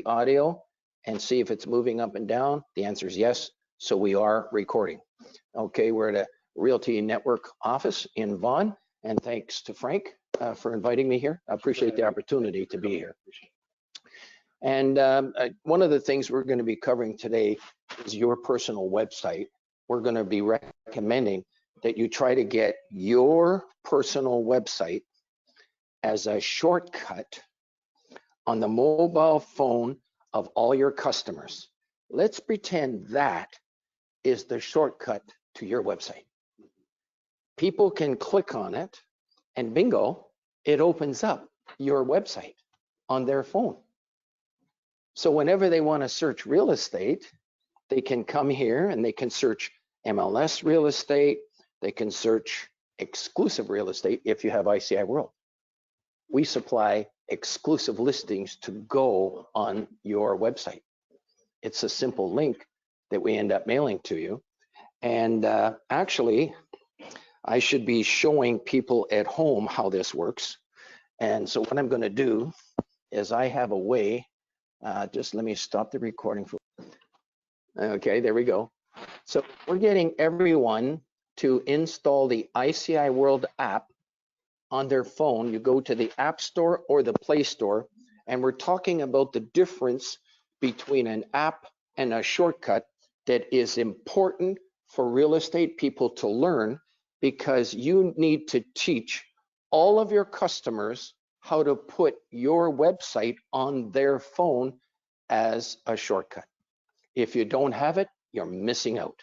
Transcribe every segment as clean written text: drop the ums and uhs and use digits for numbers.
the audio and see if it's moving up and down? The answer is yes. So we are recording. Okay, we're at a Realty Network office in Vaughan, and thanks to Frank for inviting me here. I appreciate the opportunity to be here. And one of the things we're going to be covering today is your personal website. We're going to be recommending that you try to get your personal website as a shortcut on the mobile phone of all your customers. Let's pretend that is the shortcut to your website. People can click on it and bingo, it opens up your website on their phone. So whenever they want to search real estate, they can come here and they can search MLS real estate. They can search exclusive real estate if you have ICIWorld. We supply exclusive listings to go on your website. It's a simple link that we end up mailing to you. And actually, I should be showing people at home how this works. And so what I'm going to do is I have a way. Just let me stop the recording. Okay, there we go. So we're getting everyone to install the ICIWorld app on their phone. You go to the App Store or the Play Store, and we're talking about the difference between an app and a shortcut that is important for real estate people to learn, because you need to teach all of your customers how to put your website on their phone as a shortcut. If you don't have it, you're missing out.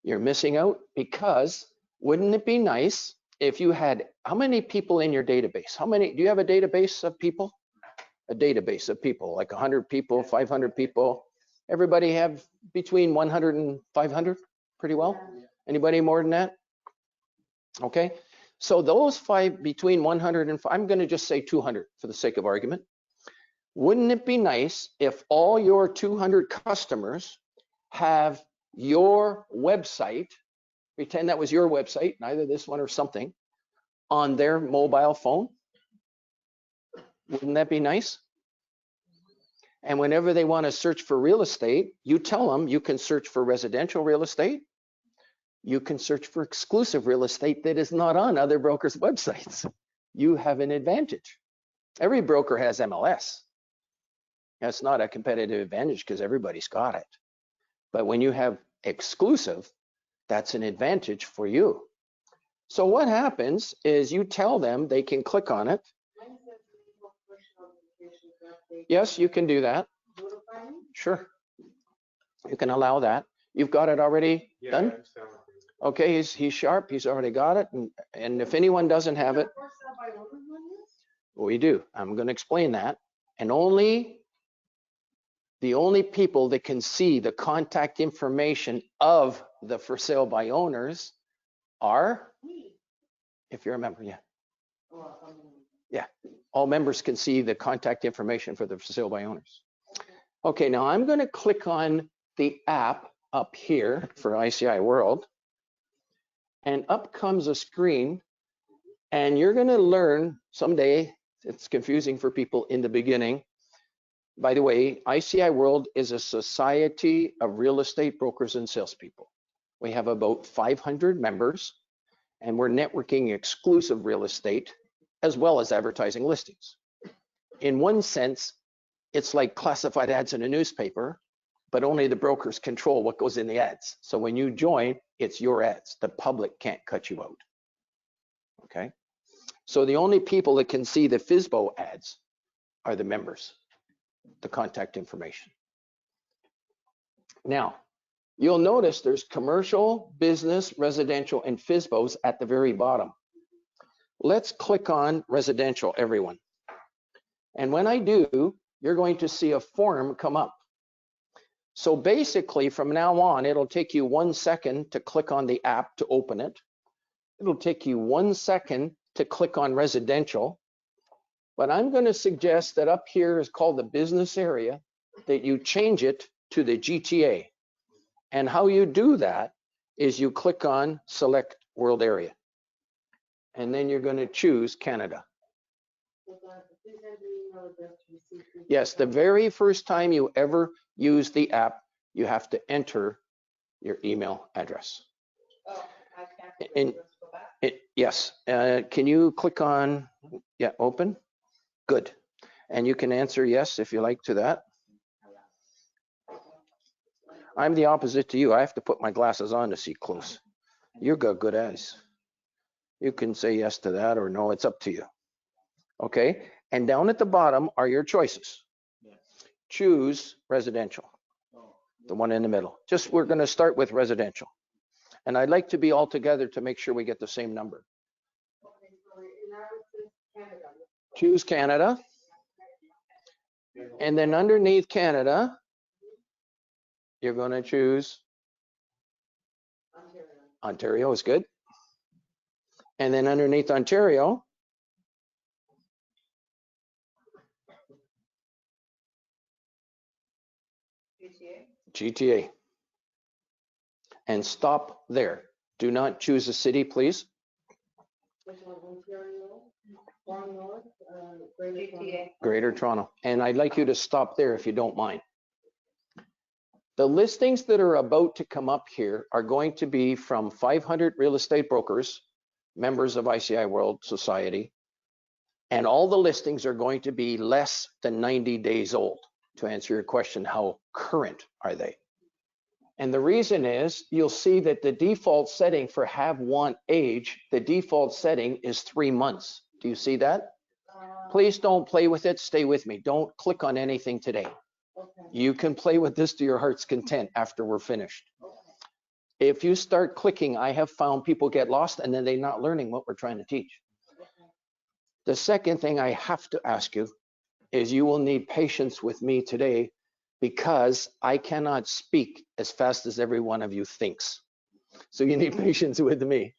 You're missing out because wouldn't it be nice if you had, how many people in your database? How many, do you have a database of people? A database of people, like 100 people, 500 people. Everybody have between 100 and 500, pretty well? Anybody more than that? Okay, so those five, between 100 and I'm going to just say 200 for the sake of argument. Wouldn't it be nice if all your 200 customers have your website, pretend that was your website, either this one or something, on their mobile phone? Wouldn't that be nice? And whenever they want to search for real estate, you tell them you can search for residential real estate. You can search for exclusive real estate that is not on other brokers' websites. You have an advantage. Every broker has MLS. That's not a competitive advantage because everybody's got it. But when you have exclusive, that's an advantage for you. So what happens is you tell them they can click on it. Yes, you can do that. Sure. You can allow that. You've got it already done? Okay, he's sharp. He's already got it. And if anyone doesn't have it, we do. I'm going to explain that. And the only people that can see the contact information of the for sale by owners are, if you're a member, yeah. Yeah, all members can see the contact information for the for sale by owners. Okay, now I'm going to click on the app up here for ICIWorld, and up comes a screen, and you're going to learn someday. It's confusing for people in the beginning. By the way, ICIWorld is a society of real estate brokers and salespeople. We have about 500 members, and we're networking exclusive real estate as well as advertising listings. In one sense, it's like classified ads in a newspaper, but only the brokers control what goes in the ads. So when you join, it's your ads. The public can't cut you out. Okay? So the only people that can see the FSBO ads are the members, the contact information. Now, you'll notice there's commercial, business, residential, and FSBOs at the very bottom. Let's click on residential, everyone. And when I do, you're going to see a form come up. So basically, from now on, it'll take you 1 second to click on the app to open it. It'll take you 1 second to click on residential. But I'm going to suggest that up here is called the business area, that you change it to the GTA. And how you do that is you click on select world area. And then you're going to choose Canada. Yes, the very first time you ever use the app, you have to enter your email address. And yes, can you click on, yeah, open? Good. And you can answer yes if you like to that. I'm the opposite to you. I have to put my glasses on to see close. You've got good eyes. You can say yes to that or no, it's up to you. Okay, and down at the bottom are your choices. Choose residential, the one in the middle. Just, we're going to start with residential. And I'd like to be all together to make sure we get the same number. Choose Canada. And then underneath Canada, you're going to choose Ontario is good. And then underneath Ontario, GTA. And stop there. Do not choose a city, please. Greater Toronto. And I'd like you to stop there if you don't mind. The listings that are about to come up here are going to be from 500 real estate brokers, members of ICIWorld Society, and all the listings are going to be less than 90 days old. To answer your question, how current are they? And the reason is, you'll see that the default setting for have, want, age, the default setting is 3 months. Do you see that? Please don't play with it. Stay with me. Don't click on anything today. You can play with this to your heart's content after we're finished. If you start clicking, I have found people get lost and then they're not learning what we're trying to teach. The second thing I have to ask you is you will need patience with me today because I cannot speak as fast as every one of you thinks. So you need patience with me.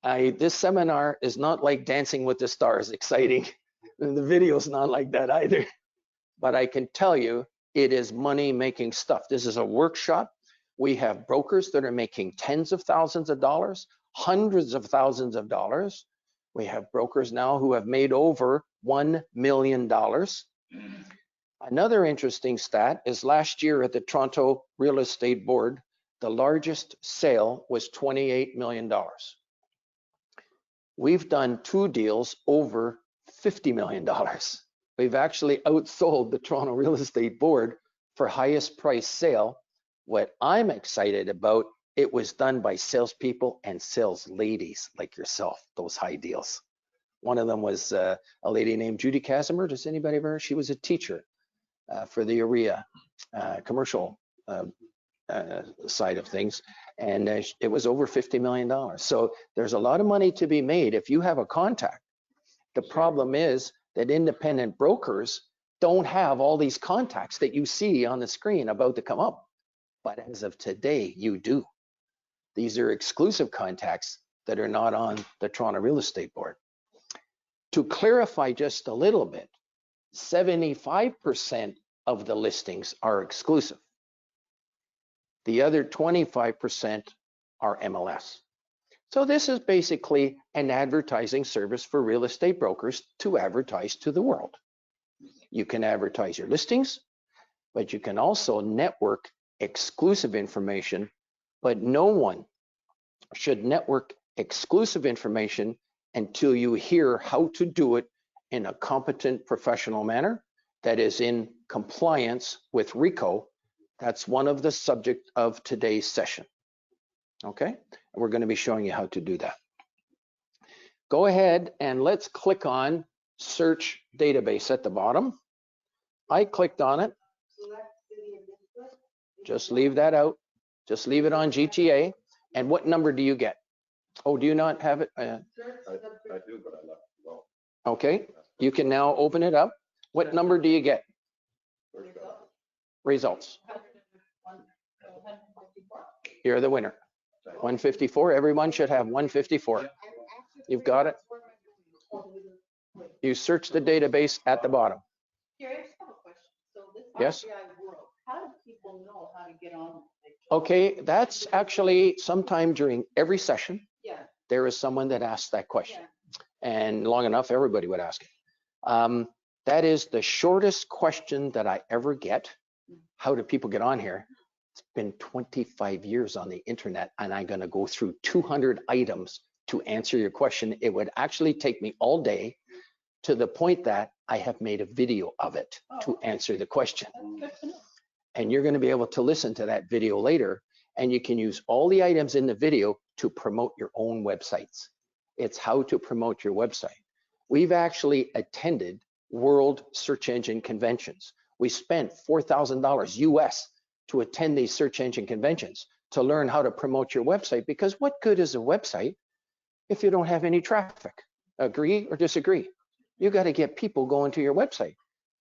This seminar is not like Dancing with the Stars, exciting. And the video's not like that either. But I can tell you, it is money-making stuff. This is a workshop. We have brokers that are making tens of thousands of dollars, hundreds of thousands of dollars. We have brokers now who have made over $1 million. Another interesting stat is last year at the Toronto Real Estate Board, the largest sale was $28 million. We've done 2 deals over $50 million. We've actually outsold the Toronto Real Estate Board for highest price sale. What I'm excited about, it was done by salespeople and sales ladies like yourself, those high deals. One of them was a lady named Judy Casimir. Does anybody ever? She was a teacher for the area commercial side of things. And it was over $50 million. So there's a lot of money to be made if you have a contact. The problem is that independent brokers don't have all these contacts that you see on the screen about to come up. But as of today, you do. These are exclusive contacts that are not on the Toronto Real Estate Board. To clarify just a little bit, 75% of the listings are exclusive. The other 25% are MLS. So this is basically an advertising service for real estate brokers to advertise to the world. You can advertise your listings, but you can also network exclusive information, but no one should network exclusive information until you hear how to do it in a competent professional manner that is in compliance with RICO. That's one of the subject of today's session. Okay, we're going to be showing you how to do that. Go ahead and let's click on search database at the bottom. I clicked on it. Just leave that out. Just leave it on GTA. And what number do you get? Oh, do you not have it? I do, but I left it alone. Okay, you can now open it up. What number do you get? Results. You're the winner. 154. Everyone should have 154. You've got it. You search the database at the bottom. Yes. How do people know how to get on? Okay, that's actually sometime during every session. Yeah. There is someone that asks that question, and long enough, everybody would ask it. That is the shortest question that I ever get. How do people get on here? It's been 25 years on the internet, and I'm going to go through 200 items to answer your question. It would actually take me all day, to the point that I have made a video of it to answer the question. That's good to know. And you're going to be able to listen to that video later, and you can use all the items in the video to promote your own websites. It's how to promote your website. We've actually attended world search engine conventions. We spent $4,000 US to attend these search engine conventions to learn how to promote your website, because what good is a website if you don't have any traffic? Agree or disagree? You got to get people going to your website.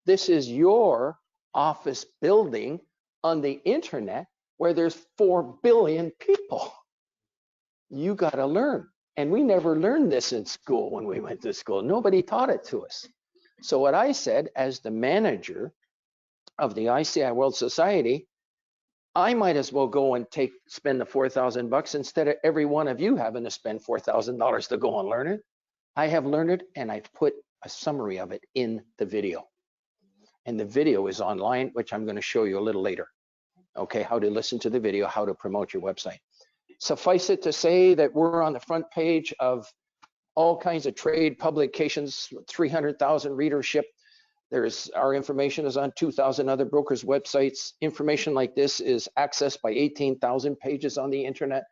This is your office building on the internet where there's 4 billion people. You got to learn. And we never learned this in school when we went to school. Nobody taught it to us. So what I said, as the manager of the ICIWorld Society, I might as well go and spend the $4,000 instead of every one of you having to spend $4,000 to go and learn it. I have learned it, and I've put a summary of it in the video. And the video is online, which I'm going to show you a little later. Okay, how to listen to the video, how to promote your website. Suffice it to say that we're on the front page of all kinds of trade publications, 300,000 readership. Our information is on 2,000 other brokers' websites. Information like this is accessed by 18,000 pages on the internet.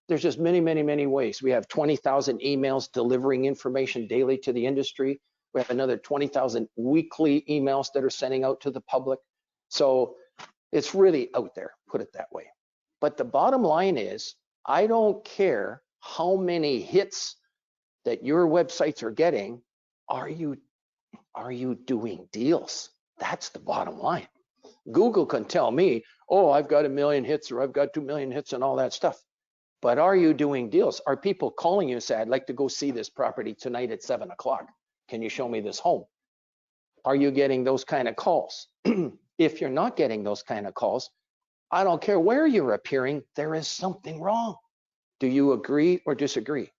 There's just many, many, many ways. We have 20,000 emails delivering information daily to the industry. We have another 20,000 weekly emails that are sending out to the public. So it's really out there, put it that way. But the bottom line is, I don't care how many hits that your websites are getting. Are you doing deals? That's the bottom line. Google can tell me, oh, I've got 1 million hits, or I've got 2 million hits and all that stuff. But are you doing deals? Are people calling you and say, I'd like to go see this property tonight at 7 o'clock. Can you show me this home? Are you getting those kind of calls? If you're not getting those kind of calls, I don't care where you're appearing, there is something wrong. Do you agree or disagree?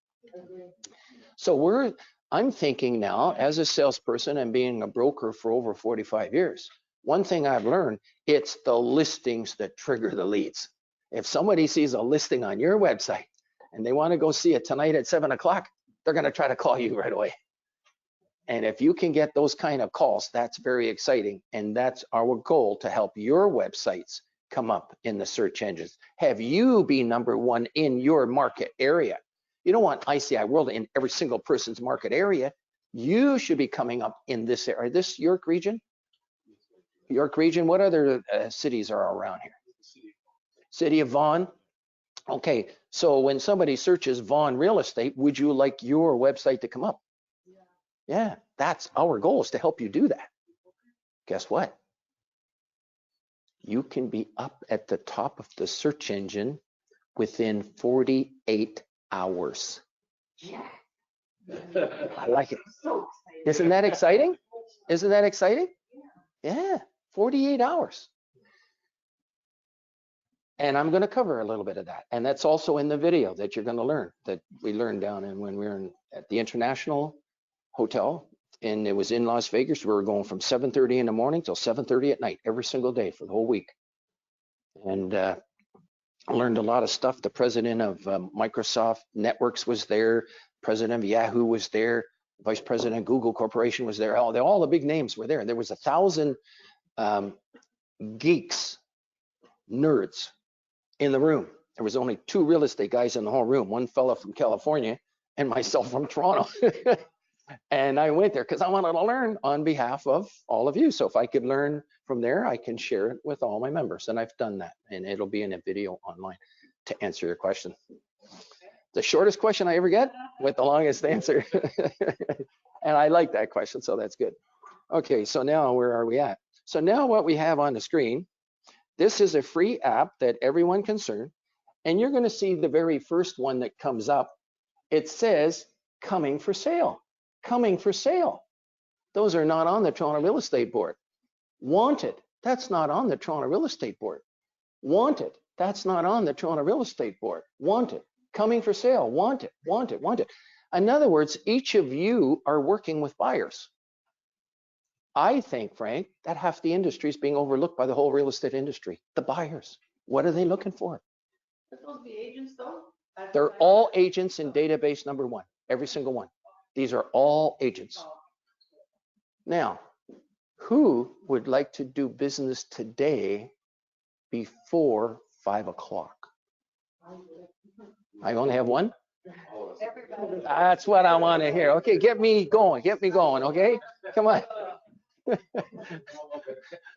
So I'm thinking now, as a salesperson and being a broker for over 45 years, one thing I've learned, it's the listings that trigger the leads. If somebody sees a listing on your website and they want to go see it tonight at 7 o'clock, they're going to try to call you right away. And if you can get those kind of calls, that's very exciting. And that's our goal, to help your websites come up in the search engines. Have you be #1 in your market area. You don't want ICIWorld in every single person's market area. You should be coming up in this area. This York region? York region, what other cities are around here? City of Vaughan. Okay, so when somebody searches Vaughan real estate, would you like your website to come up? Yeah, that's our goal, is to help you do that. Guess what? You can be up at the top of the search engine within 48 hours. Yeah. I like it. So excited. Isn't that exciting? Isn't that exciting? Yeah, 48 hours. And I'm going to cover a little bit of that. And that's also in the video that you're going to learn, that we learned down in when we were at the International Hotel. And it was in Las Vegas. We were going from 7:30 in the morning till 7:30 at night, every single day for the whole week. And I learned a lot of stuff. The president of Microsoft Networks was there. President of Yahoo was there. Vice President of Google Corporation was there. All the big names were there. There was 1,000 geeks, nerds in the room. There was only 2 real estate guys in the whole room, one fella from California and myself from Toronto. And I went there because I wanted to learn on behalf of all of you. So if I could learn from there, I can share it with all my members. And I've done that. And it'll be in a video online to answer your question. The shortest question I ever get with the longest answer. And I like that question, so that's good. Okay, so now where are we at? So now what we have on the screen, this is a free app that everyone can learn. And you're going to see the very first one that comes up. It says coming for sale. Coming for sale. Those are not on the Toronto Real Estate Board. Wanted, that's not on the Toronto Real Estate Board. Wanted, that's not on the Toronto Real Estate Board. Wanted, coming for sale, wanted, wanted, wanted. In other words, each of you are working with buyers. I think, Frank, that half the industry is being overlooked by the whole real estate industry. The buyers, what are they looking for? Are those the agents though? They're all agents in database number one, every single one. These are all agents. Now, who would like to do business today before 5 o'clock? I only have one? Everybody. That's what I want to hear. Okay, get me going, okay? Come on.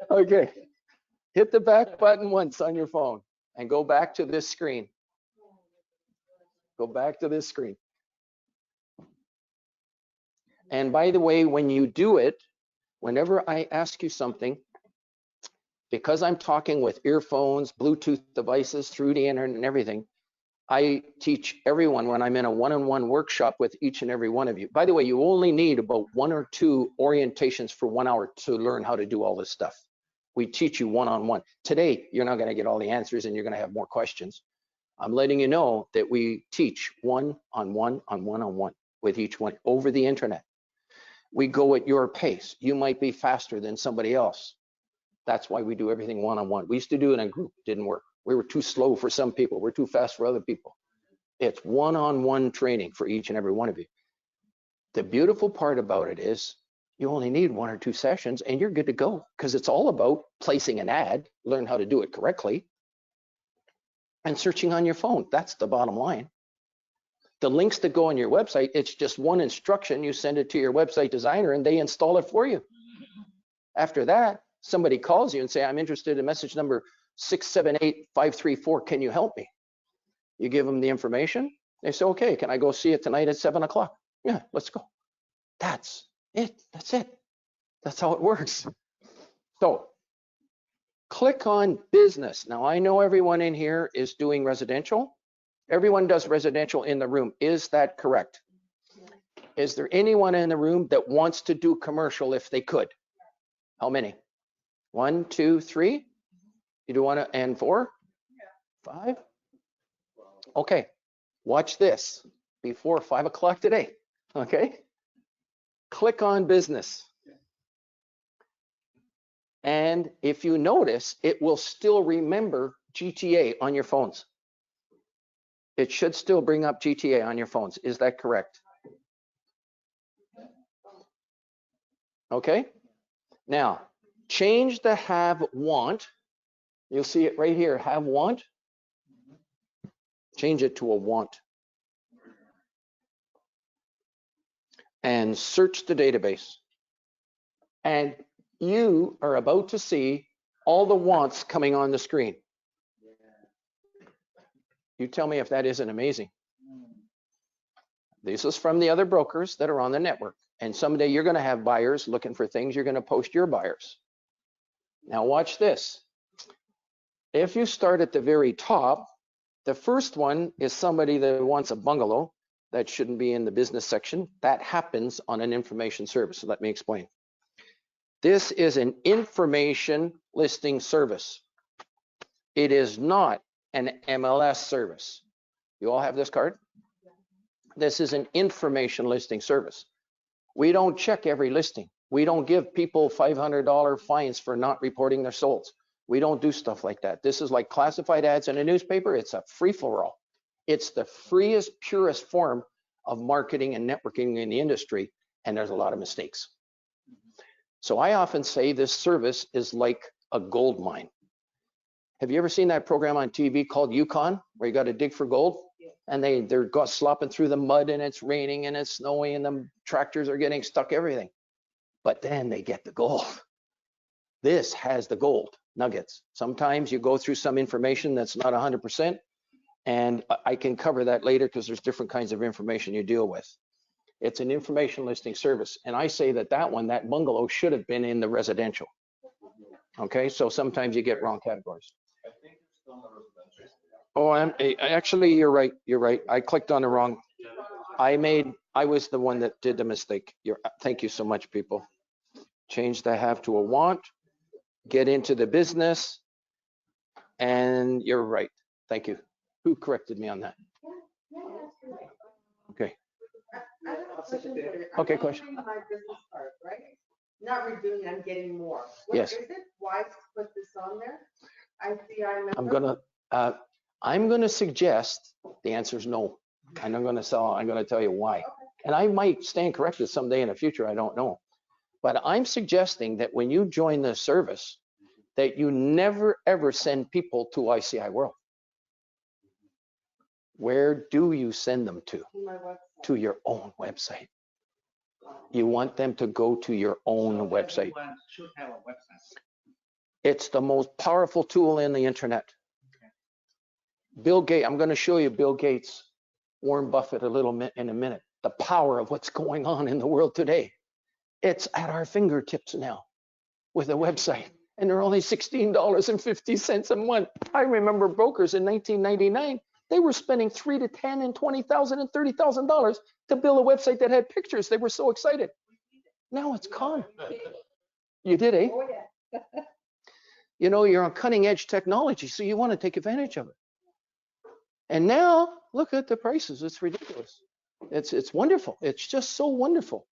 Okay, hit the back button once on your phone and go back to this screen. Go back to this screen. And by the way, when you do it, whenever I ask you something, because I'm talking with earphones, Bluetooth devices through the internet and everything, I teach everyone when I'm in a one-on-one workshop with each and every one of you. By the way, you only need about 1 or 2 orientations for 1 hour to learn how to do all this stuff. We teach you one-on-one. Today, you're not going to get all the answers and you're going to have more questions. I'm letting you know that we teach one-on-one with each one over the internet. We go at your pace. You might be faster than somebody else. That's why we do everything one-on-one. We used to do it in a group, didn't work. We were too slow for some people. We're too fast for other people. It's one-on-one training for each and every one of you. The beautiful part about it is you only need 1 or 2 sessions and you're good to go, because it's all about placing an ad, learn how to do it correctly, and searching on your phone. That's the bottom line. The links that go on your website, it's just one instruction. You send it to your website designer and they install it for you. After that, somebody calls you and say, I'm interested in message number 678534. Can you help me? You give them the information. They say, okay, can I go see it tonight at 7 o'clock? Yeah, let's go. That's it. That's it. That's how it works. So click on business. Now, I know everyone in here is doing residential. Everyone does residential in the room. Is that correct? Is there anyone in the room that wants to do commercial if they could? How many? 1, 2, 3? You do want to, and 4? 5? Okay, watch this before 5 o'clock today, okay? Click on business. And if you notice, it will still remember GTA on your phones. It should still bring up GTA on your phones. Is that correct? Okay. Now, change the have want. You'll see it right here, have want. Change it to a want. And search the database. And you are about to see all the wants coming on the screen. You tell me if that isn't amazing. This is from the other brokers that are on the network. And someday you're going to have buyers looking for things. You're going to post your buyers. Now watch this. If you start at the very top, the first one is somebody that wants a bungalow. That shouldn't be in the business section. That happens on an information service. So let me explain. This is an information listing service. It is not an MLS service. You all have this card? This is an information listing service. We don't check every listing. We don't give people $500 fines for not reporting their solds. We don't do stuff like that. This is like classified ads in a newspaper. It's a free-for-all. It's the freest, purest form of marketing and networking in the industry, and there's a lot of mistakes. So I often say this service is like a gold mine. Have you ever seen that program on TV called Yukon, where you got to dig for gold? And they're slopping through the mud and it's raining and it's snowing and the tractors are getting stuck, everything. But then they get the gold. This has the gold nuggets. Sometimes you go through some information that's not 100%, and I can cover that later because there's different kinds of information you deal with. It's an information listing service. And I say that that bungalow should have been in the residential. Okay, so sometimes you get wrong categories. I think it's still not residential. Oh, actually, you're right. You're right. I clicked on the wrong. I was the one that did the mistake. Thank you so much, people. Change the have to a want, get into the business, and you're right. Thank you. Who corrected me on that? Okay. I have a question for you. Okay, I'm question. entering my business card, right? Not redoing, I'm getting more. Yes. What is it? Why put this on there? I'm gonna suggest the answer is no. And I'm gonna tell you why. And I might stand corrected someday in the future, I don't know. But I'm suggesting that when you join the service, that you never ever send people to ICIWorld. Where do you send them to? My website. To your own website. You want them to go to your own website. Everyone should have a website. It's the most powerful tool in the internet. Bill Gates, I'm going to show you Bill Gates, Warren Buffett in a minute. The power of what's going on in the world today. It's at our fingertips now with a website. And they're only $16.50 a month. I remember brokers in 1999, they were spending $3,000 to $10,000 and $20,000 and $30,000 to build a website that had pictures. They were so excited. Now it's gone. You did, eh? Oh, yeah. You know, you're on cutting edge technology, so you want to take advantage of it. And now look at the prices. It's ridiculous. It's wonderful. It's just so wonderful.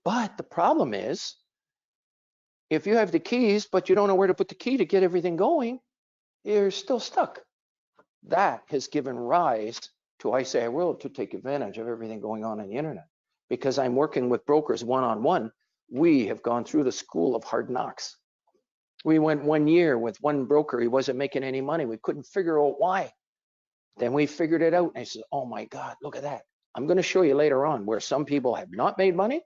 But the problem is, if you have the keys, but you don't know where to put the key to get everything going, you're still stuck. That has given rise to ICIWorld to take advantage of everything going on in the internet. Because I'm working with brokers one-on-one, we have gone through the school of hard knocks. We went 1 year with one broker. He wasn't making any money. We couldn't figure out why. Then we figured it out. And I said, oh my God, look at that. I'm going to show you later on where some people have not made money,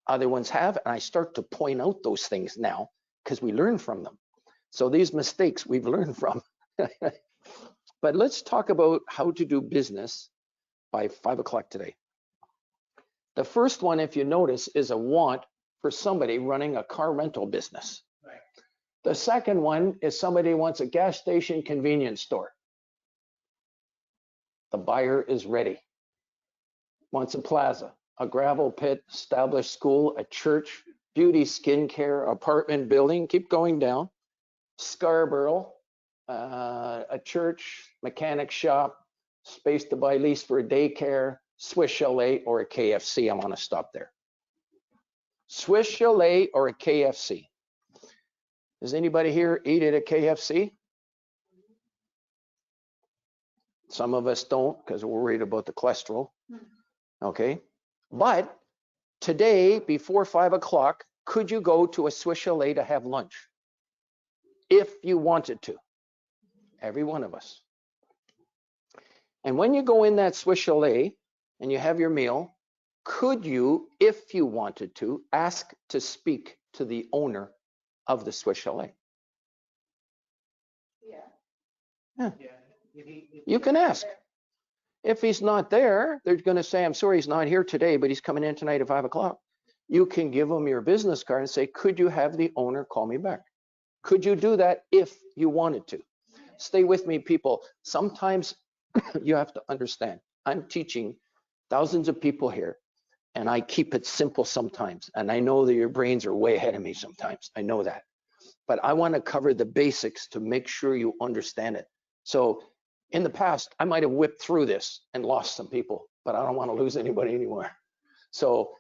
other ones have. And I start to point out those things now because we learn from them. So these mistakes we've learned from. But let's talk about how to do business by 5 o'clock today. The first one, if you notice, is a want for somebody running a car rental business. Right. The second one is somebody wants a gas station convenience store. The buyer is ready. Wants a plaza, a gravel pit, established school, a church, beauty, skincare, apartment building, keep going down. Scarborough, a church, mechanic shop, space to buy lease for a daycare, Swiss Chalet, or a KFC. I want to stop there. Swiss Chalet or a KFC. Does anybody here eat at a KFC? Some of us don't because we're worried about the cholesterol. Okay. But today, before 5 o'clock, could you go to a Swiss Chalet to have lunch? If you wanted to. Every one of us. And when you go in that Swiss Chalet and you have your meal, could you, if you wanted to, ask to speak to the owner of the Swiss Chalet? Yeah. Yeah. You can ask. If he's not there, they're going to say, I'm sorry, he's not here today, but he's coming in tonight at 5 o'clock. You can give him your business card and say, could you have the owner call me back? Could you do that if you wanted to? Stay with me, people. Sometimes you have to understand. I'm teaching thousands of people here, and I keep it simple sometimes. And I know that your brains are way ahead of me sometimes. I know that. But I want to cover the basics to make sure you understand it. So in the past, I might have whipped through this and lost some people, but I don't want to lose anybody anymore. So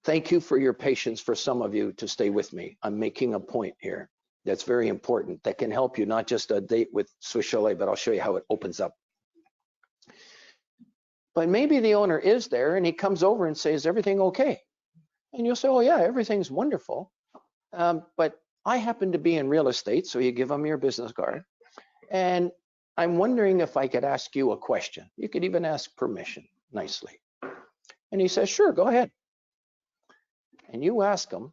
thank you for your patience for some of you to stay with me. I'm making a point here that's very important that can help you, not just a date with Swiss Chalet, but I'll show you how it opens up. But maybe the owner is there and he comes over and says, everything okay? And you'll say, oh yeah, everything's wonderful. But I happen to be in real estate, so you give them your business card. And I'm wondering if I could ask you a question. You could even ask permission nicely. And he says, sure, go ahead. And you ask him,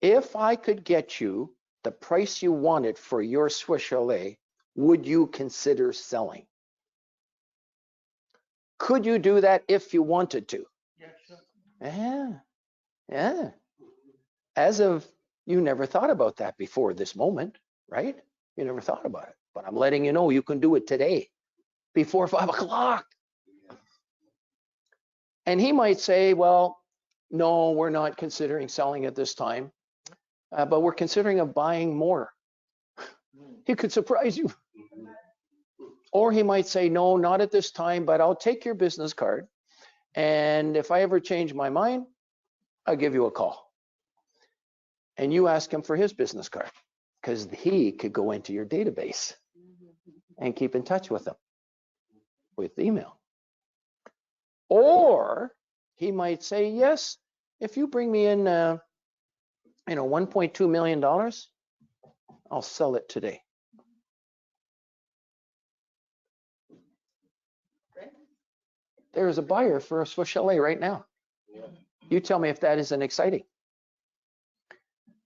if I could get you the price you wanted for your Swiss Chalet, would you consider selling? Could you do that if you wanted to? Yeah, sure. Yeah. As of, you never thought about that before this moment, right? You never thought about it. But I'm letting you know you can do it today before 5 o'clock. And he might say, well, no, we're not considering selling at this time, but we're considering of buying more. He could surprise you. Or he might say, no, not at this time, but I'll take your business card. And if I ever change my mind, I'll give you a call. and you ask him for his business card because he could go into your database and keep in touch with them with email. Or he might say, yes, if you bring me in, $1.2 million, I'll sell it today. There's a buyer for a Swiss chalet right now. You tell me if that isn't exciting.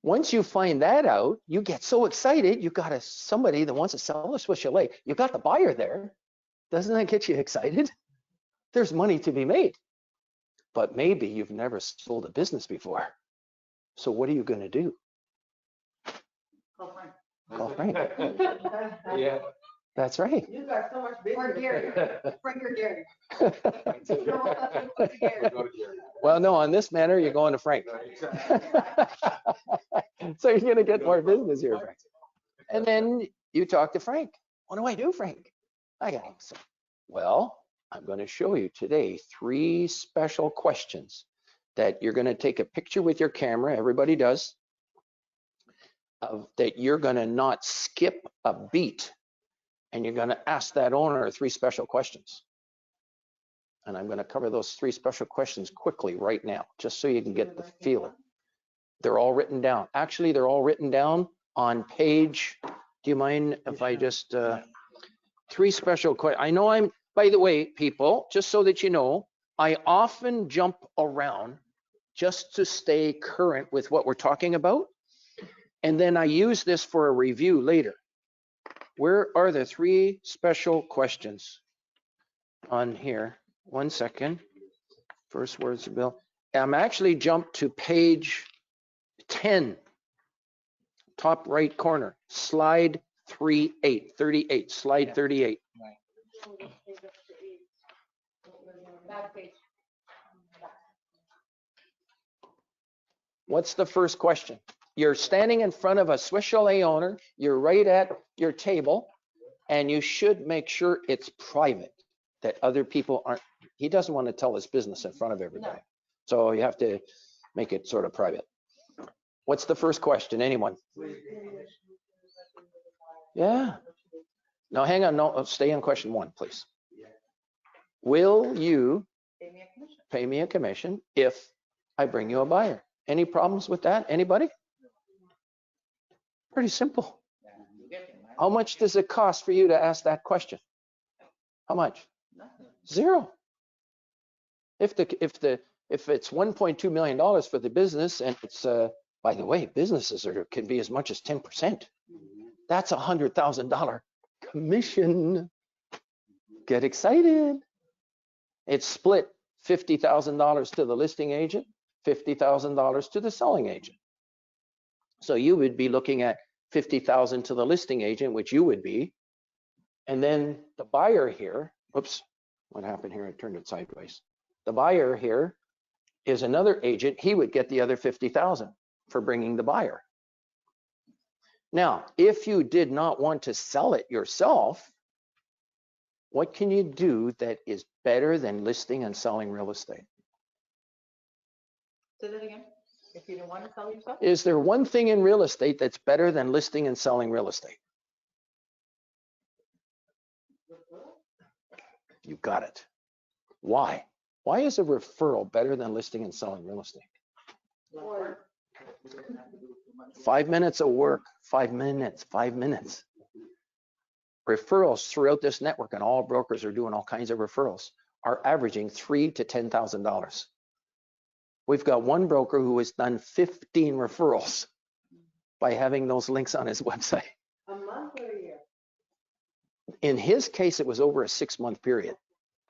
Once you find that out, you get so excited, you got somebody that wants to sell a Swiss chalet. You got the buyer there. Doesn't that get you excited? There's money to be made. But maybe you've never sold a business before. So what are you going to do? Call Frank. Call Frank. Yeah. That's right. You got so much business. Or Gary. Frank or Gary. Well, no, on this matter, you're going to Frank. So you're going to get more business here, Frank. And then you talk to Frank. What do I do, Frank? I got so, well, I'm going to show you today 3 special questions that you're going to take a picture with your camera. Everybody does. That you're going to not skip a beat. And you're going to ask that owner 3 special questions. And I'm going to cover those 3 special questions quickly right now, just so you can get the feeling. They're all written down. Actually, they're all written down on page. Do you mind if I just 3 special questions? I know by the way, people, just so that you know, I often jump around just to stay current with what we're talking about. And then I use this for a review later. Where are the 3 special questions on here? 1 second. First words of Bill. I'm actually jumped to page 10, top right corner, slide 38, slide 38. What's the first question? You're standing in front of a Swiss chalet owner. You're right at your table, and you should make sure it's private, that other people aren't. He doesn't want to tell his business in front of everybody. No. So you have to make it sort of private. What's the first question? Anyone? Yeah. No, hang on. No, stay on question 1, please. Will you pay me a commission if I bring you a buyer? Any problems with that? Anybody? Pretty simple. How much does it cost for you to ask that question? How much? 0. If it's $1.2 million for the business, and it's by the way, businesses can be as much as 10%. That's $100,000 commission. Get excited. It's split $50,000 to the listing agent, $50,000 to the selling agent. So you would be looking at $50,000 to the listing agent, which you would be. And then the buyer here, whoops, what happened here? I turned it sideways. The buyer here is another agent. He would get the other $50,000 for bringing the buyer. Now, if you did not want to sell it yourself, what can you do that is better than listing and selling real estate? Say that again. If you don't want to sell yourself? Is there one thing in real estate that's better than listing and selling real estate? You got it. Why? Why is a referral better than listing and selling real estate? 5 minutes of work, 5 minutes. Referrals throughout this network, and all brokers are doing all kinds of referrals, are averaging $3,000 to $10,000. We've got one broker who has done 15 referrals by having those links on his website. A month or a year? In his case, it was over a 6-month period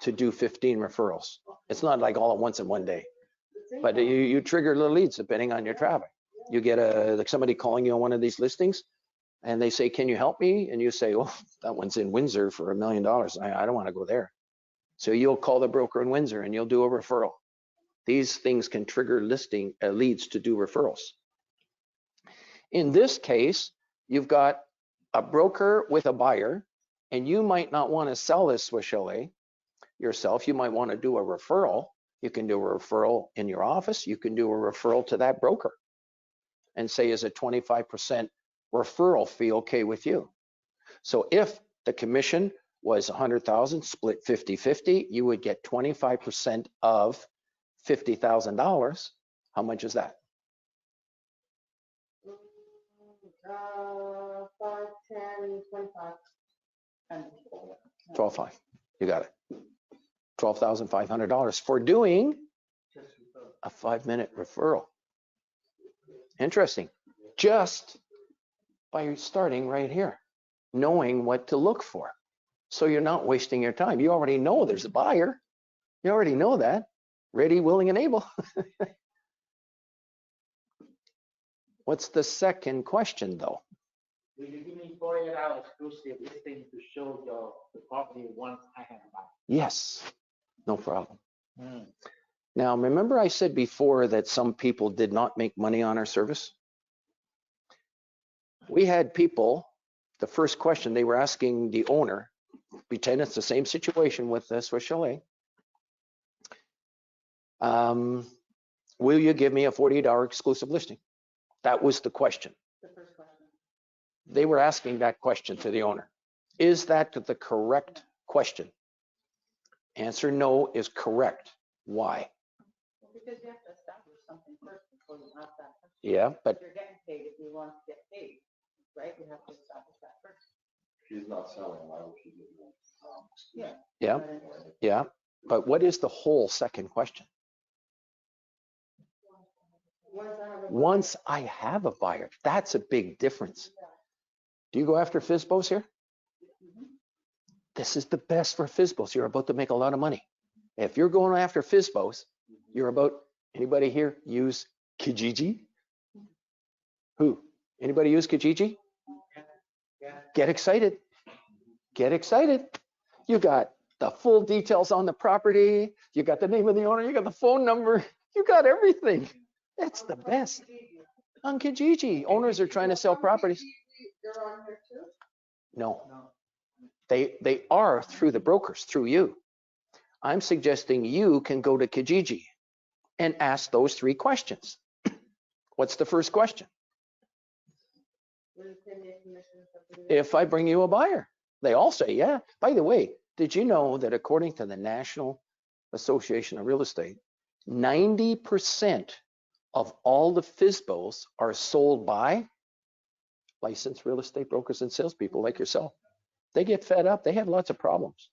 to do 15 referrals. It's not like all at once in one day, but you trigger little leads depending on your traffic. You get like somebody calling you on one of these listings, and they say, "Can you help me?" And you say, "Oh, that one's in Windsor for $1 million. I don't want to go there." So you'll call the broker in Windsor and you'll do a referral. These things can trigger listing leads to do referrals. In this case, you've got a broker with a buyer, and you might not want to sell this Swiss chalet yourself. You might want to do a referral. You can do a referral in your office. You can do a referral to that broker. and say, is a 25% referral fee okay with you? So if the commission was 100,000 split 50-50, you would get 25% of $50,000. How much is that? 5, 10, 25. 12.5. You got it. $12,500 for doing a 5-minute referral. Interesting. Just by starting right here, knowing what to look for. So you're not wasting your time. You already know there's a buyer. You already know that. Ready, willing, and able. What's the second question though? Will you give me 48-hour exclusive listing to show the property once I have a buyer? Yes, no problem. Now, remember I said before that some people did not make money on our service? We had people, the first question they were asking the owner, pretend it's the same situation with the Swiss Chalet. Will you give me a 48-hour exclusive listing? That was the question. The first question. They were asking that question to the owner. Is that the correct question? Answer no is correct. Why? Well, because you have to establish something first before you ask that question. Yeah, but If you're getting paid, if you want to get paid, right, you have to establish that first. She's not selling, why would she give you? yeah, yeah. But what is the whole second question? Once I have a buyer, that's a big difference. Do you go after FSBOs here? This is the best for FSBOs. You're about to make a lot of money. If you're going after FSBOs, you're about, anybody here use Kijiji? Who? Anybody use Kijiji? Get excited. Get excited. You got the full details on the property. You got the name of the owner. You got the phone number. You got everything. It's the best. On Kijiji, owners are trying to sell properties. They're on here too? No, they are through the brokers, through you. I'm suggesting you can go to Kijiji and ask those 3 questions. What's the first question? Will you pay me a commission for doing If I bring you a buyer, they all say, yeah. By the way, did you know that according to the National Association of Real Estate, 90% of all the FSBOs are sold by licensed real estate brokers and salespeople like yourself? They get fed up. They have lots of problems.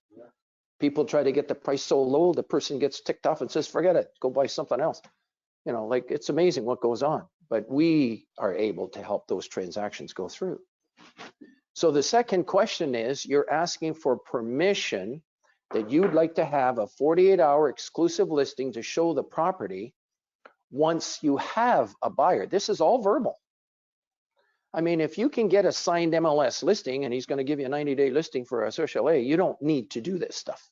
People try to get the price so low, the person gets ticked off and says, forget it, go buy something else. You know, like it's amazing what goes on, but we are able to help those transactions go through. So the second question is, you're asking for permission that you'd like to have a 48-hour exclusive listing to show the property once you have a buyer. This is all verbal. I mean, if you can get a signed MLS listing and he's going to give you a 90-day listing for a Swiss Chalet, you don't need to do this stuff.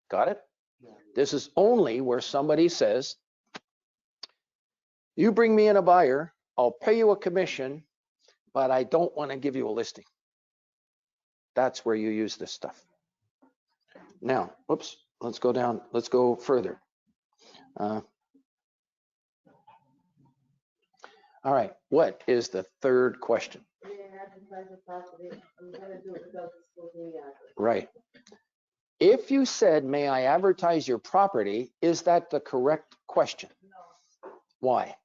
Got it? This is only where somebody says, you bring me in a buyer, I'll pay you a commission, but I don't want to give you a listing. That's where you use this stuff. Now, whoops, let's go down, let's go further. All right, what is the third question? Right. If you said, may I advertise your property, is that the correct question? No. Why?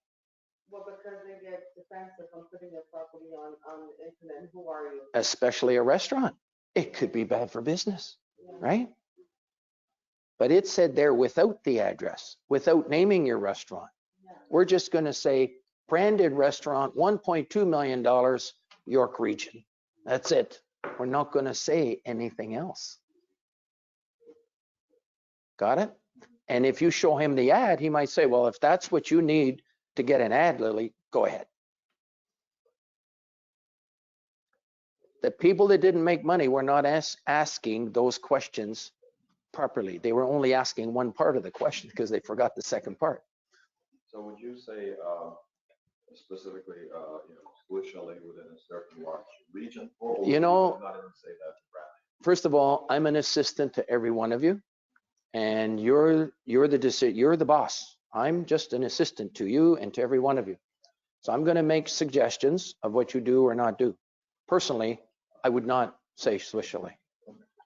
Well, because they get defensive on putting their property on the internet. Who are you? Especially a restaurant. It could be bad for business, right? But it said there without the address, without naming your restaurant. We're just going to say branded restaurant, $1.2 million, York region. That's it. We're not going to say anything else. Got it? And if you show him the ad, he might say, well, if that's what you need to get an ad, Lily, go ahead. The people that didn't make money were not asking those questions properly. They were only asking one part of the question because they forgot the second part. So would you say specifically, Swiss Chalet within a certain large region? Or You know, would not even say that brand? First of all, I'm an assistant to every one of you, and you're the boss. I'm just an assistant to you and to every one of you. So I'm going to make suggestions of what you do or not do. Personally, I would not say Swiss Chalet.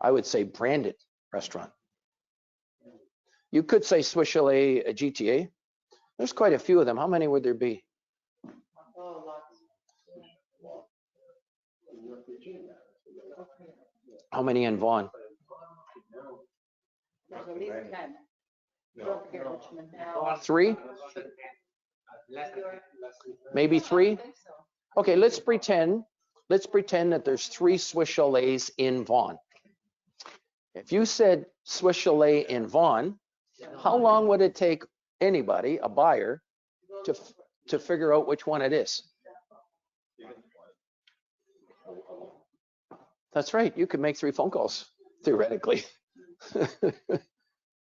I would say branded restaurant. You could say Swiss Chalet GTA. There's quite a few of them. How many would there be? Oh, lots. How many in Vaughan? There's at least 10. Don't forget Richmond. Three? Maybe three? I think so. Okay, let's pretend that there's 3 Swiss Chalets in Vaughan. If you said Swiss Chalet in Vaughan, how long would it take anybody, a buyer, to figure out which one it is? That's right. You could make 3 phone calls, theoretically.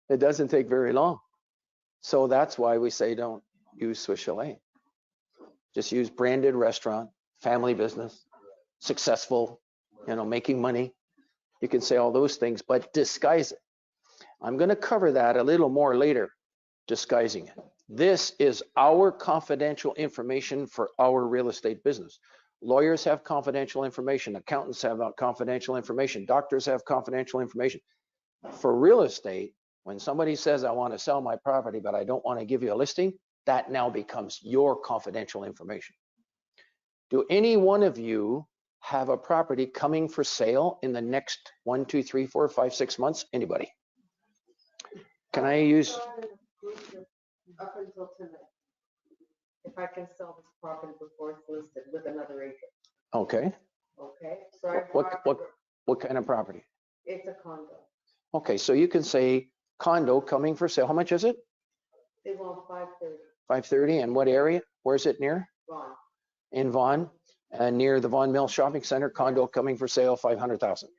It doesn't take very long. So that's why we say don't use Swiss Chalet. Just use branded restaurant, family business, successful, making money. You can say all those things, but disguise it. I'm going to cover that a little more later, disguising it. This is our confidential information for our real estate business. Lawyers have confidential information. Accountants have confidential information. Doctors have confidential information. For real estate, when somebody says, I want to sell my property, but I don't want to give you a listing, that now becomes your confidential information. Do any one of you have a property coming for sale in the next 1, 2, 3, 4, 5, 6 months? Anybody? Can I use? Up until tonight. If I can sell this property before it's listed with another agent. Okay. Okay, so I What kind of property? it's a condo. Okay, so you can say condo coming for sale. How much is it? They want 530. 530. And what area? Where's it near? Ron. In Vaughan, near the Vaughan Mill Shopping Center. Condo coming for sale, 500,000.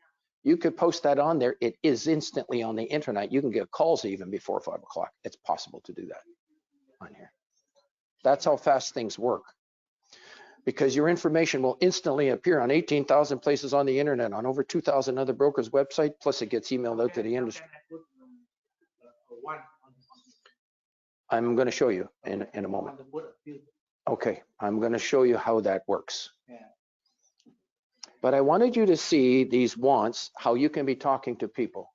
You could post that on there. It is instantly on the internet. You can get calls even before 5 o'clock. It's possible to do that on here. That's how fast things work. Because your information will instantly appear on 18,000 places on the internet, on over 2,000 other brokers' website, plus it gets emailed out to the industry. I'm going to show you in a moment. Okay, I'm going to show you how that works. But I wanted you to see these wants, how you can be talking to people.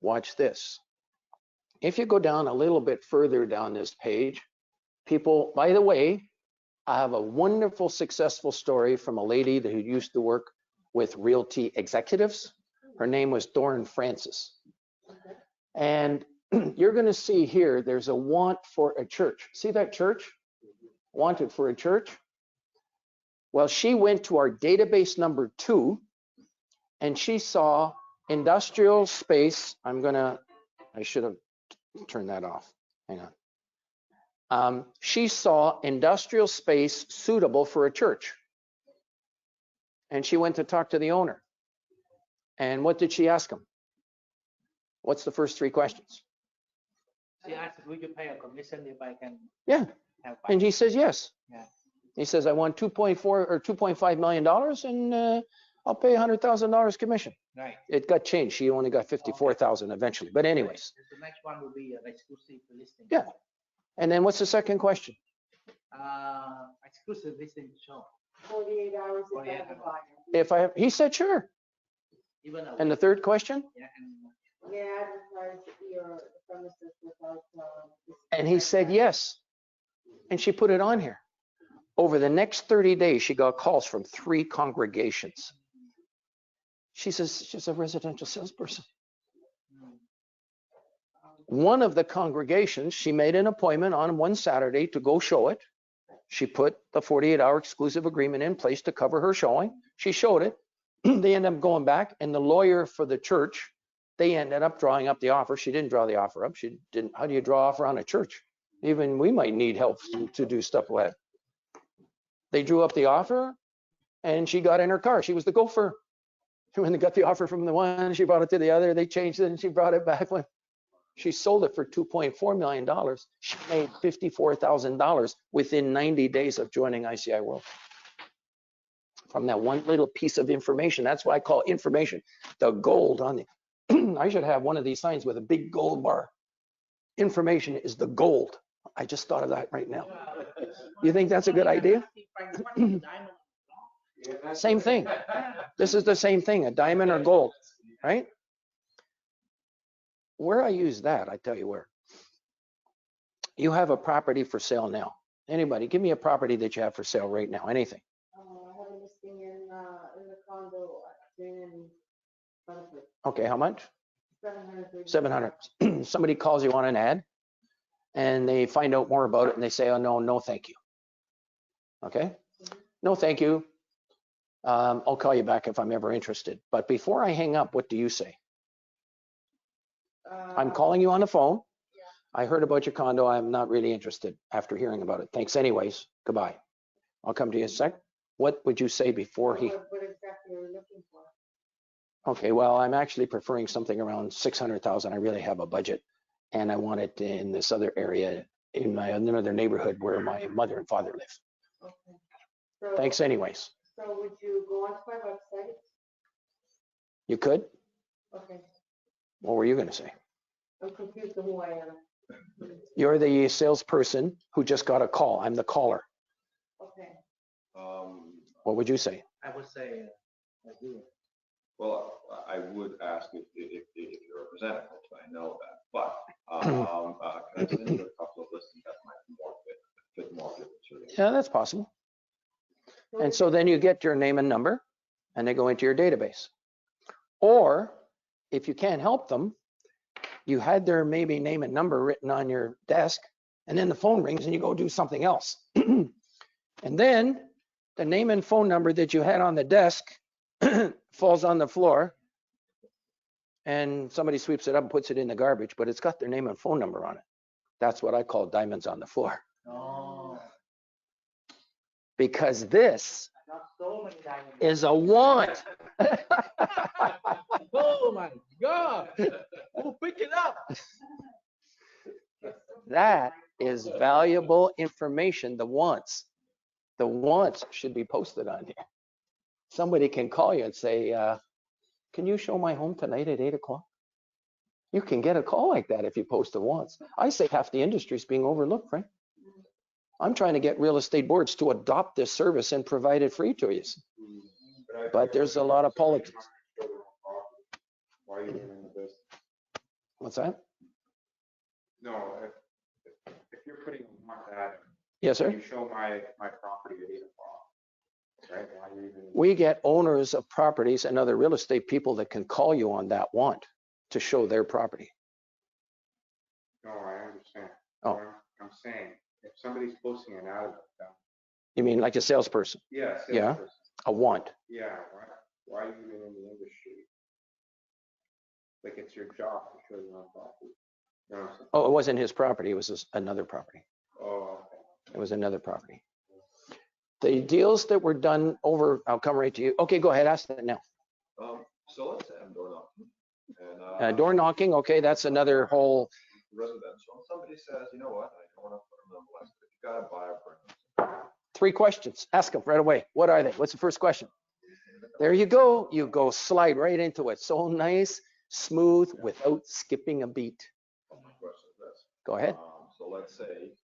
Watch this. If you go down a little bit further down this page, people, by the way, I have a wonderful, successful story from a lady who used to work with Realty executives. Her name was Dorn Francis. And you're going to see here, there's a want for a church. See that church? Wanted for a church. Well, she went to our database number 2 and she saw industrial space. I should have turned that off. Hang on. She saw industrial space suitable for a church. And she went to talk to the owner. And what did she ask him? What's the first 3 questions? She asked, will you pay a commission if I can? Yeah. And he says, yes. Yeah. He says, I want $2.4 or $2.5 million and I'll pay $100,000 commission. Right. It got changed. She only got 54,000 eventually. But anyways. The next one will be an exclusive listing. Yeah. And then what's the second question? Exclusive listing show. 48 hours if I 48 have a hours. buyer. He said, sure. Even a And the third question? yeah, Yeah, advertise your premises without. And he said, yes. And she put it on here. Over the next 30 days, she got calls from 3 congregations. She says she's a residential salesperson. One of the congregations, she made an appointment on one Saturday to go show it. She put the 48-hour exclusive agreement in place to cover her showing. She showed it. They ended up going back, and the lawyer for the church, they ended up drawing up the offer. She didn't draw the offer up. She didn't. How do you draw offer on a church? Even we might need help to do stuff like that. They drew up the offer, and she got in her car. She was the gopher. When they got the offer from the one, she brought it to the other. They changed it, and she brought it back. When she sold it for $2.4 million, she made $54,000 within 90 days of joining ICIWorld. From that one little piece of information. That's why I call information the gold on the. I should have one of these signs with a big gold bar. Information is the gold I just thought of that right now. You think that's a good idea? Same thing. This is the same thing, a diamond or gold, right? Where I use that, I tell you where. You have a property for sale now. Anybody, give me a property that you have for sale right now, anything. I have a listing in the condo in Brunswick, Okay, how much? 730. 700. Somebody calls you on an ad and they find out more about it and they say, oh, no, thank you. Okay? No, thank you. I'll call you back if I'm ever interested. But before I hang up, what do you say? I'm calling you on the phone. I heard about your condo. I'm not really interested after hearing about it. Thanks anyways. Goodbye. I'll come to you in a sec. What would you say before he? What exactly are you looking for? Okay, well, I'm actually preferring something around 600,000. I really have a budget and I want it in this other area in my another neighborhood where my mother and father live. Okay. So, Thanks anyways. So would you go onto my website? You could? Okay. What were you going to say? I'm confused on who I am. You're the salesperson who just got a call. I'm the caller. Okay. What would you say? I would say, I do. Well, I would ask if you're a representative, I know that, but can I send you a couple of listings that might be more fit more with Yeah, that's possible. And so then you get your name and number and they go into your database. Or if you can't help them, you had their maybe name and number written on your desk and then the phone rings and you go do something else. And then the name and phone number that you had on the desk falls on the floor and somebody sweeps it up and puts it in the garbage, but it's got their name and phone number on it. That's what I call diamonds on the floor. Oh. Because this Not so many diamonds. is a want. Oh my God. Oh, pick it up. That is valuable information, the wants. The wants should be posted on here. Somebody can call you and say, can you show my home tonight at 8 o'clock? You can get a call like that if you post the wants. I say half the industry is being overlooked, Frank. I'm trying to get real estate boards to adopt this service and provide it free to you. But there's a lot of politics. Why are you even in the business? What's that? No, if you're putting on that, Yes, sir. you show my property at 8 o'clock, right? Why are you even? We get owners of properties and other real estate people that can call you on that want to show their property. No, I understand. Oh. I'm saying, if somebody's posting an ad, You mean like a salesperson? yes, Yeah. A want. yeah. Why are you even in the industry? Like it's your job to show your own property. You know what I'm saying? Oh, it wasn't his property. It was another property. Oh, okay. It was another property. The deals that were done over, I'll come right to you. Okay, go ahead. Ask that now. So let's say I'm door knocking. And, Door knocking. Okay, that's another whole. residential. Somebody says, you know what, I don't want to put them on the list, but you got to buy a brand. 3 questions. Ask them right away. What are they? What's the first question? There you go. You go slide right into it. So nice, smooth, without skipping a beat. My question is this. Go ahead. So let's say,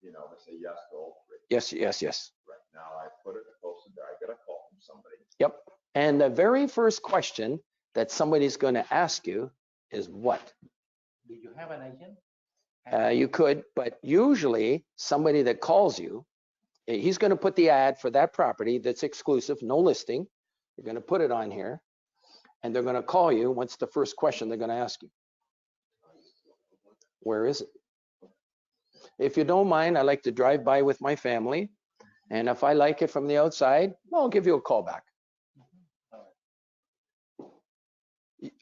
they say yes, go. Yes. Right now, I put it posted there. I get a call from somebody. Yep. And the very first question that somebody's going to ask you is what? Do you have an agent? You could, but usually somebody that calls you, he's going to put the ad for that property that's exclusive, no listing. You're going to put it on here and they're going to call you. What's the first question they're going to ask you? Where is it? If you don't mind, I like to drive by with my family. And if I like it from the outside, I'll give you a call back.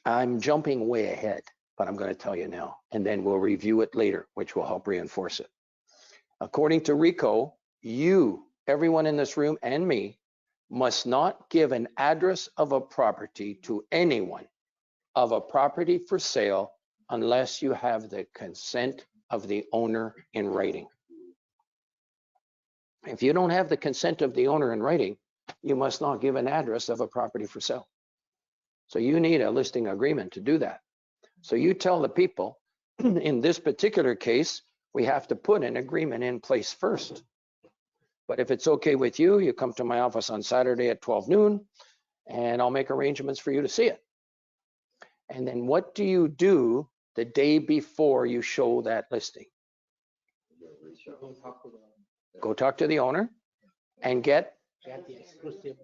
I'm jumping way ahead, but I'm going to tell you now, and then we'll review it later, which will help reinforce it. According to RICO, you, everyone in this room and me, must not give an address of a property to anyone of a property for sale unless you have the consent of the owner in writing. If you don't have the consent of the owner in writing, you must not give an address of a property for sale. So you need a listing agreement to do that. So you tell the people, in this particular case, We have to put an agreement in place first. But if it's okay with you, you come to my office on Saturday at 12 noon and I'll make arrangements for you to see it. And then what do you do the day before you show that listing? Go talk to the owner and get Get the exclusive.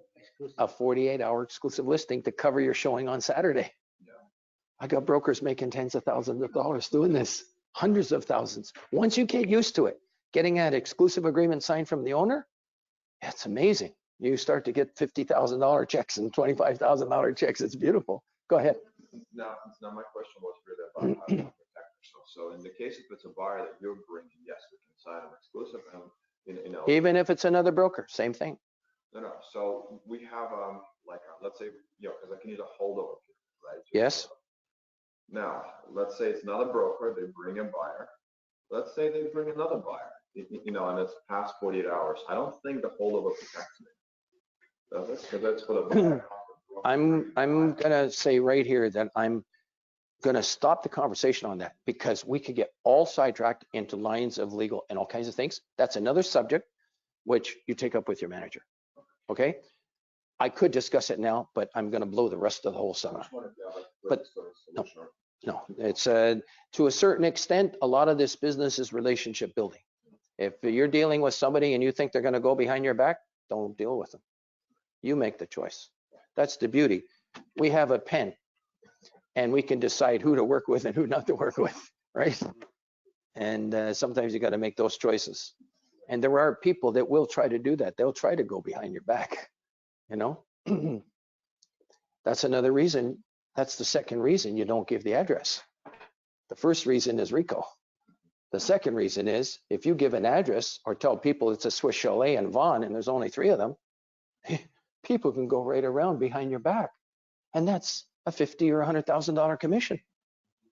a 48-hour exclusive listing to cover your showing on Saturday. I got brokers making tens of thousands of dollars doing this, hundreds of thousands. Once you get used to it, getting that exclusive agreement signed from the owner, it's amazing. You start to get $50,000 checks and $25,000 checks. It's beautiful. Go ahead. Now my question was really about how to protect yourself. So in the case if it's a buyer that you're bringing, yes, we can sign an exclusive and, you know. Even if it's another broker, same thing. No. So we have, let's say, you know, because I can use a holdover period, right? Yes. Now, let's say it's not a broker, they bring a buyer. Let's say they bring another buyer, you know, and it's past 48 hours. I don't think the holdover protects me. Does it? Because that's for the buyer. I'm gonna say right here that I'm gonna stop the conversation on that because we could get all sidetracked into lines of legal and all kinds of things. That's another subject which you take up with your manager. Okay? I could discuss it now, but I'm gonna blow the rest of the whole seminar. But no, it's to a certain extent, a lot of this business is relationship building. If you're dealing with somebody and you think they're gonna go behind your back, don't deal with them. You make the choice. That's the beauty. We have a pen and we can decide who to work with and who not to work with, right? And sometimes you got to make those choices. And there are people that will try to do that. They'll try to go behind your back, you know? That's another reason. That's the second reason you don't give the address. The first reason is RICO. The second reason is if you give an address or tell people it's a Swiss Chalet in Vaughan and there's only 3 of them, people can go right around behind your back. And that's a $50,000 or $100,000 commission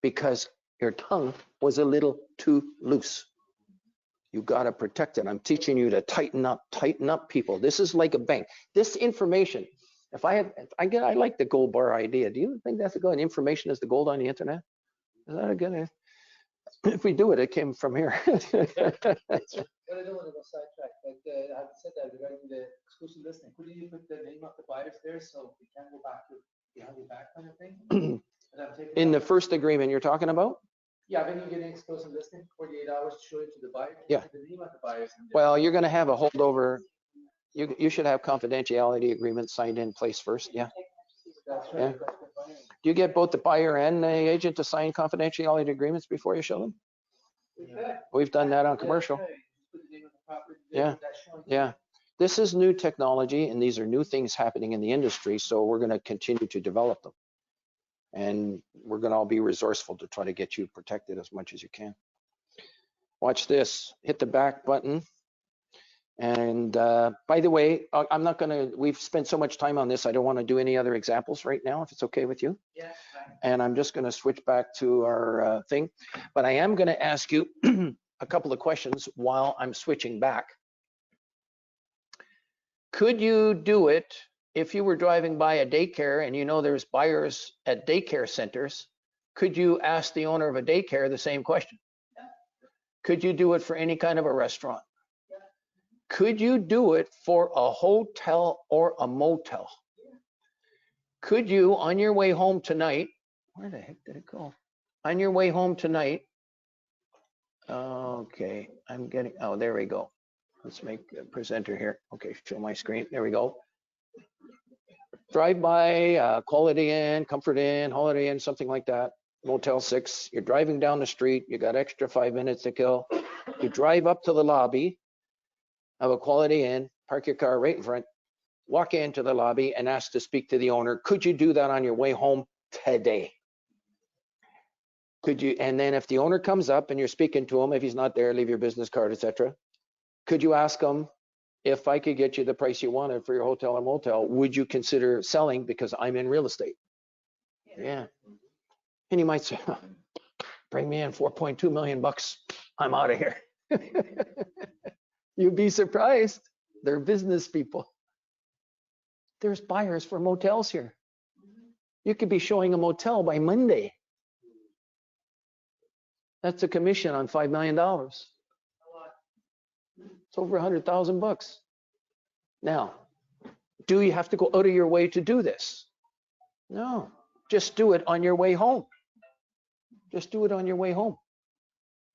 because your tongue was a little too loose. You got to protect it. I'm teaching you to tighten up people. This is like a bank. This information, I like the gold bar idea. Do you think that's a good information is the gold on the internet? Is that a good? If we do it, it came from here. But I don't want to go sidetrack, but having said that, regarding the exclusive listing, could you put the name of the buyers there so we can go back to behind your back kind of thing? In the first agreement you're talking about? Yeah, when you get an exclusive listing, 48 hours to show it to the buyer. Yeah. Put the name of the buyers. Well, you're going to have a holdover. You should have confidentiality agreements signed in place first. Yeah. That's Yeah. right. Do you get both the buyer and the agent to sign confidentiality agreements before you show them? We've done that on commercial. Yeah. Yeah. This is new technology and these are new things happening in the industry. So we're going to continue to develop them. And we're going to all be resourceful to try to get you protected as much as you can. Watch this. Hit the back button. And by the way, I'm not going to, we've spent so much time on this. I don't want to do any other examples right now, if it's okay with you. Yeah. And I'm just going to switch back to our thing. But I am going to ask you a couple of questions while I'm switching back. Could you do it if you were driving by a daycare and you know there's buyers at daycare centers? Could you ask the owner of a daycare the same question? Yeah. Could you do it for any kind of a restaurant? Yeah. Could you do it for a hotel or a motel? Yeah. Could you, on your way home tonight, where the heck did it go? On your way home tonight, okay, I'm getting, oh, there we go. Let's make a presenter here. Okay, show my screen. There we go. Drive by, Quality Inn, Comfort Inn, Holiday Inn, something like that. Motel 6. You're driving down the street. You got extra 5 minutes to kill. You drive up to the lobby of a Quality Inn, park your car right in front, walk into the lobby and ask to speak to the owner. Could you do that on your way home today? Could you? And then if the owner comes up and you're speaking to him, if he's not there, leave your business card, etc. Could you ask him, if I could get you the price you wanted for your hotel or motel, would you consider selling because I'm in real estate? Yeah. And you might say, huh, bring me in 4.2 million bucks. I'm out of here. You'd be surprised. They're business people. There's buyers for motels here. You could be showing a motel by Monday. That's a commission on $5 million. It's over $100,000. Now, do you have to go out of your way to do this? No, just do it on your way home. Just do it on your way home.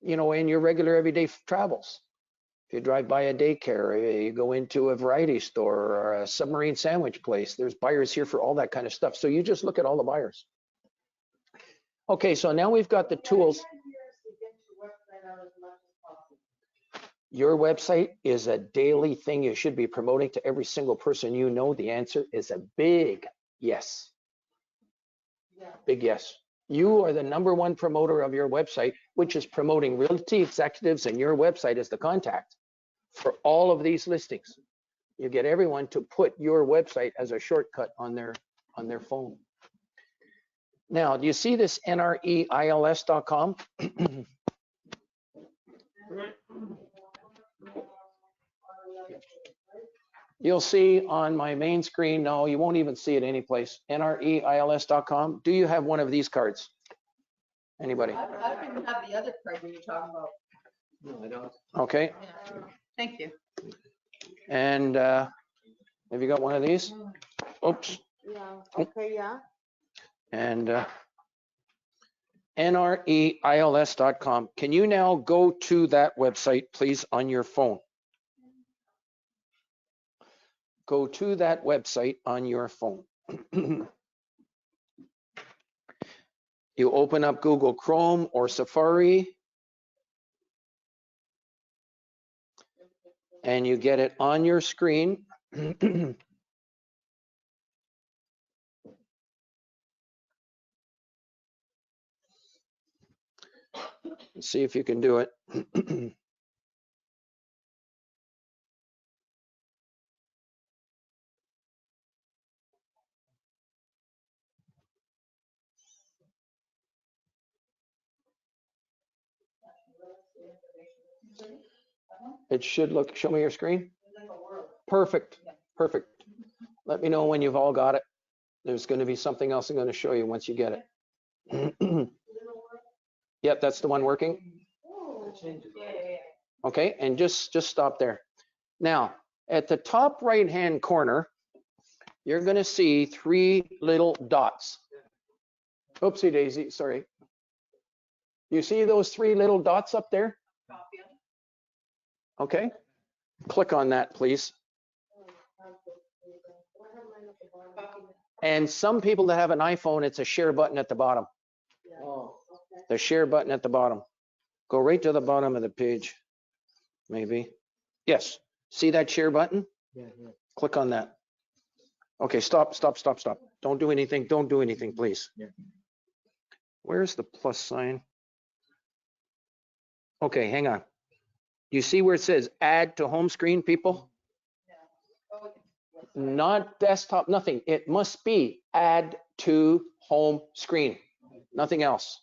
You know, in your regular everyday travels. If you drive by a daycare, you go into a variety store or a submarine sandwich place, there's buyers here for all that kind of stuff. So you just look at all the buyers. Okay, so now we've got the tools. Your website is a daily thing you should be promoting to every single person you know. The answer is a big yes. Big yes. You are the #1 promoter of your website, which is promoting Realty executives, and your website is the contact for all of these listings. You get everyone to put your website as a shortcut on their phone. Now, do you see this NREILS.com? You'll see on my main screen, no, you won't even see it anyplace, NREILS.com. Do you have one of these cards? Anybody? I didn't have the other card you were talking about. No, I don't. Okay, Yeah. Thank you. and have you got one of these? Oops, Yeah, okay, yeah. and NREILS.com. Can you now go to that website, please, on your phone? Go to that website on your phone. You open up Google Chrome or Safari, and you get it on your screen. See if you can do it. It should look, show me your screen. Perfect, perfect. Let me know when you've all got it. There's going to be something else I'm going to show you once you get it. Yep, that's the one working. Okay, and just stop there. Now, at the top right-hand corner, you're going to see 3 little dots. Oopsie daisy, sorry. You see those 3 little dots up there? Okay, click on that, please. And some people that have an iPhone, it's a share button at the bottom. Oh, The share button at the bottom. Go right to the bottom of the page, maybe. Yes, see that share button? yeah. Click on that. Okay, stop. Don't do anything, please. Yeah. Where's the plus sign? Okay, hang on. You see where it says add to home screen, people? Not desktop, nothing. It must be add to home screen, nothing else.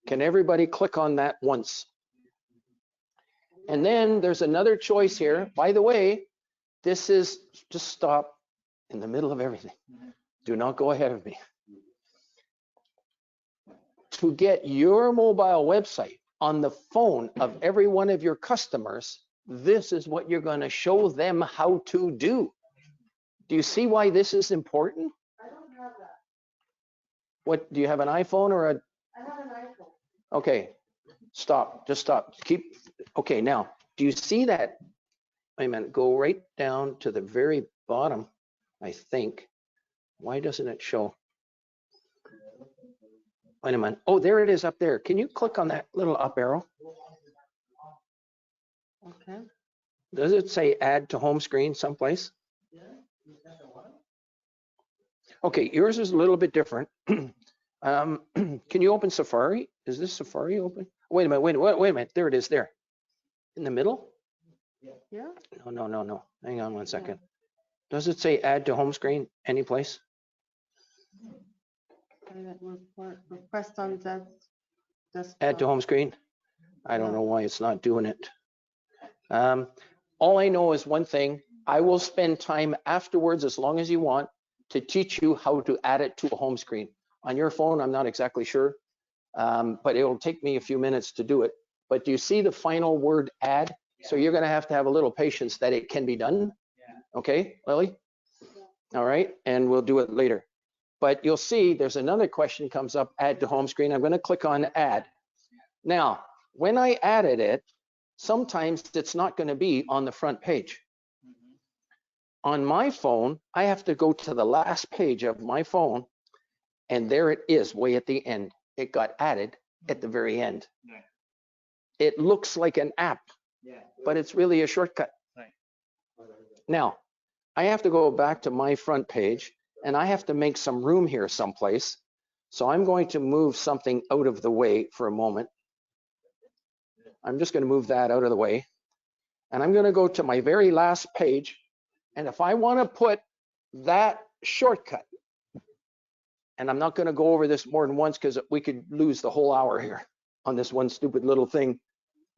Can everybody click on that once? And then there's another choice here. By the way, this is, just stop in the middle of everything. Do not go ahead of me. To get your mobile website on the phone of every one of your customers, this is what you're going to show them how to do. Do you see why this is important? I don't have that. What, do you have an iPhone or a? I have an iPhone. Okay, stop, just stop. Keep, okay, now, do you see that? Wait a minute, go right down to the very bottom, I think. Why doesn't it show? Wait a minute. Oh, there it is up there. Can you click on that little up arrow? Okay. Does it say add to home screen someplace? Okay, yours is a little bit different. Can you open Safari? Is this Safari open? Wait a minute, wait a minute. There it is there. In the middle? Yeah. No. Hang on one second. Does it say add to home screen any place? Request on desktop. Add to home screen? I don't know why it's not doing it. All I know is one thing. I will spend time afterwards, as long as you want, to teach you how to add it to a home screen. On your phone, I'm not exactly sure. but it'll take me a few minutes to do it. But do you see the final word add? So you're going to have a little patience that it can be done. Okay, Lily? All right, and we'll do it later. But you'll see there's another question comes up, add to home screen. I'm going to click on add. Now, when I added it, sometimes it's not going to be on the front page. On my phone, I have to go to the last page of my phone, and there it is way at the end. It got added at the very end. It looks like an app, but it's really a shortcut. Now, I have to go back to my front page, and I have to make some room here someplace. So I'm going to move something out of the way for a moment. I'm just going to move that out of the way. And I'm going to go to my very last page. And if I want to put that shortcut, and I'm not going to go over this more than once because we could lose the whole hour here on this one stupid little thing,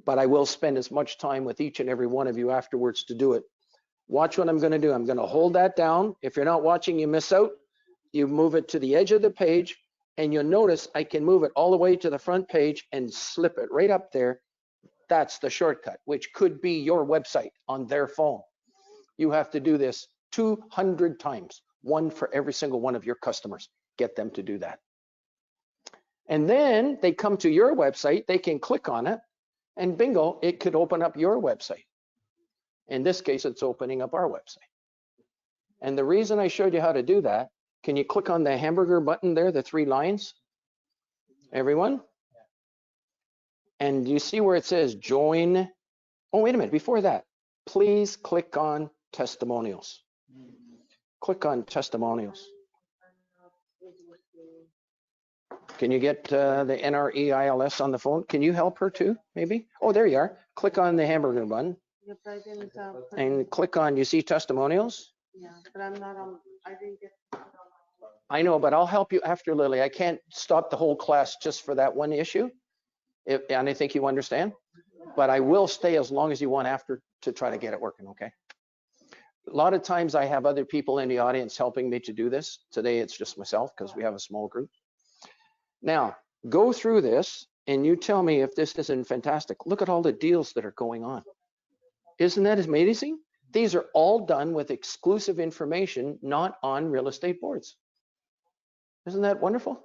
but I will spend as much time with each and every one of you afterwards to do it. Watch what I'm going to do. I'm going to hold that down. If you're not watching, you miss out. You move it to the edge of the page, and you'll notice I can move it all the way to the front page and slip it right up there. That's the shortcut, which could be your website on their phone. You have to do this 200 times, one for every single one of your customers. Get them to do that. And then they come to your website, they can click on it, and bingo, it could open up your website. In this case, it's opening up our website. And the reason I showed you how to do that, can you click on the hamburger button there, the 3 lines? Everyone? And you see where it says join? Oh, wait a minute, before that, please click on testimonials. Click on testimonials. Can you get the NREILS on the phone? Can you help her too, maybe? Oh, there you are. Click on the hamburger button. Yep, I didn't, And click on, you see testimonials? yeah, but I'm not on, I didn't get. I know, but I'll help you after, Lily. I can't stop the whole class just for that one issue. And I think you understand, but I will stay as long as you want after to try to get it working, okay? A lot of times I have other people in the audience helping me to do this. Today it's just myself because we have a small group. Now, go through this and you tell me if this isn't fantastic. Look at all the deals that are going on. Isn't that amazing? These are all done with exclusive information, not on real estate boards. Isn't that wonderful?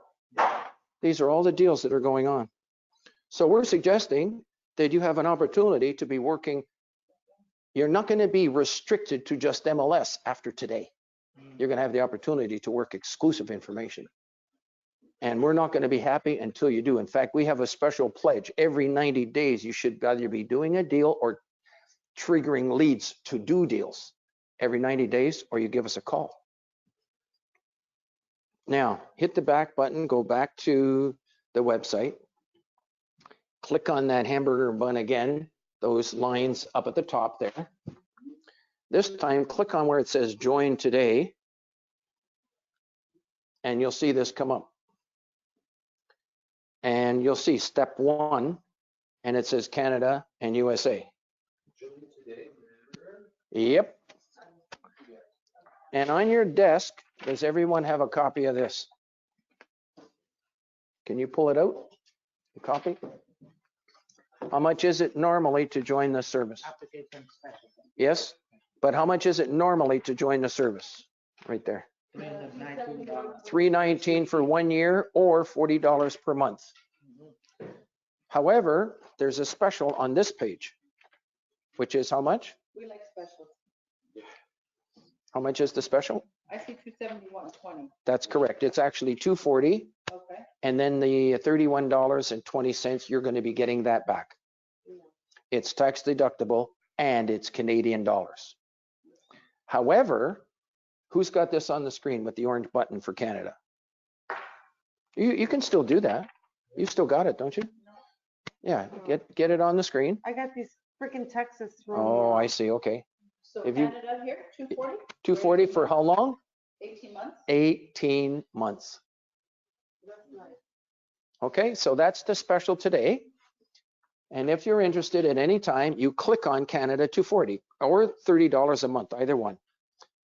These are all the deals that are going on. So we're suggesting that you have an opportunity to be working. You're not going to be restricted to just MLS after today. You're going to have the opportunity to work exclusive information. And we're not going to be happy until you do. In fact, we have a special pledge. Every 90 days, you should either be doing a deal or triggering leads to do deals every 90 days, or you give us a call. Now, hit the back button, go back to the website, click on that hamburger bun again, those lines up at the top there. This time, click on where it says join today, and you'll see this come up. And you'll see step 1, and it says Canada and USA. Yep. And on your desk, does everyone have a copy of this? Can you pull it out? A copy? How much is it normally to join the service? Yes, but how much is it normally to join the service? Right there. $319 for 1 year or $40 per month. However, there's a special on this page, which is how much? We like specials. How much is the special? I see 271.20. That's correct. It's actually $240. Okay. And then the $31.20, you're going to be getting that back. It's tax deductible and it's Canadian dollars. However, who's got this on the screen with the orange button for Canada? You can still do that. You still got it, don't you? Yeah, get it on the screen. I got these freaking Texas. Oh, I see. Okay. So If you- Canada here, 240? 240 for how long? 18 months? 18 months. Okay, so that's the special today. And if you're interested at any time, you click on Canada 240 or $30 a month, either one.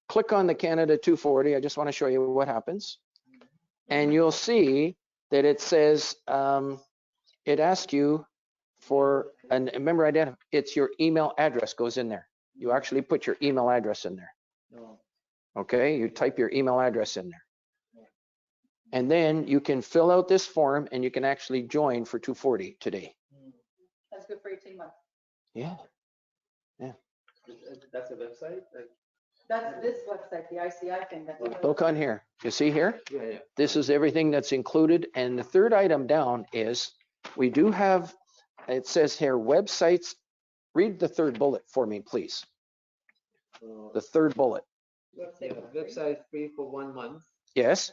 Click on the Canada 240. I just want to show you what happens. And you'll see that it says, it asks you for, and remember, it's your email address goes in there. You actually put your email address in there. No. Okay, you type your email address in there. And then you can fill out this form and you can actually join for 240 today. That's good for 18 months. Yeah. That's a website? That's this website, the ICI thing. Look on here. You see here? Yeah. This is everything that's included. And the third item down is we do have, it says here, websites. Read the third bullet for me, please. The third bullet. Yeah, website free for 1 month, Yes,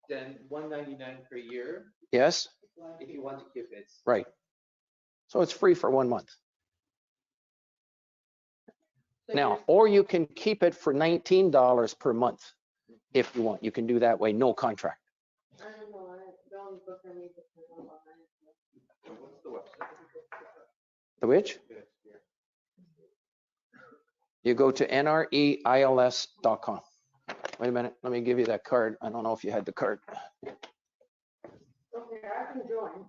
then $199 per year yes, if you want to keep it. right. So it's free for 1 month. Now, or you can keep it for $19 per month if you want. You can do that way, no contract. I don't know, the only book I need to put on online. What's the website? The which? You go to nreils.com. Wait a minute, let me give you that card. I don't know if you had the card. Okay, I can join.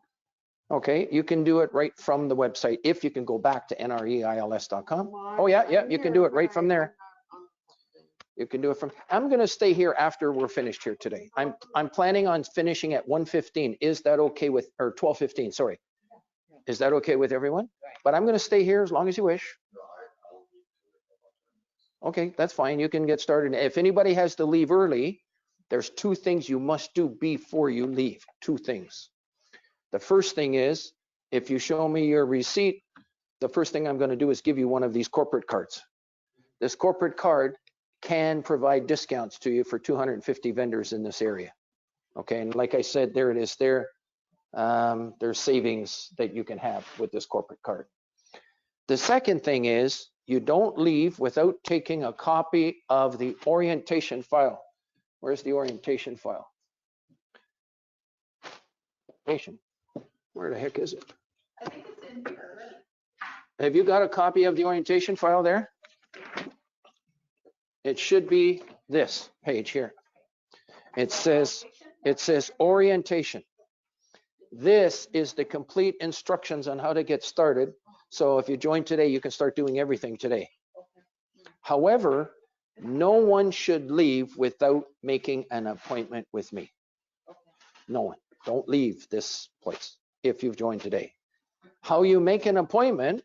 Okay, you can do it right from the website if you can go back to nreils.com. Well, Oh, yeah, I'm you can here, do it but right from there. I'm not on something. You can do it from, I'm going to stay here after we're finished here today. I'm planning on finishing at 1:15. Is that okay with, or 12:15, sorry. Is that okay with everyone? But I'm going to stay here as long as you wish. Okay, that's fine. You can get started. If anybody has to leave early, there's 2 things you must do before you leave. 2 things. The first thing is, if you show me your receipt, the first thing I'm going to do is give you one of these corporate cards. This corporate card can provide discounts to you for 250 vendors in this area. Okay, and like I said, there it is there. There's savings that you can have with this corporate card. The second thing is, you don't leave without taking a copy of the orientation file. Where's the orientation file? Where the heck is it? I think it's in here. Have you got a copy of the orientation file there? It should be this page here. It says orientation. This is the complete instructions on how to get started. So if you join today, you can start doing everything today. However, no one should leave without making an appointment with me. No one. Don't leave this place if you've joined today. How you make an appointment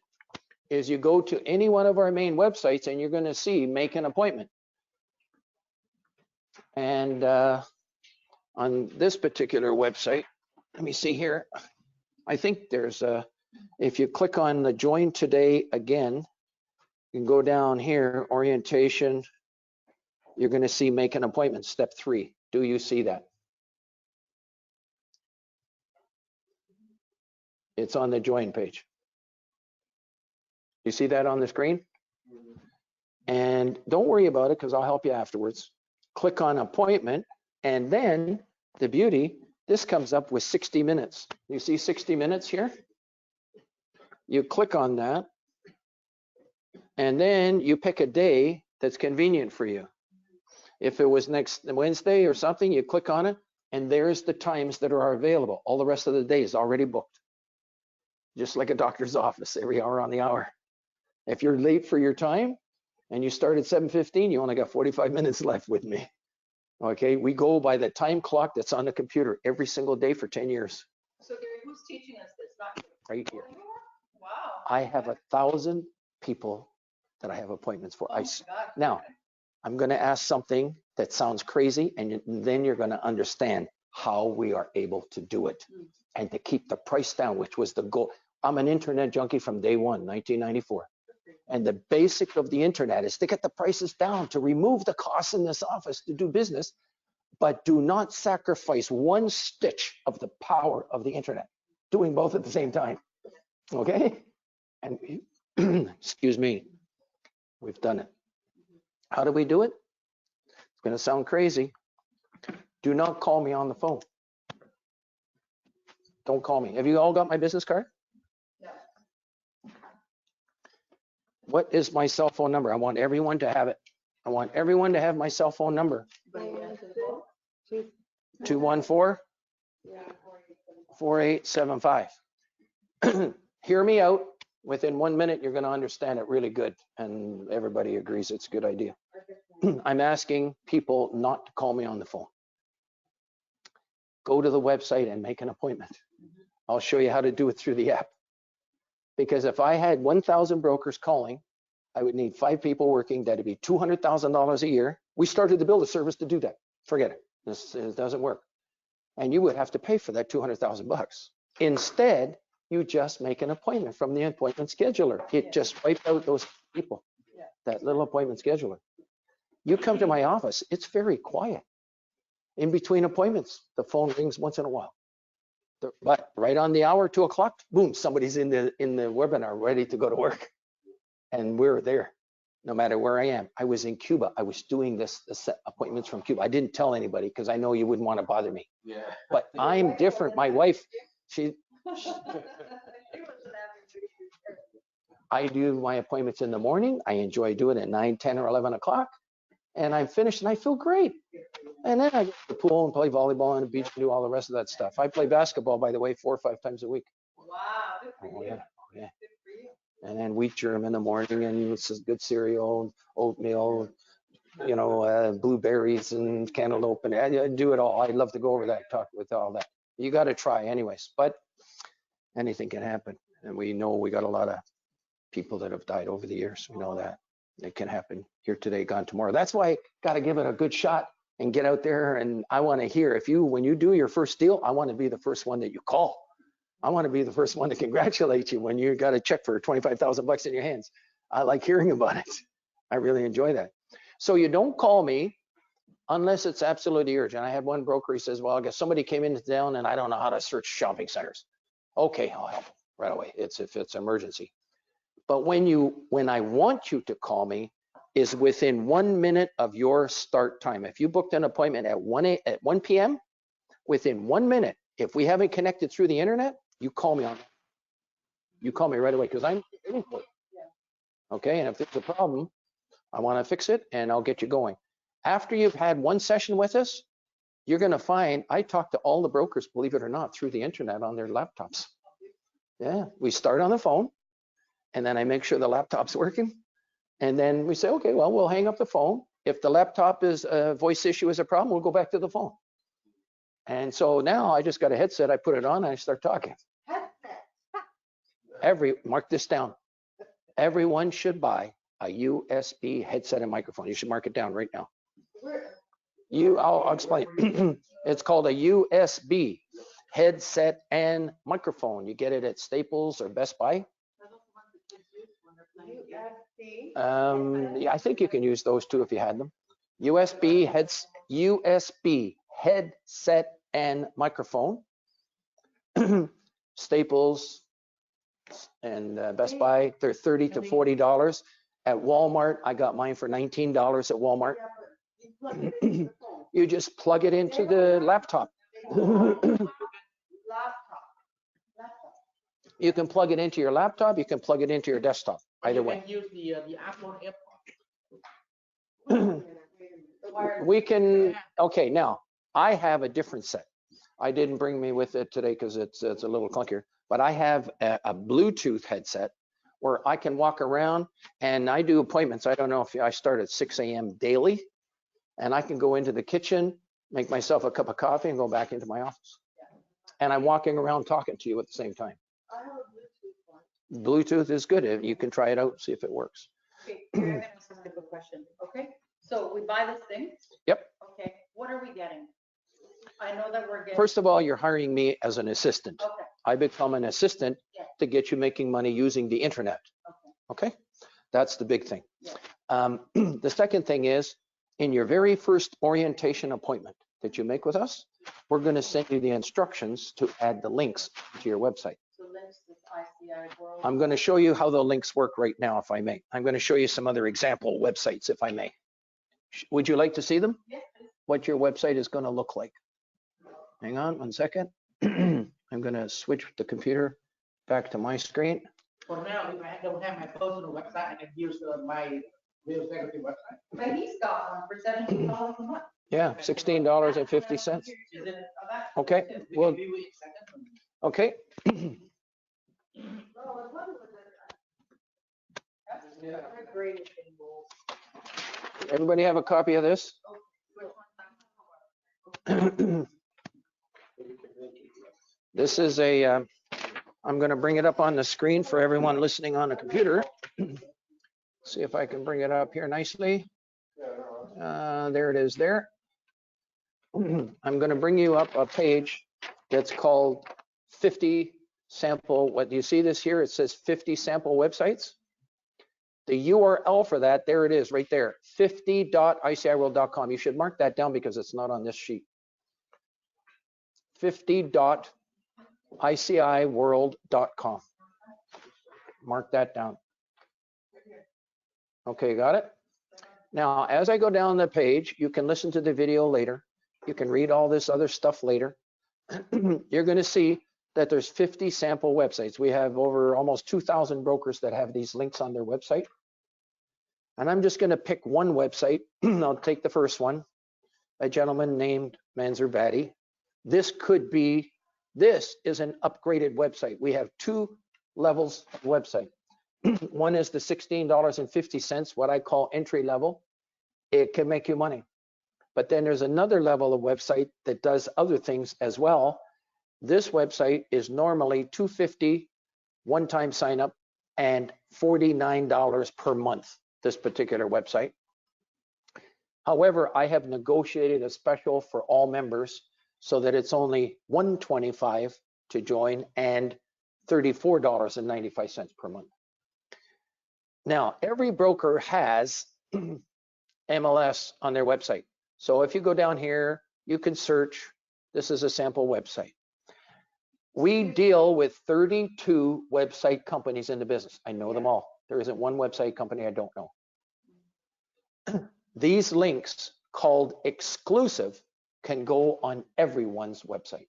is you go to any one of our main websites and you're going to see make an appointment. And on this particular website, let me see here. I think there's a, if you click on the join today again, you can go down here, orientation. You're going to see make an appointment, step 3. Do you see that? It's on the join page. You see that on the screen? And don't worry about it because I'll help you afterwards. Click on appointment, and then the beauty, this comes up with 60 minutes. You see 60 minutes here? You click on that, and then you pick a day that's convenient for you. If it was next Wednesday or something, you click on it, and there's the times that are available. All the rest of the day is already booked. Just like a doctor's office, every hour on the hour. If you're late for your time and you start at 7:15, you only got 45 minutes left with me. Okay, we go by the time clock that's on the computer every single day for 10 years. So Gary, who's teaching us this? Not you. Right here. Wow. I have 1,000 people that I have appointments for. Oh my God. Now, I'm going to ask something that sounds crazy, and then you're going to understand how we are able to do it and to keep the price down, which was the goal. I'm an internet junkie from day one, 1994. And the basic of the internet is to get the prices down, to remove the costs in this office to do business, but do not sacrifice one stitch of the power of the internet, doing both at the same time. Okay? And excuse me, we've done it. How do we do it? It's going to sound crazy. Do not call me on the phone. Don't call me. Have you all got my business card? Yeah. What is my cell phone number? I want everyone to have it. I want everyone to have my cell phone number. 214. Yeah, 4875. Hear me out. Within 1 minute, you're going to understand it really good. And everybody agrees it's a good idea. I'm asking people not to call me on the phone. Go to the website and make an appointment. I'll show you how to do it through the app. Because if I had 1,000 brokers calling, I would need 5 people working. That'd be $200,000 a year. We started to build a service to do that. Forget it. This doesn't work. And you would have to pay for that $200,000. Instead, you just make an appointment from the appointment scheduler. It just wiped out those people, that little appointment scheduler. You come to my office, it's very quiet. In between appointments, the phone rings once in a while. But right on the hour, 2 o'clock, boom, somebody's in the webinar ready to go to work. And we're there, no matter where I am. I was in Cuba. I was doing this appointments from Cuba. I didn't tell anybody because I know you wouldn't want to bother me. Yeah. But I'm different. My wife, I do my appointments in the morning. I enjoy doing it at 9, 10, or 11 o'clock. And I'm finished and I feel great. And then I go to the pool and play volleyball on the beach and do all the rest of that stuff. I play basketball, by the way, 4 or 5 times a week. Wow, good for Oh, you. yeah. Oh, yeah. Good for you. And then wheat germ in the morning and it's good cereal, oatmeal, blueberries and cantaloupe, and I do it all. I'd love to go over that, talk with all that. You got to try anyways, but anything can happen. And we know we got a lot of people that have died over the years. We know that it can happen here today, gone tomorrow. That's why I got to give it a good shot and get out there. And I want to hear when you do your first deal, I want to be the first one that you call. I want to be the first one to congratulate you when you got a check for $25,000 in your hands. I like hearing about it. I really enjoy that. So you don't call me unless it's absolutely urgent. I had one broker, he says, well, I guess somebody came into town and I don't know how to search shopping centers. Okay, I'll help right away. If it's emergency. But when I want you to call me is within 1 minute of your start time. If you booked an appointment at 1 p.m., within 1 minute, if we haven't connected through the internet, you call me right away because I'm waiting for it. Okay, and if there's a problem, I want to fix it and I'll get you going. After you've had one session with us, you're going to find I talk to all the brokers, believe it or not, through the internet on their laptops. Yeah, we start on the phone and then I make sure the laptop's working. And then we say, okay, well, we'll hang up the phone. If the laptop is a voice issue is a problem, we'll go back to the phone. And so now I just got a headset, I put it on and I start talking. Mark this down. Everyone should buy a USB headset and microphone. You should mark it down right now. I'll explain. It's called a USB headset and microphone. You get it at Staples or Best Buy. I think you can use those too if you had them. USB headset and microphone. Staples and Best Buy, they're $30 to $40. At Walmart, I got mine for $19 at Walmart. You just plug it into the laptop. You can plug it into your laptop. You can plug it into your desktop. Either way. You can use the Apple AirPods. We can. Okay, now I have a different set. I didn't bring me with it today because it's a little clunkier. But I have a Bluetooth headset where I can walk around and I do appointments. I don't know if I start at 6 a.m. daily, and I can go into the kitchen, make myself a cup of coffee, and go back into my office. And I'm walking around talking to you at the same time. I have a Bluetooth one. Bluetooth is good. You can try it out, see if it works. Okay, here, I'm gonna ask a simple question, okay? So we buy this thing? Yep. Okay, what are we getting? I know that we're getting. First of all, you're hiring me as an assistant. Okay, I become an assistant Yeah. to get you making money using the internet. Okay, that's the big thing. Yeah. The second thing is, in your very first orientation appointment that you make with us, we're going to send you the instructions to add the links to your website. so links to ICIWorld. I'm going to show you how the links work right now, if I may. I'm going to show you some other example websites, if I may. Would you like to see them? Yes, What your website is going to look like? Hang on 1 second. I'm going to switch the computer back to my screen. For now, if I don't have my personal website, I can use my real executive website. but he's got one for $17 a month. Yeah, $16.50. Is it? Okay, We well, can view it in seconds. Okay, everybody have a copy of this? This is I'm going to bring it up on the screen for everyone listening on a computer. See if I can bring it up here nicely. There it is there. I'm going to bring you up a page that's called 50 sample. What do you see this here? It says 50 sample websites. The URL for that, there it is right there, 50.iciworld.com. You should mark that down because it's not on this sheet. 50.iciworld.com. Mark that down. Okay, got it? Now, as I go down the page, you can listen to the video later. You can read all this other stuff later. You're going to see that there's 50 sample websites. We have over almost 2,000 brokers that have these links on their website. And I'm just going to pick one website. I'll take the first one, a gentleman named Manzarvati. This is an upgraded website. We have two levels of website. One is the $16.50, what I call entry level. It can make you money. But then there's another level of website that does other things as well. This website is normally $250 one-time sign up and $49 per month, this particular website. However, I have negotiated a special for all members so that it's only $125 to join and $34.95 per month. Now, every broker has MLS on their website. So if you go down here, you can search. This is a sample website. We deal with 32 website companies in the business. I know them all. There isn't one website company I don't know. These links called exclusive can go on everyone's website.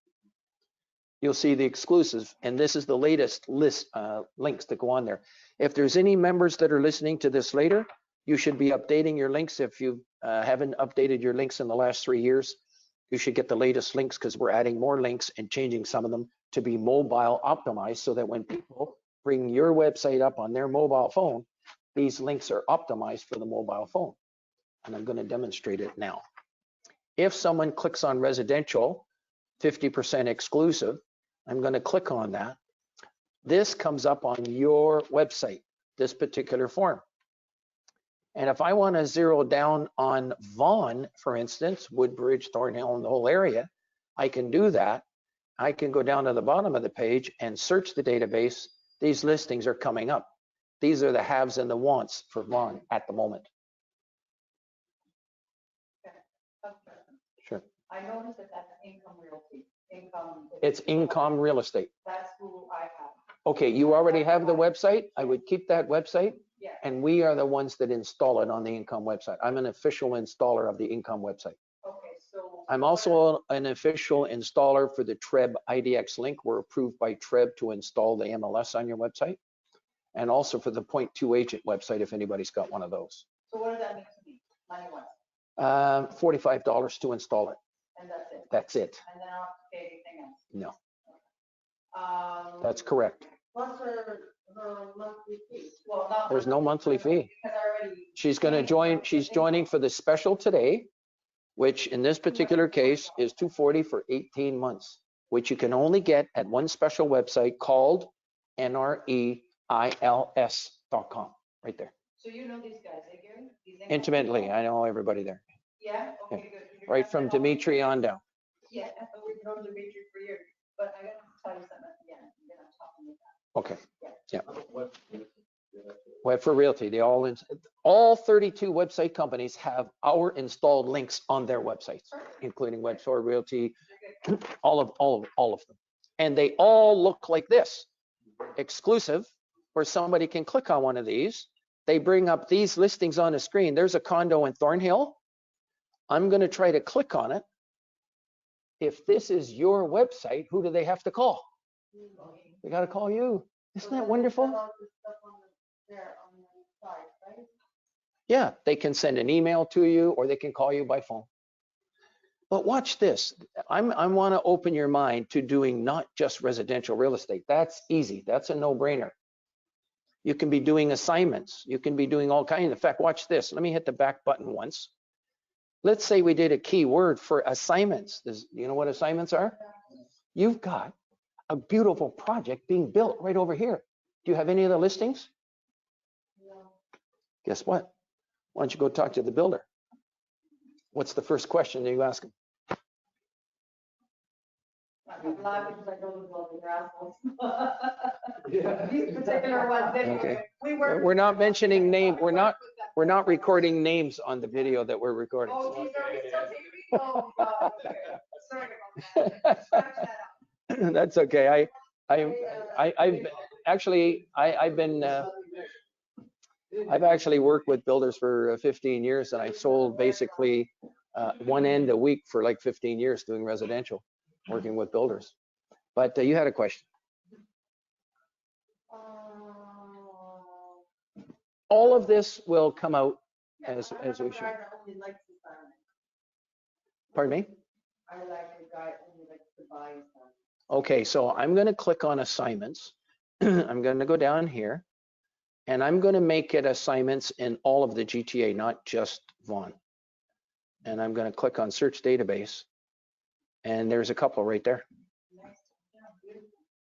You'll see the exclusive, and this is the latest list links that go on there. If there's any members that are listening to this later, you should be updating your links. If you haven't updated your links in the last 3 years, you should get the latest links because we're adding more links and changing some of them to be mobile optimized so that when people bring your website up on their mobile phone, these links are optimized for the mobile phone. And I'm going to demonstrate it now. If someone clicks on residential, 50% exclusive, I'm going to click on that. This comes up on your website, this particular form. And if I want to zero down on Vaughan, for instance, Woodbridge, Thornhill, and the whole area, I can do that. I can go down to the bottom of the page and search the database. These listings are coming up. These are the haves and the wants for Vaughan at the moment. Sure. I noticed that that's income realty. It's income real estate. That's who I have. Okay, you already have the website. I would keep that website. Yeah. And we are the ones that install it on the income website. I'm an official installer of the income website. Okay, so. I'm also an official installer for the TREB IDX link. We're approved by TREB to install the MLS on your website. And also for the Point 2 agent website, if anybody's got one of those. So what does that mean to me, money-wise? $45 to install it. And that's it? That's it. And then I don't have to pay anything else? No, That's that's correct. What's her monthly fee? Well, not. There's no monthly fee. Because I already. She's going to join, she's joining for the special today, which in this particular case is $240 for 18 months, which you can only get at one special website called NREILS.com, right there. So you know these guys, eh, Gary? These income Intimately, people? I know everybody there, Yeah, okay, good. You're right not from gonna- Dimitri on down. Yeah, we've known Dimitri for years, but I gotta tell you something at the end, and then I'm talking about that. Okay, yeah. Web for Realty, they all 32 website companies have our installed links on their websites, including Web for Realty, all of them. And they all look like this, exclusive, where somebody can click on one of these. They bring up these listings on the screen. There's a condo in Thornhill. I'm going to try to click on it. If this is your website, who do they have to call? They got to call you. Isn't that wonderful? Yeah, they can send an email to you or they can call you by phone. But watch this. I want to open your mind to doing not just residential real estate. That's easy. That's a no-brainer. You can be doing assignments. You can be doing all kinds. In fact, watch this. Let me hit the back button once. Let's say we did a keyword for assignments. You know what assignments are? You've got a beautiful project being built right over here. Do you have any of the listings? No. Guess what? Why don't you go talk to the builder? What's the first question that you ask him? I'm laughing because I don't know all the grasshoppers. These particular ones, Okay. we're not mentioning name. We're not recording names on the video that we're recording. Oh, geez, are we still taping? Oh, God, okay. Sorry about that. Scratch that out. That's okay. I've actually worked with builders for 15 years, and I sold basically one end a week for like 15 years doing residential, working with builders. But you had a question. All of this will come out as we should. Pardon me? I like a guy only likes to buy something. Okay, so I'm going to click on assignments. I'm going to go down here, and I'm going to make it assignments in all of the GTA, not just Vaughan. And I'm going to click on search database, and there's a couple right there.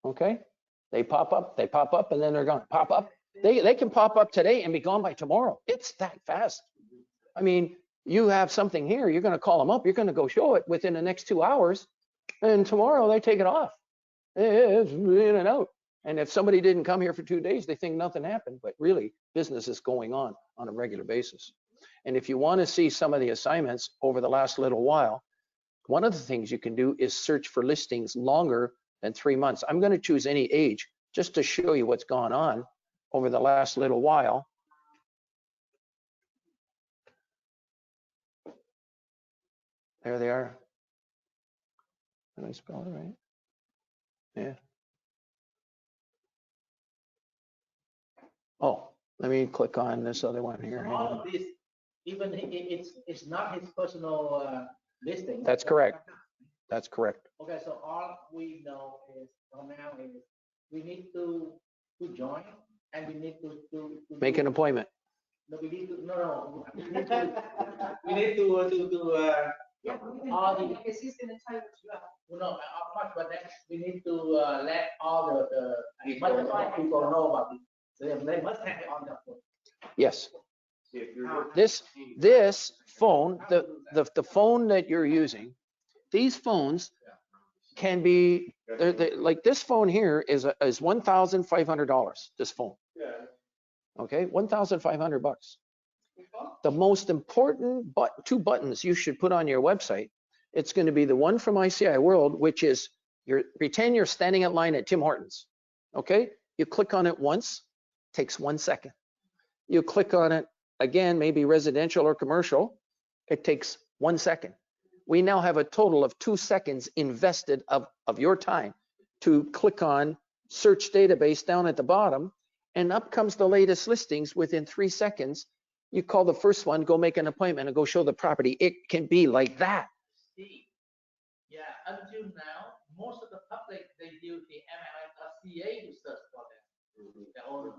Okay, they pop up, and then they're gone. Pop up. They can pop up today and be gone by tomorrow. It's that fast. I mean, you have something here, you're going to call them up, you're going to go show it within the next 2 hours, and tomorrow they take it off. It's in and out. And if somebody didn't come here for 2 days, they think nothing happened, but really business is going on a regular basis. And if you want to see some of the assignments over the last little while, one of the things you can do is search for listings longer than 3 months. I'm going to choose any age just to show you what's gone on over the last little while. There they are. Did I spell it right? Yeah. Oh, let me click on this other one here. Hang All on. of this, even it's not his personal listing. That's correct. That's correct. Okay, so all we know is for now is we need to join, and we need to Make an appointment. No, we need to we need to all the, Because he's gonna tell you what you have. well, no, of course, but then we need to let all the people know about it. So they must have it on their phone. Yes. See, if you're This phone, the phone that you're using, these phones can be, like this phone here is $1,500, this phone. Yeah. Okay, $1,500. The most important two buttons you should put on your website, it's going to be the one from ICIWorld, which is pretend you're standing in line at Tim Hortons. Okay, you click on it once, takes 1 second. You click on it again, maybe residential or commercial, it takes 1 second. We now have a total of 2 seconds invested of your time to click on search database down at the bottom, and up comes the latest listings within 3 seconds. You call the first one, go make an appointment and go show the property. It can be like that. See, yeah, until now, most of the public, they use the MLS.ca to search for them. The old,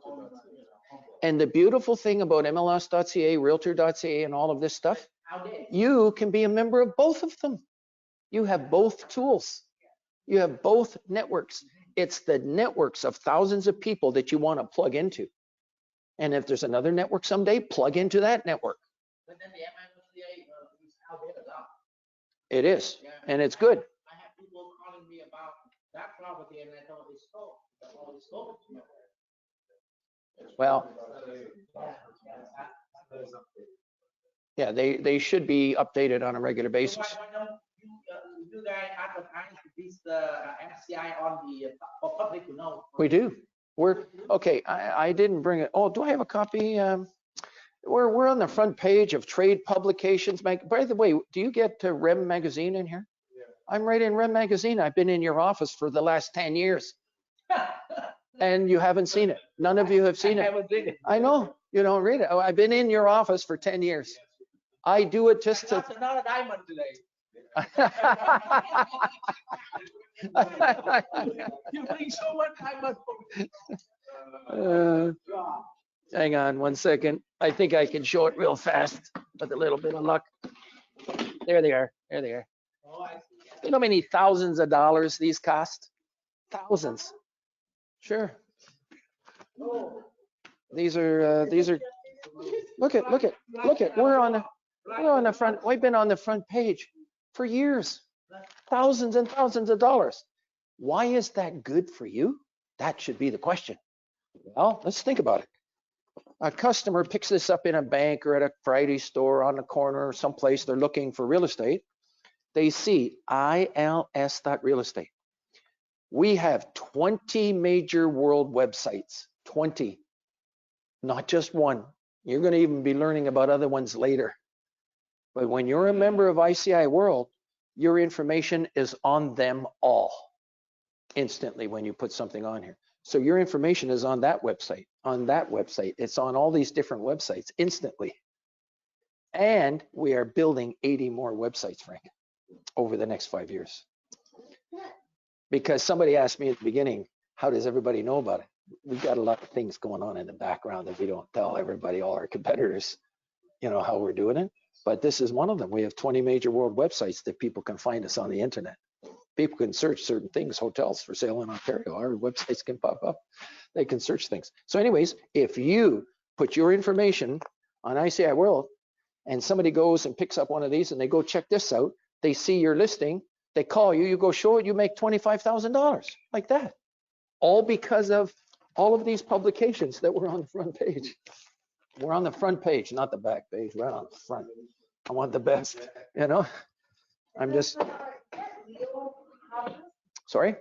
And the beautiful thing about MLS.ca, Realtor.ca, and all of this stuff, you can be a member of both of them. You have both tools. You have both networks. It's the networks of thousands of people that you want to plug into. And if there's another network someday, plug into that network. But then the MLS.ca is outdated a lot. It is, Yeah. and it's good. I have people calling me about that property, and I told it's sold. It's sold. Well, yeah, they should be updated on a regular basis. Why don't you guys advertise this MCI on the for public to know? We do. We're okay. I didn't bring it. Oh, do I have a copy? We're on the front page of trade publications. By the way, do you get REM magazine in here? Yeah. I'm right in REM magazine. I've been in your office for the last 10 years. And you haven't seen it. None of you have seen it. I haven't seen it. I know you don't read it. Oh, I've been in your office for 10 years. I do it just to. That's another diamond today. You bring so much time. Hang on one second. I think I can show it real fast with a little bit of luck. There they are. There they are. Oh, I see. You know how many thousands of dollars these cost? Thousands. Sure. Oh, These are look at. We're on the front. We've been on the front page for years. Thousands and thousands of dollars. Why is that good for you? That should be the question. Well, let's think about it. A customer picks this up in a bank or at a Friday store on the corner or someplace. They're looking for real estate. They see ILS.real estate. We have 20 major world websites, 20, not just one. You're going to even be learning about other ones later. But when you're a member of ICIWorld, your information is on them all instantly when you put something on here. So your information is on that website, It's on all these different websites instantly. And we are building 80 more websites, Frank, over the next 5 years. Because somebody asked me at the beginning, how does everybody know about it? We've got a lot of things going on in the background that we don't tell everybody, all our competitors, how we're doing it. But this is one of them. We have 20 major world websites that people can find us on the internet. People can search certain things, hotels for sale in Ontario. Our websites can pop up. They can search things. So anyways, if you put your information on ICIWorld and somebody goes and picks up one of these and they go check this out, they see your listing, they call you, you go show it, you make $25,000 like that. All because of all of these publications that were on the front page. We're on the front page, not the back page. We're on the front. I want the best, I'm just, sorry?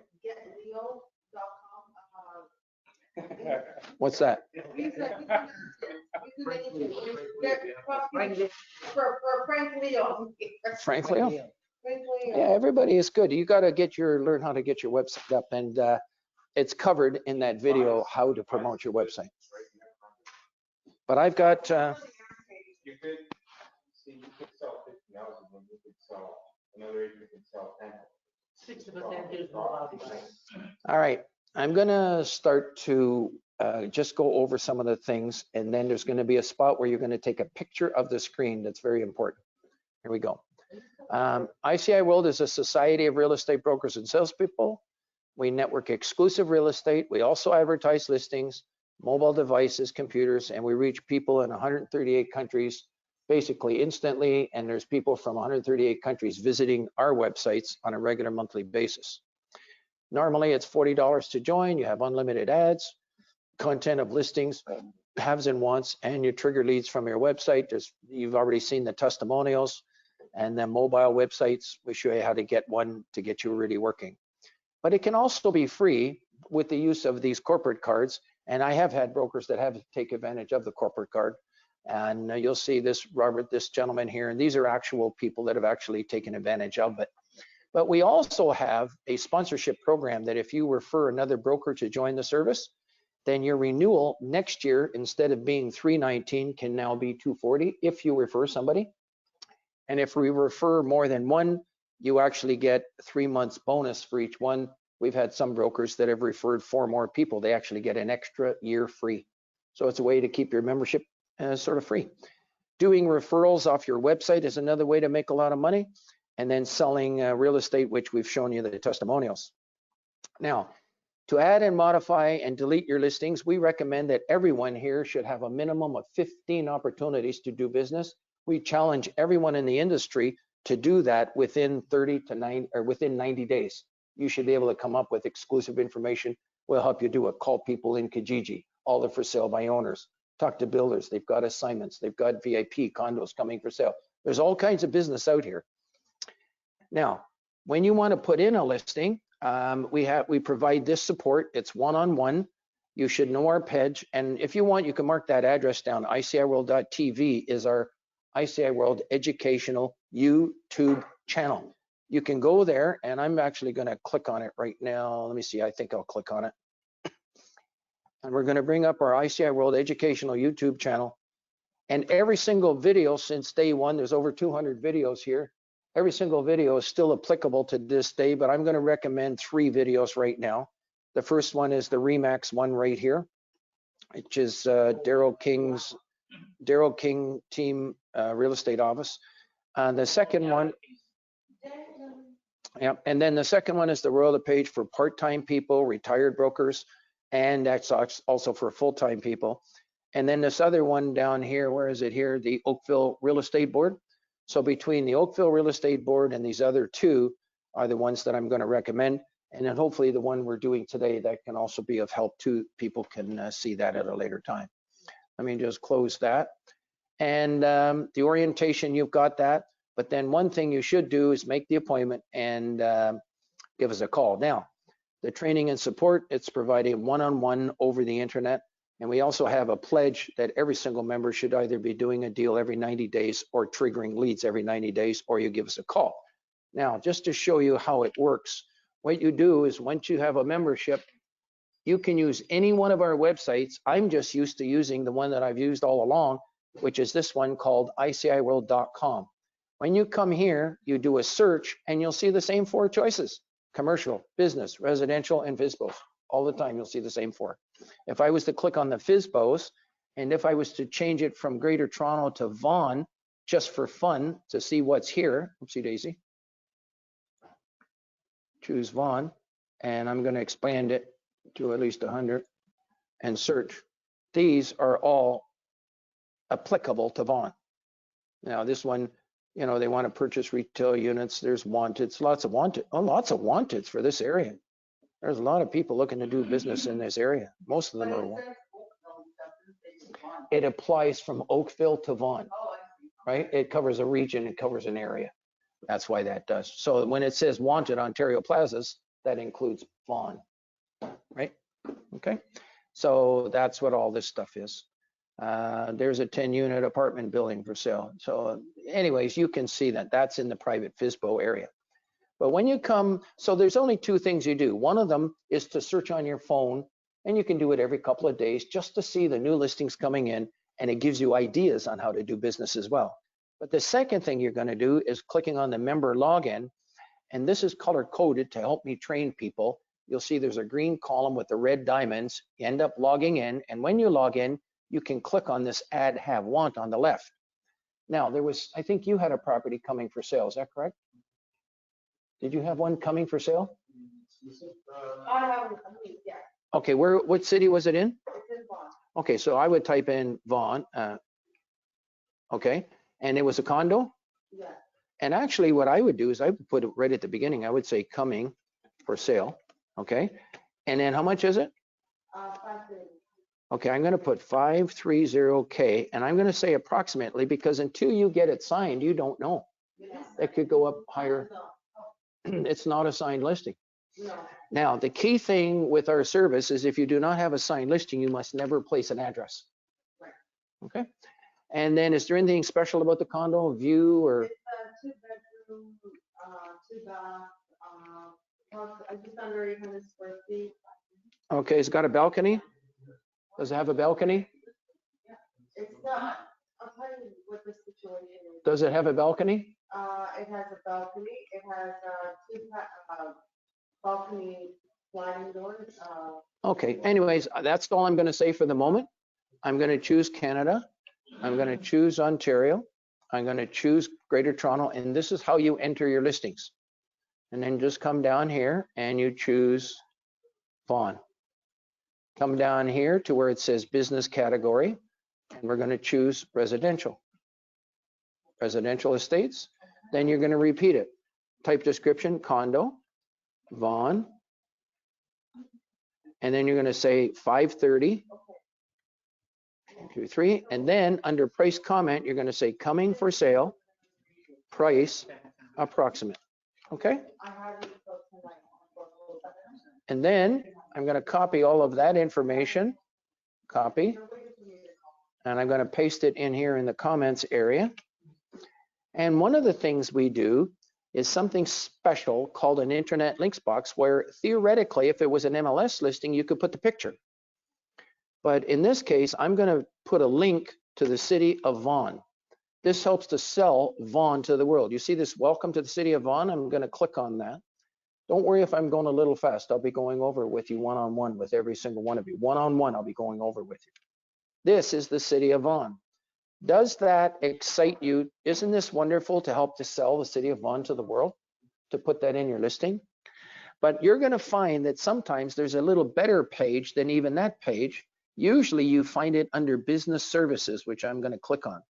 What's that? For Frank Leo. Frank Leo? Yeah, everybody is good. You got to learn how to get your website up, and it's covered in that video how to promote your website. But I've got. You could sell 50 houses and you could sell another agent could sell 10. 60% is more about it. All right, I'm gonna start to just go over some of the things, and then there's gonna be a spot where you're gonna take a picture of the screen. That's very important. Here we go. ICIWorld is a society of real estate brokers and salespeople. We network exclusive real estate. We also advertise listings, mobile devices, computers, and we reach people in 138 countries basically instantly. And there's people from 138 countries visiting our websites on a regular monthly basis. Normally it's $40 to join. You have unlimited ads, content of listings, haves and wants, and you trigger leads from your website. You've already seen the testimonials and then mobile websites. We show you how to get one to get you really working. But it can also be free with the use of these corporate cards. And I have had brokers that have taken advantage of the corporate card. And you'll see this, Robert, this gentleman here, and these are actual people that have actually taken advantage of it. But we also have a sponsorship program that if you refer another broker to join the service, then your renewal next year, instead of being $319, can now be $240 if you refer somebody. And if we refer more than one, you actually get 3 months bonus for each one. We've had some brokers that have referred 4 more people. They actually get an extra year free. So it's a way to keep your membership sort of free. Doing referrals off your website is another way to make a lot of money. And then selling real estate, which we've shown you the testimonials. Now, to add and modify and delete your listings, we recommend that everyone here should have a minimum of 15 opportunities to do business. We challenge everyone in the industry to do that within 90 days. You should be able to come up with exclusive information. We'll help you do it. Call people in Kijiji, all the for sale by owners. Talk to builders. They've got assignments. They've got VIP condos coming for sale. There's all kinds of business out here. Now, when you want to put in a listing, we provide this support. It's one-on-one. You should know our page. And if you want, you can mark that address down. ICIWorld.tv is our ICIWorld educational YouTube channel. You can go there, and I'm actually going to click on it right now. Let me see. I think I'll click on it. And we're going to bring up our ICIWorld educational YouTube channel. And every single video since day one, there's over 200 videos here. every single video is still applicable to this day, but I'm going to recommend 3 videos right now. The first one is the Remax one right here, which is Daryl King team real estate office. The second one, yeah, and then the second one is the Royal LePage for part-time people, retired brokers, and that's also for full-time people. And then this other one down here, where is it here? The Oakville Real Estate Board. So between the Oakville Real Estate Board and these other 2 are the ones that I'm going to recommend. And then hopefully the one we're doing today that can also be of help too. People can see that at a later time. Let me just close that. And the orientation, you've got that. But then one thing you should do is make the appointment and give us a call. Now, the training and support, it's provided one-on-one over the internet. And we also have a pledge that every single member should either be doing a deal every 90 days or triggering leads every 90 days, or you give us a call. Now, just to show you how it works, what you do is once you have a membership, you can use any one of our websites. I'm just used to using the one that I've used all along, which is this one called ICIWorld.com. When you come here, you do a search and you'll see the same 4 choices: commercial, business, residential, and FSBOs. All the time, you'll see the same 4. If I was to click on the FSBOs, and if I was to change it from Greater Toronto to Vaughan, just for fun, to see what's here, oopsie daisy, choose Vaughan, and I'm going to expand it to at least 100 and search. These are all applicable to Vaughan. Now this one, you know, they want to purchase retail units. There's wanteds, lots of wanteds for this area. There's a lot of people looking to do business in this area. Most of them are wanted. It applies from Oakville to Vaughan, right? It covers a region, it covers an area. That's why that does. So when it says wanted Ontario Plazas, that includes Vaughan, right? Okay, so that's what all this stuff is. There's a 10-unit apartment building for sale. So anyways, you can see that that's in the private FSBO area. But when you come, so there's only 2 things you do. One of them is to search on your phone, and you can do it every couple of days just to see the new listings coming in, and it gives you ideas on how to do business as well. But the second thing you're going to do is clicking on the member login, and this is color coded to help me train people. You'll see there's a green column with the red diamonds. You end up logging in, and when you log in, you can click on this add have want on the left. Now there was, I think you had a property coming for sale, is that correct? Did you have one coming for sale? Yeah. Okay, what city was it in? It's in Vaughan. Okay, so I would type in Vaughan. Okay, and it was a condo? Yeah. And actually what I would do is I would put it right at the beginning. I would say coming for sale. Okay, and then how much is it? 530. Okay, I'm going to put 530K, and I'm going to say approximately, because until you get it signed, you don't know. It could go up higher. It's not a signed listing. No. Now, the key thing with our service is if you do not have a signed listing, you must never place an address. Right. Okay. And then is there anything special about the condo, view or? It's a 2-bedroom, 2-bath, just under 800 square feet. Okay, it's got a balcony? Does it have a balcony? It's not, I'll tell you what the situation is. Does it have a balcony? It has a balcony. It has 2 balcony sliding doors. Okay, anyways, that's all I'm going to say for the moment. I'm going to choose Canada. I'm going to choose Ontario. I'm going to choose Greater Toronto, and this is how you enter your listings. And then just come down here and you choose Vaughan. Come down here to where it says business category, and we're going to choose residential. Residential estates. Then you're going to repeat it. Type description, condo, Vaughan, and then you're going to say 530. 2, 3, and then under price comment, you're going to say coming for sale, price, approximate. Okay? And then I'm going to copy all of that information, copy, and I'm going to paste it in here in the comments area. And one of the things we do is something special called an internet links box, where theoretically, if it was an MLS listing, you could put the picture. But in this case, I'm going to put a link to the city of Vaughan. This helps to sell Vaughan to the world. You see this welcome to the city of Vaughan? I'm going to click on that. Don't worry if I'm going a little fast. I'll be going over with you one-on-one with every single one of you. One-on-one, I'll be going over with you. This is the city of Vaughan. Does that excite you? Isn't this wonderful to help to sell the city of Vaughan to the world? To put that in your listing? But you're going to find that sometimes there's a little better page than even that page. Usually you find it under business services, which I'm going to click on.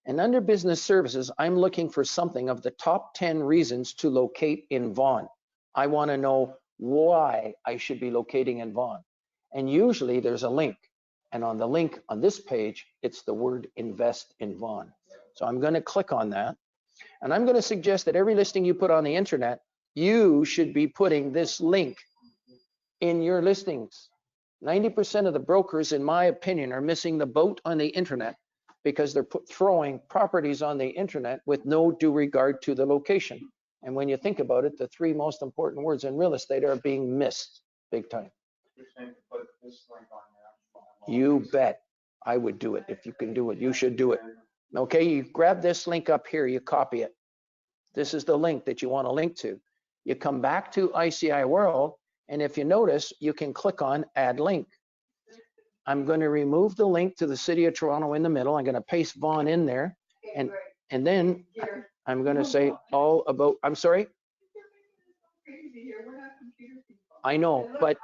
And under business services, I'm looking for something of the top 10 reasons to locate in Vaughan. I want to know why I should be locating in Vaughan. And usually there's a link. And on the link on this page, it's the word invest in Vaughan. So I'm going to click on that. And I'm going to suggest that every listing you put on the internet, you should be putting this link in your listings. 90% of the brokers, in my opinion, are missing the boat on the internet because they're throwing properties on the internet with no due regard to the location. And when you think about it, the three most important words in real estate are being missed big time. You're saying to put this link on there. You bet. I would do it. If you can do it, you should do it. Okay, you grab this link up here, you copy it. This is the link that you want to link to. You come back to ICIWorld, and if you notice, you can click on Add Link. I'm going to remove the link to the City of Toronto in the middle. I'm going to paste Vaughan in there, and then I'm going to say all about, I'm sorry? I know, but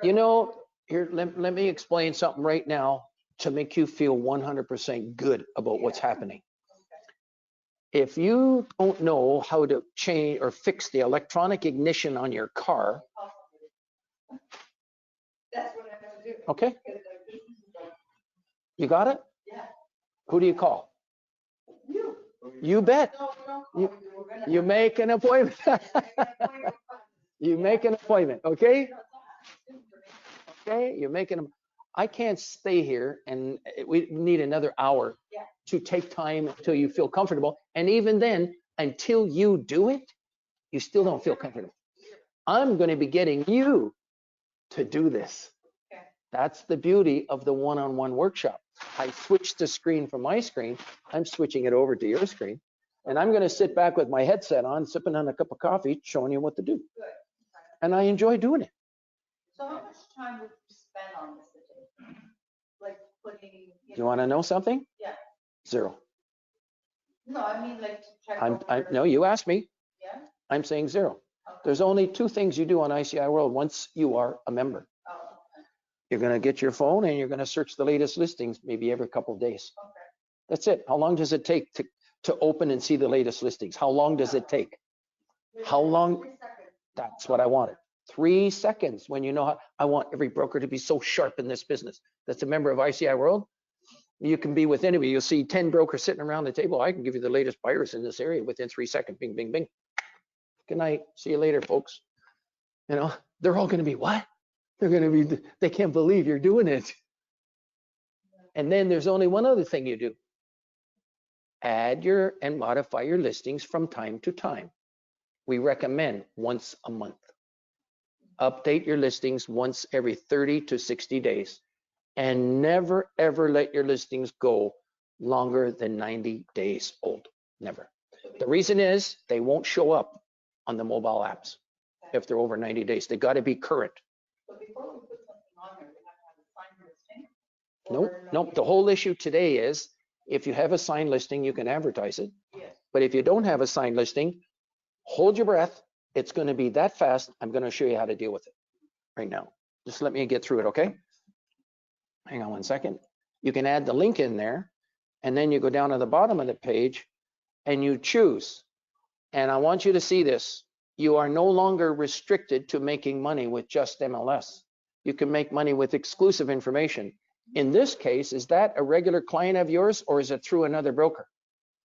you know, here, let me explain something right now to make you feel 100% good about what's happening. If you don't know how to change or fix the electronic ignition on your car, That's what I'm gonna do. okay, you got it? Yeah. Who do you call? You. You bet. No, don't call You- me. We're gonna You have- make an appointment. You make an appointment, okay? Okay, you're making them. I can't stay here, and we need another hour Yeah. to take time until you feel comfortable. And even then, until you do it, you still don't feel comfortable. I'm going to be getting you to do this. Okay. That's the beauty of the one-on-one workshop. I switched the screen from my screen. I'm switching it over to your screen. And I'm going to sit back with my headset on, sipping on a cup of coffee, showing you what to do. Good. And I enjoy doing it. So how much time would you spend on this a day? Like putting, You want to know something? Yeah. 0. No, I mean like to check No, you asked me. Yeah? I'm saying 0. Okay. There's only 2 things you do on ICIWorld once you are a member. Oh, okay. You're going to get your phone and you're going to search the latest listings maybe every couple of days. Okay. That's it. How long does it take to open and see the latest listings? How long does it take? How long? 3 seconds. That's what I wanted. 3 seconds. When you know how, I want every broker to be so sharp in this business. That's a member of ICIWorld. You can be with anybody. You'll see 10 brokers sitting around the table. I can give you the latest buyers in this area within 3 seconds. Bing, bing, bing. Good night. See you later, folks. You know, they're all going to be what? They're going to be, they can't believe you're doing it. And then there's only one other thing you do. Add your and modify your listings from time to time. We recommend once a month. Update your listings once every 30 to 60 days. And never, ever let your listings go longer than 90 days old. Never. The reason is they won't show up on the mobile apps if they're over 90 days. They got to be current. But before we put something on there, we have to have a signed listing? Nope, Or nope. The whole issue today is if you have a signed listing, you can advertise it. Yes. But if you don't have a signed listing, hold your breath. It's going to be that fast. I'm going to show you how to deal with it right now. Just let me get through it, okay? Hang on one second. You can add the link in there, and then you go down to the bottom of the page and you choose. And I want you to see this. You are no longer restricted to making money with just MLS. You can make money with exclusive information. In this case, is that a regular client of yours or is it through another broker?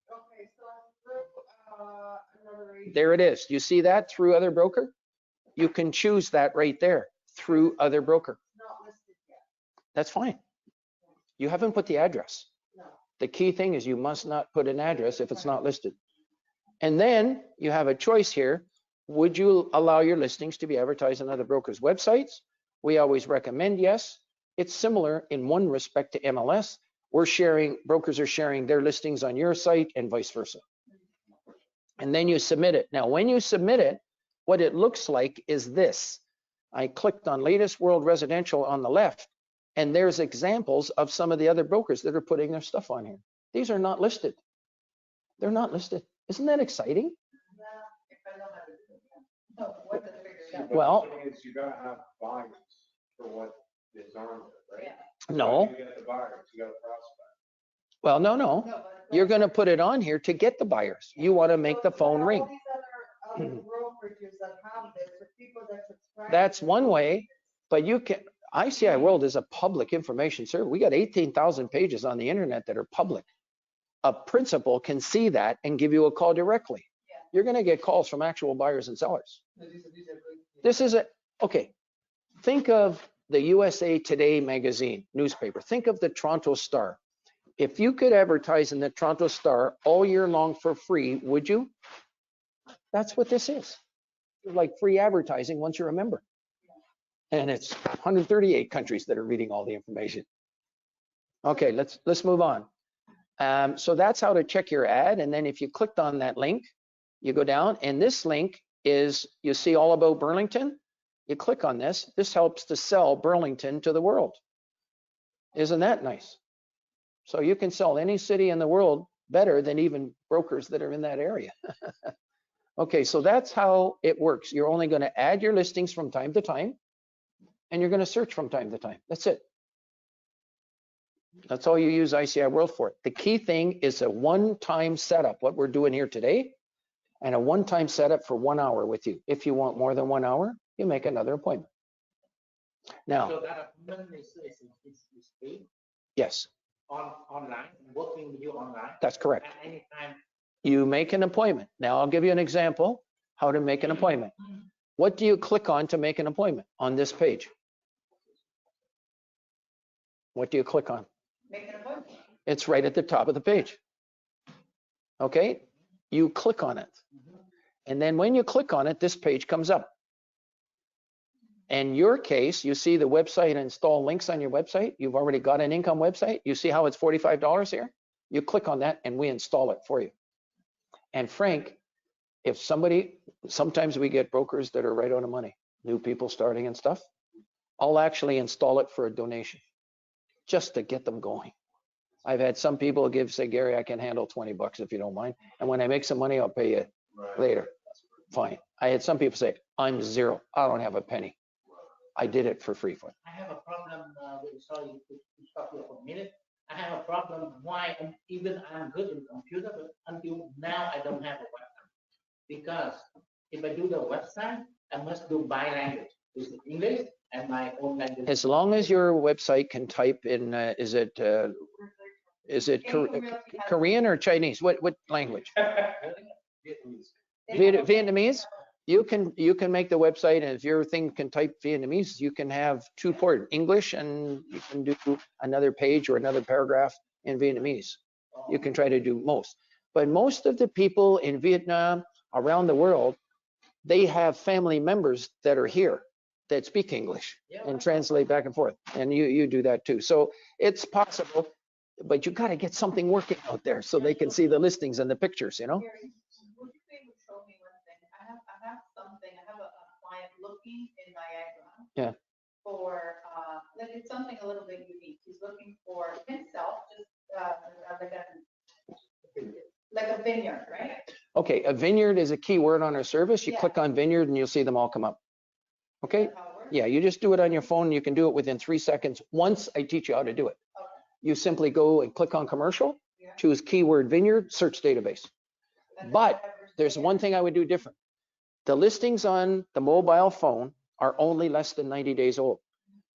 Okay, so through another agent. There it is. You see that through other broker? You can choose that right there, through other broker. Not listed yet. That's fine. You haven't put the address. No. The key thing is you must not put an address if it's not listed. And then you have a choice here. Would you allow your listings to be advertised on other brokers' websites? We always recommend yes. It's similar in one respect to MLS. brokers are sharing their listings on your site and vice versa. And then you submit it. Now, when you submit it, what it looks like is this. I clicked on latest world residential on the left, and there's examples of some of the other brokers that are putting their stuff on here. These are not listed. They're not listed. Isn't that exciting? Yeah, if I know how to do it, yeah. No, what to figure it out. Well- The thing is, you gotta have buyers for what is on there, right? Yeah. No. You get the buyers, you got a prospect. Well, no. No, but- You're going to put it on here to get the buyers. You want to make the phone ring. All these other brokerages that have this, the people that subscribe. That's to one it. way, but you can, ICIWorld is a public information server. We got 18,000 pages on the internet that are public. A principal can see that and give you a call directly. Yeah. You're going to get calls from actual buyers and sellers. No, these are great. This is okay. Think of the USA Today magazine newspaper. Think of the Toronto Star. If you could advertise in the Toronto Star all year long for free, would you? That's what this is. It's like free advertising once you're a member. And it's 138 countries that are reading all the information. Okay, let's move on. So that's how to check your ad. And then if you clicked on that link, you go down, and this link is, you see all about Burlington. You click on this. This helps to sell Burlington to the world. Isn't that nice? So you can sell any city in the world better than even brokers that are in that area. Okay, so that's how it works. You're only going to add your listings from time to time, and you're going to search from time to time. That's it. That's all you use ICIWorld for. The key thing is a one-time setup, what we're doing here today, and a one-time setup for 1 hour with you. If you want more than 1 hour, you make another appointment. Now, So that appointment is free yes, online, working with you online that's correct. at any time. You make an appointment. Now I'll give you an example how to make an appointment. What do you click on to make an appointment on this page? What do you click on? Make an appointment. It's right at the top of the page. Okay, you click on it. And then when you click on it, this page comes up. In your case, you see the website and install links on your website. You've already got an income website. You see how it's $45 here? You click on that and we install it for you. And Frank, if sometimes we get brokers that are right out of money, new people starting and stuff. I'll actually install it for a donation just to get them going. I've had some people say, Gary, I can handle 20 bucks if you don't mind. And when I make some money, I'll pay you later. Fine. I had some people say, I'm zero. I don't have a penny. I did it for free for them. I have a problem, sorry to stop you for a minute. I have a problem why I'm good in computer, but until now I don't have a website. Because if I do the website, I must do bi-language. This is English and my own language. As long as your website can type in, is it Korean or Chinese? What language? Vietnamese? You can make the website, and if your thing can type Vietnamese, you can have two port English, and you can do another page or another paragraph in Vietnamese. You can try to do most. But most of the people in Vietnam, around the world, they have family members that are here that speak English and translate back and forth. And you do that too. So it's possible, but you got to get something working out there so they can see the listings and the pictures, you know? Gary, would you be able to show me one thing? I have something, I have a client looking in Niagara. Yeah. For, like it's something a little bit unique. He's looking for himself, just, like a vineyard, right? Okay, a vineyard is a keyword on our service. You Yeah. click on vineyard and you'll see them all come up. Okay? That's how it works? Yeah, you just do it on your phone. You can do it within 3 seconds. Once I teach you how to do it. Okay. You simply go and click on commercial, Yeah. choose keyword vineyard, search database. That's But what I there's understand. one thing I would do different. The listings on the mobile phone are only less than 90 days old.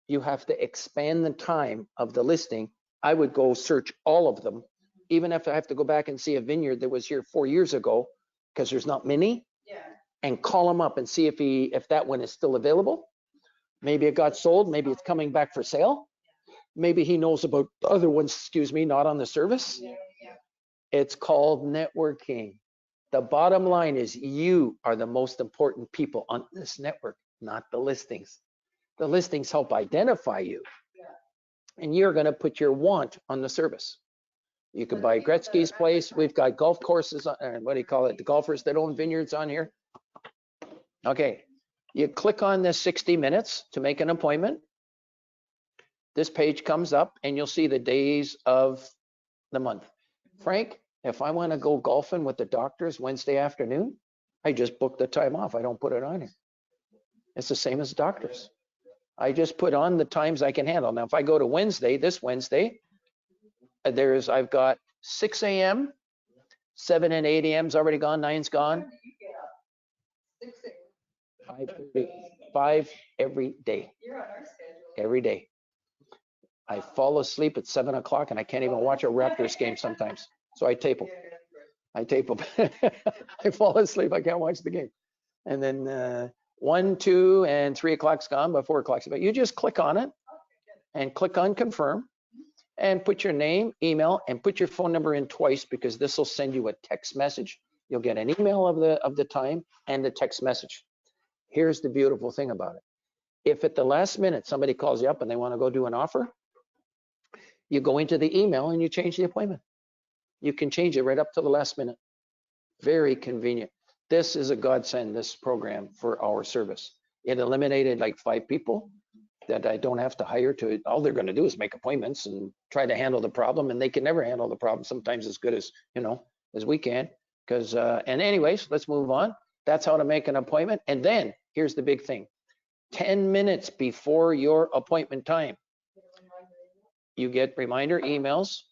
You have to expand the time of the listing. I would go search all of them, even if I have to go back and see a vineyard that was here 4 years ago, because there's not many, Yeah, and call him up and see if that one is still available. Maybe it got sold, maybe it's coming back for sale. Maybe he knows about other ones, not on the service. yeah. It's called networking. The bottom line is you are the most important people on this network, not the listings. The listings help identify you. Yeah. and you're going to put your want on the service. You can buy Gretzky's place. We've got golf courses, what do you call it? The golfers that own vineyards on here. Okay, you click on this 60 minutes to make an appointment. This page comes up and you'll see the days of the month. Frank, if I want to go golfing with the doctors Wednesday afternoon, I just book the time off. I don't put it on here. It's the same as doctors. I just put on the times I can handle. Now, if I go to Wednesday, this Wednesday, I've got 6 a.m., 7 and 8 a.m.'s already gone, 9's gone. 5 every day. You're on our schedule. Every day. I fall asleep at 7 o'clock and I can't even watch a Raptors game sometimes. So I tape them. I fall asleep. I can't watch the game. And then 1, 2, and 3 o'clock's gone, but 4 o'clock's about. You just click on it and click on confirm and put your name, email, and put your phone number in twice because this will send you a text message. You'll get an email of the time and a text message. Here's the beautiful thing about it. If at the last minute somebody calls you up and they want to go do an offer, you go into the email and you change the appointment. You can change it right up to the last minute. Very convenient. This is a godsend, this program, for our service. It eliminated like 5 people that I don't have to hire to. All they're going to do is make appointments and try to handle the problem, and they can never handle the problem sometimes as good as, as we can. Because, and anyways, let's move on. That's how to make an appointment. And then here's the big thing. 10 minutes before your appointment time, you get reminder emails,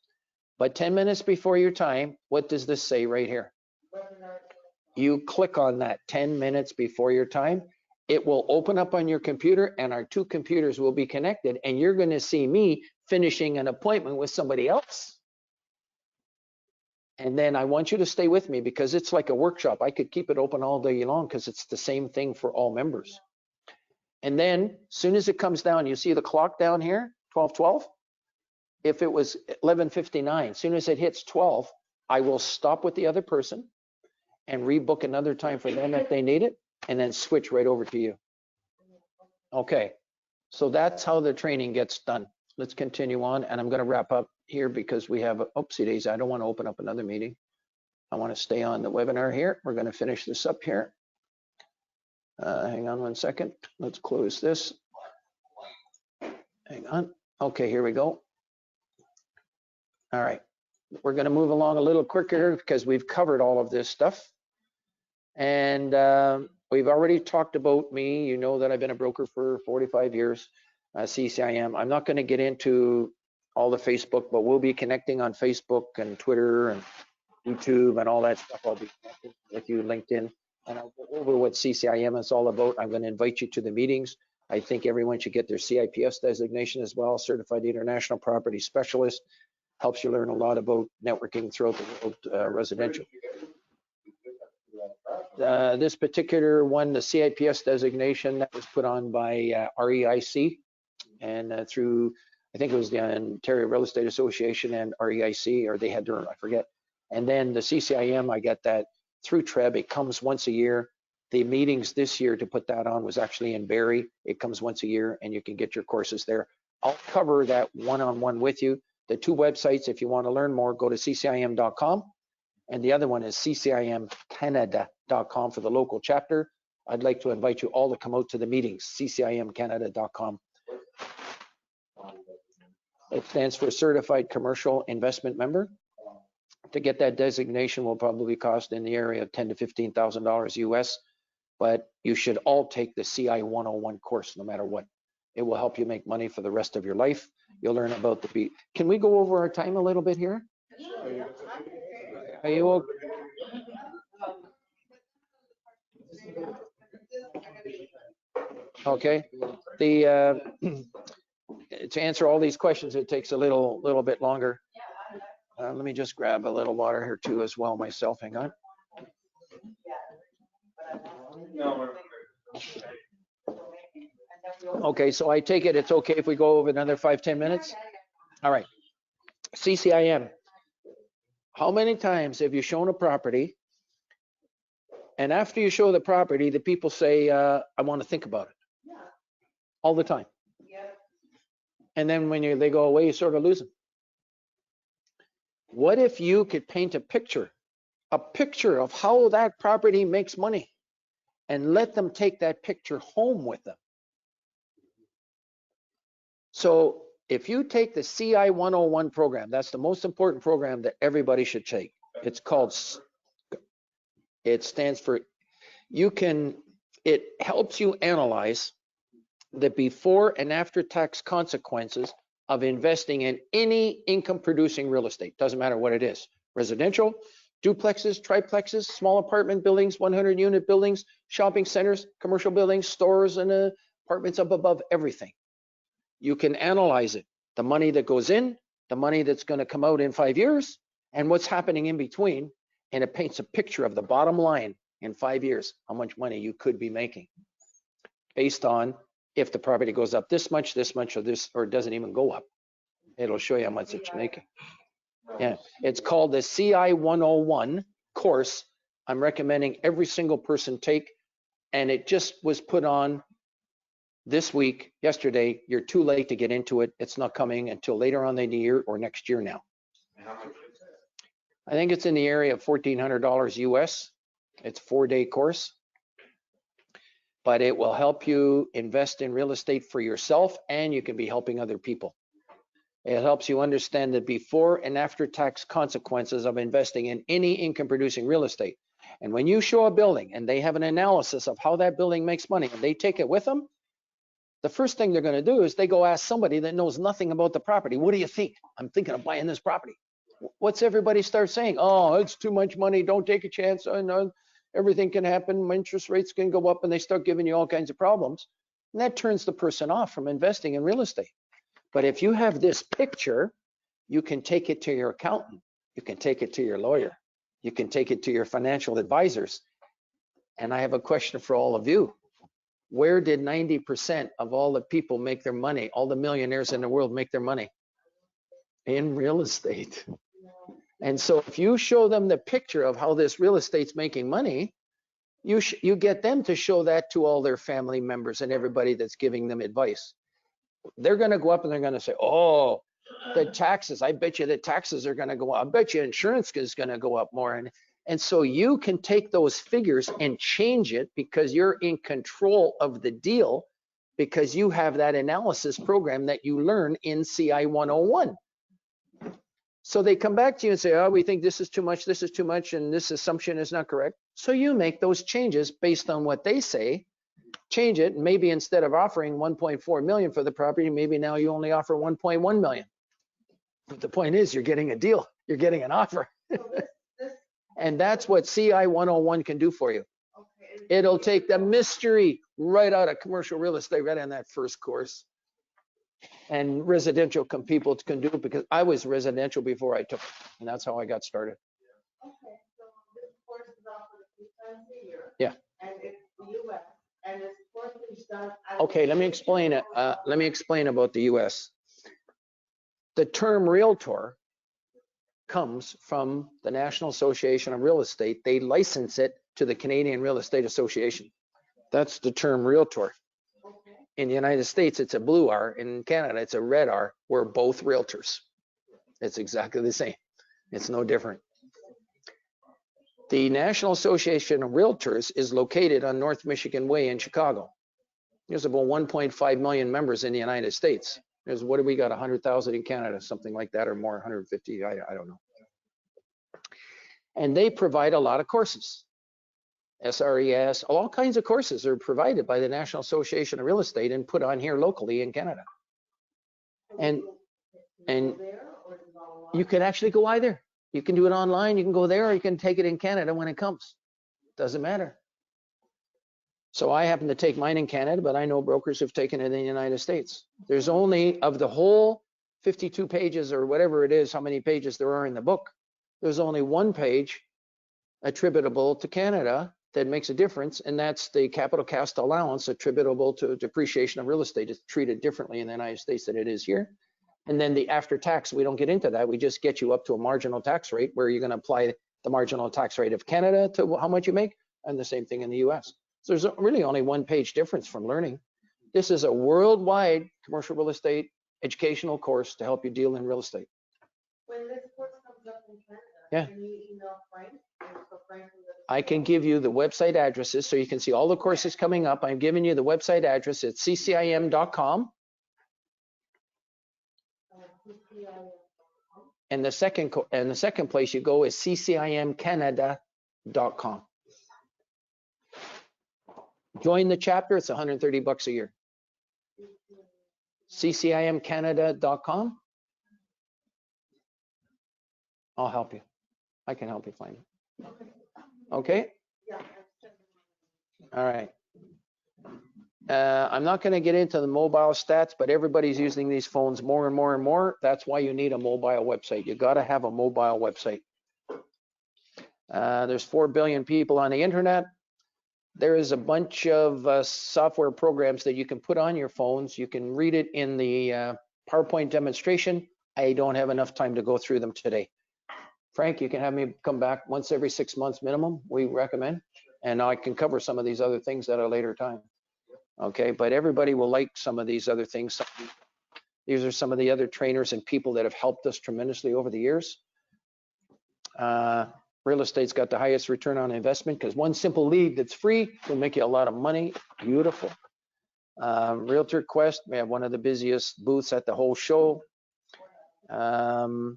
but 10 minutes before your time, what does this say right here? You click on that 10 minutes before your time, it will open up on your computer and our 2 computers will be connected and you're going to see me finishing an appointment with somebody else. And then I want you to stay with me because it's like a workshop. I could keep it open all day long because it's the same thing for all members. And then as soon as it comes down, you see the clock down here, 12:12. If it was 11:59, as soon as it hits 12, I will stop with the other person and rebook another time for them if they need it, and then switch right over to you. Okay, so that's how the training gets done. Let's continue on, and I'm going to wrap up here because we have, oopsie daisy, I don't want to open up another meeting. I want to stay on the webinar here. We're going to finish this up here. Hang on one second. Let's close this. Hang on. Okay, here we go. All right, we're going to move along a little quicker because we've covered all of this stuff. And we've already talked about me. You know that I've been a broker for 45 years, CCIM. I'm not going to get into all the Facebook, but we'll be connecting on Facebook and Twitter and YouTube and all that stuff. I'll be connecting with you, LinkedIn, and I'll go over what CCIM is all about. I'm going to invite you to the meetings. I think everyone should get their CIPS designation as well, Certified International Property Specialist. Helps you learn a lot about networking throughout the world, residential. This particular one, the CIPS designation, that was put on by REIC and through, I think it was the Ontario Real Estate Association and REIC, or they had their, I forget. And then the CCIM, I got that through TREB. It comes once a year. The meetings this year to put that on was actually in Barrie. It comes once a year and you can get your courses there. I'll cover that one-on-one with you. The 2 websites, if you want to learn more, go to ccim.com. And the other one is ccimcanada.com for the local chapter. I'd like to invite you all to come out to the meetings, ccimcanada.com. It stands for Certified Commercial Investment Member. To get that designation will probably cost in the area of $10,000 to $15,000 US, but you should all take the CI 101 course no matter what. It will help you make money for the rest of your life. You'll learn about the beat. Can we go over our time a little bit here? Are you okay? Okay. To answer all these questions, it takes a little bit longer. Let me just grab a little water here too as well myself. Hang on. Okay, so I take it it's okay if we go over another 5-10 minutes? All right. CCIM. How many times have you shown a property and after you show the property, the people say, I want to think about it? All the time. And then when they go away, you sort of lose them. What if you could paint a picture of how that property makes money and let them take that picture home with them? So if you take the CI 101 program, that's the most important program that everybody should take. It's called, it stands for, it helps you analyze the before and after tax consequences of investing in any income producing real estate. Doesn't matter what it is. Residential, duplexes, triplexes, small apartment buildings, 100 unit buildings, shopping centers, commercial buildings, stores, and apartments up above everything. You can analyze it. The money that goes in, the money that's going to come out in 5 years, and what's happening in between. And it paints a picture of the bottom line in 5 years, how much money you could be making based on if the property goes up this much, or this, or it doesn't even go up. It'll show you how much it's making. Yeah, it's called the CI 101 course. I'm recommending every single person take, and it just was put on this week, yesterday. You're too late to get into it. It's not coming until later on in the year or next year now. I think it's in the area of $1,400 US. It's a 4-day course, but it will help you invest in real estate for yourself, and you can be helping other people. It helps you understand the before and after tax consequences of investing in any income producing real estate. And when you show a building and they have an analysis of how that building makes money and they take it with them, the first thing they're going to do is they go ask somebody that knows nothing about the property. What do you think? I'm thinking of buying this property. What's everybody start saying? Oh, it's too much money. Don't take a chance. Oh, no, everything can happen. My interest rates can go up, and they start giving you all kinds of problems. And that turns the person off from investing in real estate. But if you have this picture, you can take it to your accountant. You can take it to your lawyer. You can take it to your financial advisors. And I have a question for all of you. Where did 90% of all the people make their money? All the millionaires in the world make their money? In real estate. And so if you show them the picture of how this real estate's making money, you get them to show that to all their family members and everybody that's giving them advice. They're going to go up and they're going to say, oh, the taxes, I bet you the taxes are going to go up. I bet you insurance is going to go up more. And so you can take those figures and change it because you're in control of the deal, because you have that analysis program that you learn in CI 101. So they come back to you and say, oh, we think this is too much, and this assumption is not correct. So you make those changes based on what they say, change it. Maybe instead of offering 1.4 million for the property, maybe now you only offer 1.1 million. But the point is, you're getting a deal. You're getting an offer. And that's what CI 101 can do for you. It'll take the mystery right out of commercial real estate, right on that first course. And residential people can do it, because I was residential before I took it, and that's how I got started. Okay, so this course is offered a few times a year. Yeah. And it's the US, and this course is done. Okay, let me explain it. Let me explain about the US. The term realtor comes from the National Association of Real Estate. They license it to the Canadian Real Estate Association. That's the term realtor. In the United States, it's a blue R. In Canada, it's a red R. We're both realtors. It's exactly the same. It's no different. The National Association of Realtors is located on North Michigan Way in Chicago. There's about 1.5 million members in the United States. There's, what do we got, 100,000 in Canada, something like that, or more, 150, I don't know. And they provide a lot of courses. SRES, all kinds of courses are provided by the National Association of Real Estate and put on here locally in Canada. And you can actually go either. You can do it online, you can go there, or you can take it in Canada when it comes. Doesn't matter. So I happen to take mine in Canada, but I know brokers who've taken it in the United States. There's only, of the whole 52 pages or whatever it is, how many pages there are in the book, there's only one page attributable to Canada that makes a difference, and that's the capital cost allowance attributable to depreciation of real estate. Is treated differently in the United States than it is here. And then the after tax, we don't get into that. We just get you up to a marginal tax rate where you're going to apply the marginal tax rate of Canada to how much you make, and the same thing in the US. So there's really only one page difference from learning. This is a worldwide commercial real estate educational course to help you deal in real estate. When this course comes up in Canada, Yeah. can you email Frank? And so Frank can let us I can know? give you the website addresses so you can see all the courses coming up. I'm giving you the website address. It's ccim.com. CCIM. And the second place you go is ccimcanada.com. Join the chapter. It's $130 a year. ccimcanada.com. I'll help you. I can help you find it. Okay. Yeah. All right. I'm not going to get into the mobile stats, but everybody's using these phones more and more and more. That's why you need a mobile website. You got to have a mobile website. There's 4 billion people on the internet. There is a bunch of software programs that you can put on your phones. You can read it in the PowerPoint demonstration. I don't have enough time to go through them today. Frank, you can have me come back once every 6 months minimum, we recommend. And I can cover some of these other things at a later time. Okay, but everybody will like some of these other things. These are some of the other trainers and people that have helped us tremendously over the years. Real estate's got the highest return on investment because one simple lead that's free will make you a lot of money. Beautiful. Realtor Quest, we have one of the busiest booths at the whole show. 9%.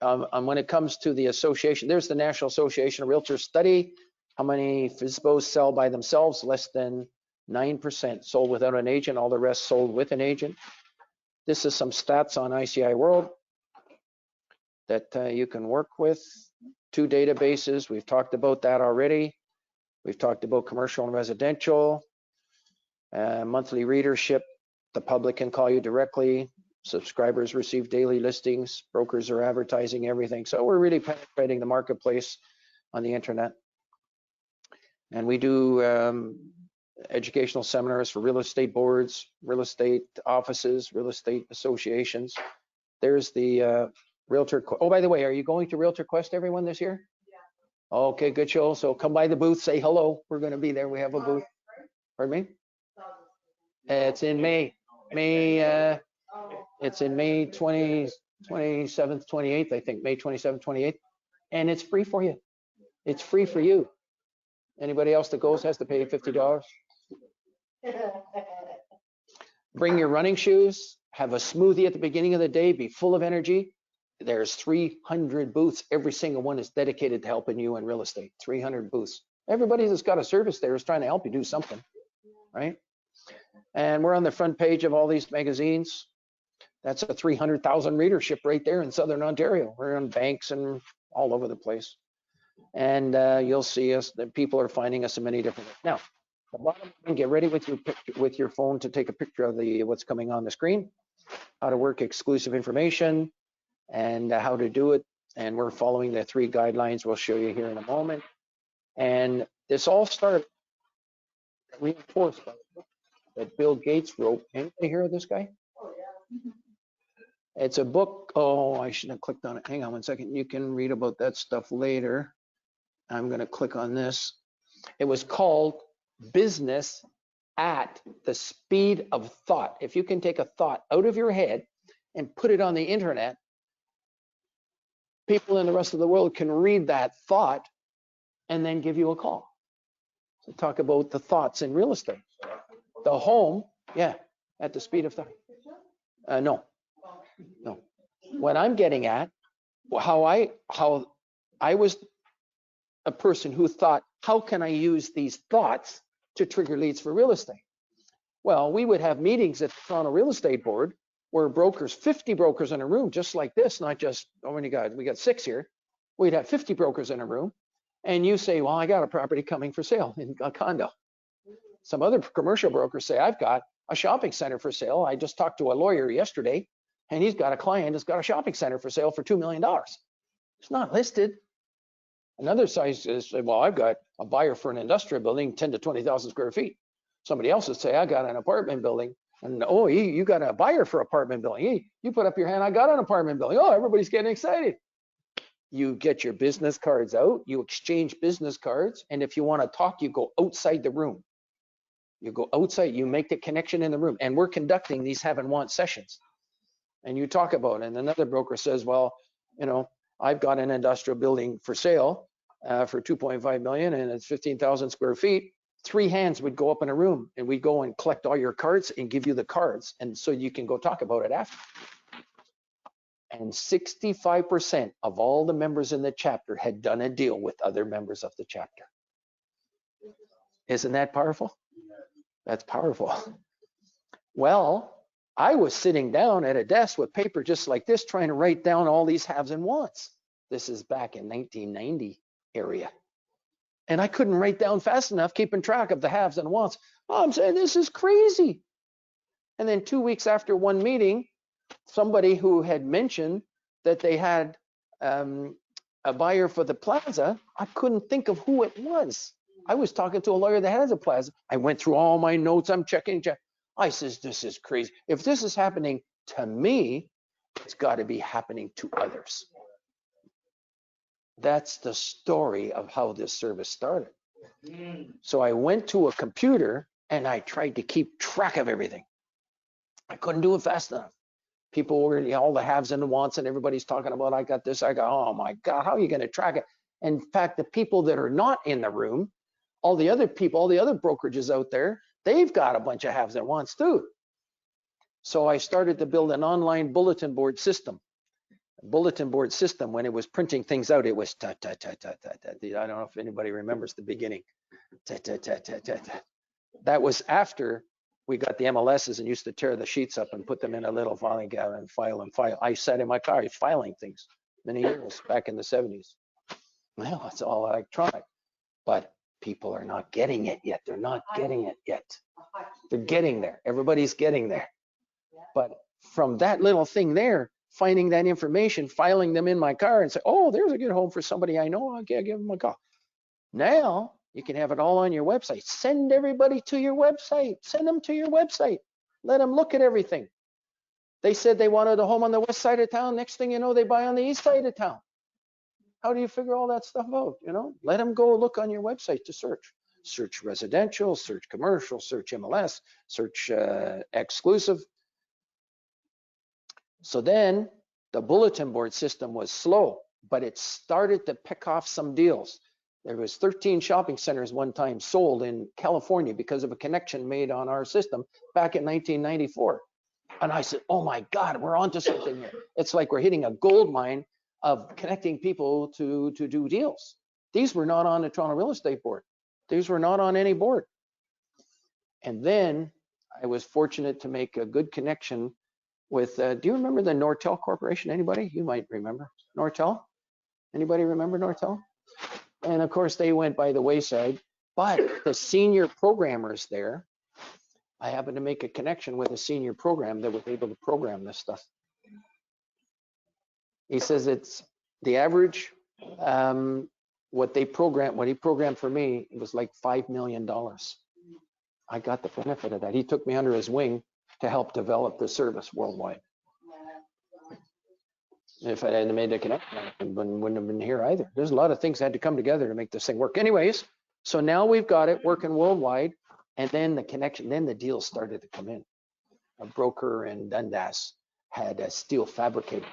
And when it comes to the association, there's the National Association of Realtors study. How many FSBOs sell by themselves? Less than 9% sold without an agent. All the rest sold with an agent. This is some stats on ICIWorld that you can work with. 2 databases. We've talked about that already. We've talked about commercial and residential. Monthly readership. The public can call you directly. Subscribers receive daily listings. Brokers are advertising everything. So we're really penetrating the marketplace on the internet. And we do educational seminars for real estate boards, real estate offices, real estate associations. There's the Realtor. Oh, by the way, are you going to Realtor Quest, everyone, this year? Yeah. Okay, good show. So come by the booth, say hello. We're going to be there. We have a booth. Pardon me? It's in May. It's in May 27th, 28th, I think, May 27th, 28th. And it's free for you. It's free for you. Anybody else that goes has to pay $50. Bring your running shoes, have a smoothie at the beginning of the day, be full of energy. There's 300 booths. Every single one is dedicated to helping you in real estate. 300 booths. Everybody that's got a service there is trying to help you do something, right? And we're on the front page of all these magazines. That's a 300,000 readership right there in Southern Ontario. We're on banks and all over the place. And you'll see us, that people are finding us in many different ways. Now, the bottom line, get ready with your phone to take a picture of what's coming on the screen, how to work exclusive information, and how to do it. And we're following the 3 guidelines we'll show you here in a moment. And this all started reinforced by the book that Bill Gates wrote. Anybody hear of this guy? Oh, yeah. It's a book. Oh, I should have clicked on it. Hang on one second. You can read about that stuff later. I'm going to click on this. It was called Business at the Speed of Thought. If you can take a thought out of your head and put it on the internet, people in the rest of the world can read that thought and then give you a call. So talk about the thoughts in real estate. The home, yeah, at the speed of thought. No. What I'm getting at, how I was a person who thought, how can I use these thoughts to trigger leads for real estate? Well, we would have meetings at the Toronto Real Estate Board where brokers, 50 brokers in a room, just like this, not just, oh, many guys, we got 6 here. We'd have 50 brokers in a room. And you say, well, I got a property coming for sale in a condo. Some other commercial brokers say, I've got a shopping center for sale. I just talked to a lawyer yesterday, and he's got a client that's got a shopping center for sale for $2 million. It's not listed. Another size is, well, I've got a buyer for an industrial building, 10 to 20,000 square feet. Somebody else would say, I got an apartment building. And oh, you got a buyer for apartment building. You put up your hand, I got an apartment building. Oh, everybody's getting excited. You get your business cards out, you exchange business cards. And if you want to talk, you go outside the room. You go outside, you make the connection in the room, and we're conducting these have and want sessions. And you talk about it, and another broker says, well, you know, I've got an industrial building for sale for 2.5 million and it's 15,000 square feet. 3 hands would go up in a room and we'd go and collect all your cards and give you the cards. And so you can go talk about it after. And 65% of all the members in the chapter had done a deal with other members of the chapter. Isn't that powerful? That's powerful. Well, I was sitting down at a desk with paper just like this, trying to write down all these haves and wants. This is back in 1990 area. And I couldn't write down fast enough, keeping track of the haves and wants. Oh, I'm saying, this is crazy. And then 2 weeks after one meeting, somebody who had mentioned that they had a buyer for the plaza, I couldn't think of who it was. I was talking to a lawyer that has a plaza. I went through all my notes. I'm checking. I says, this is crazy. If this is happening to me, it's got to be happening to others. That's the story of how this service started. So I went to a computer and I tried to keep track of everything. I couldn't do it fast enough. People were, you know, all the haves and the wants, and everybody's talking about, I got this, I got, oh my God, how are you going to track it? In fact, the people that are not in the room, all the other people, all the other brokerages out there, they've got a bunch of haves and wants too. So I started to build an online bulletin board system. A bulletin board system, when it was printing things out, it was ta ta ta ta ta ta. I don't know if anybody remembers the beginning. Ta ta ta ta ta ta. That was after we got the MLSs and used to tear the sheets up and put them in a little filing cabinet and file. I sat in my car filing things many years back in the 70s. Well, it's all electronic, but people are not getting it yet. They're not getting it yet. They're getting there. Everybody's getting there. But from that little thing there, finding that information, filing them in my car and say, oh, there's a good home for somebody I know. I'll give them a call. Now you can have it all on your website. Send everybody to your website. Send them to your website. Let them look at everything. They said they wanted a home on the west side of town. Next thing you know, they buy on the east side of town. How do you figure all that stuff out? You know, let them go look on your website to search. Search residential, search commercial, search MLS, search exclusive. So then the bulletin board system was slow, but it started to pick off some deals. There was 13 shopping centers one time sold in California because of a connection made on our system back in 1994. And I said, oh my God, we're onto something here. It's like we're hitting a gold mine of connecting people to do deals. These were not on the Toronto Real Estate Board. These were not on any board. And then I was fortunate to make a good connection with, do you remember the Nortel Corporation? Anybody? You might remember Nortel. Anybody remember Nortel? And of course they went by the wayside, but the senior programmers there, I happened to make a connection with a senior program that was able to program this stuff. He says it's the average, what he programmed for me, it was like $5 million. I got the benefit of that. He took me under his wing to help develop the service worldwide. If I hadn't made the connection, I wouldn't have been here either. There's a lot of things that had to come together to make this thing work. Anyways, so now we've got it working worldwide, and then the connection, then the deals started to come in. A broker in Dundas had a steel fabricating,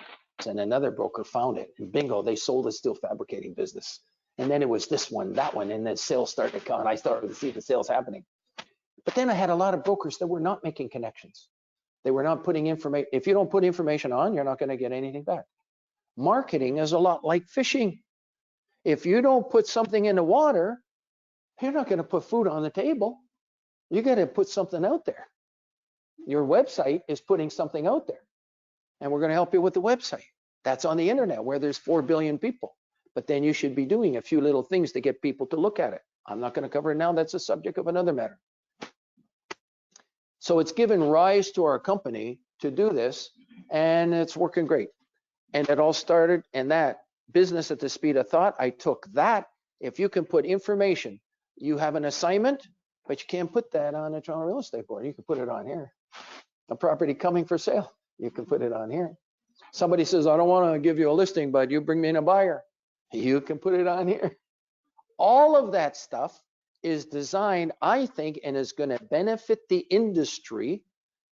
and another broker found it, and bingo, they sold a steel fabricating business. And then it was this one, that one, and then sales started to come, and I started to see the sales happening. But then I had a lot of brokers that were not making connections. They were not putting information. If you don't put information on, you're not going to get anything back. Marketing is a lot like fishing. If you don't put something in the water, you're not going to put food on the table. You got to put something out there. Your website is putting something out there, and we're going to help you with the website. That's on the internet where there's 4 billion people. But then you should be doing a few little things to get people to look at it. I'm not going to cover it now. That's a subject of another matter. So it's given rise to our company to do this, and it's working great. And it all started in that business at the speed of thought. I took that. If you can put information, you have an assignment, but you can't put that on the Toronto Real Estate Board. You can put it on here. A property coming for sale, you can put it on here. Somebody says, I don't want to give you a listing, but you bring me in a buyer. You can put it on here. All of that stuff is designed, I think, and is going to benefit the industry,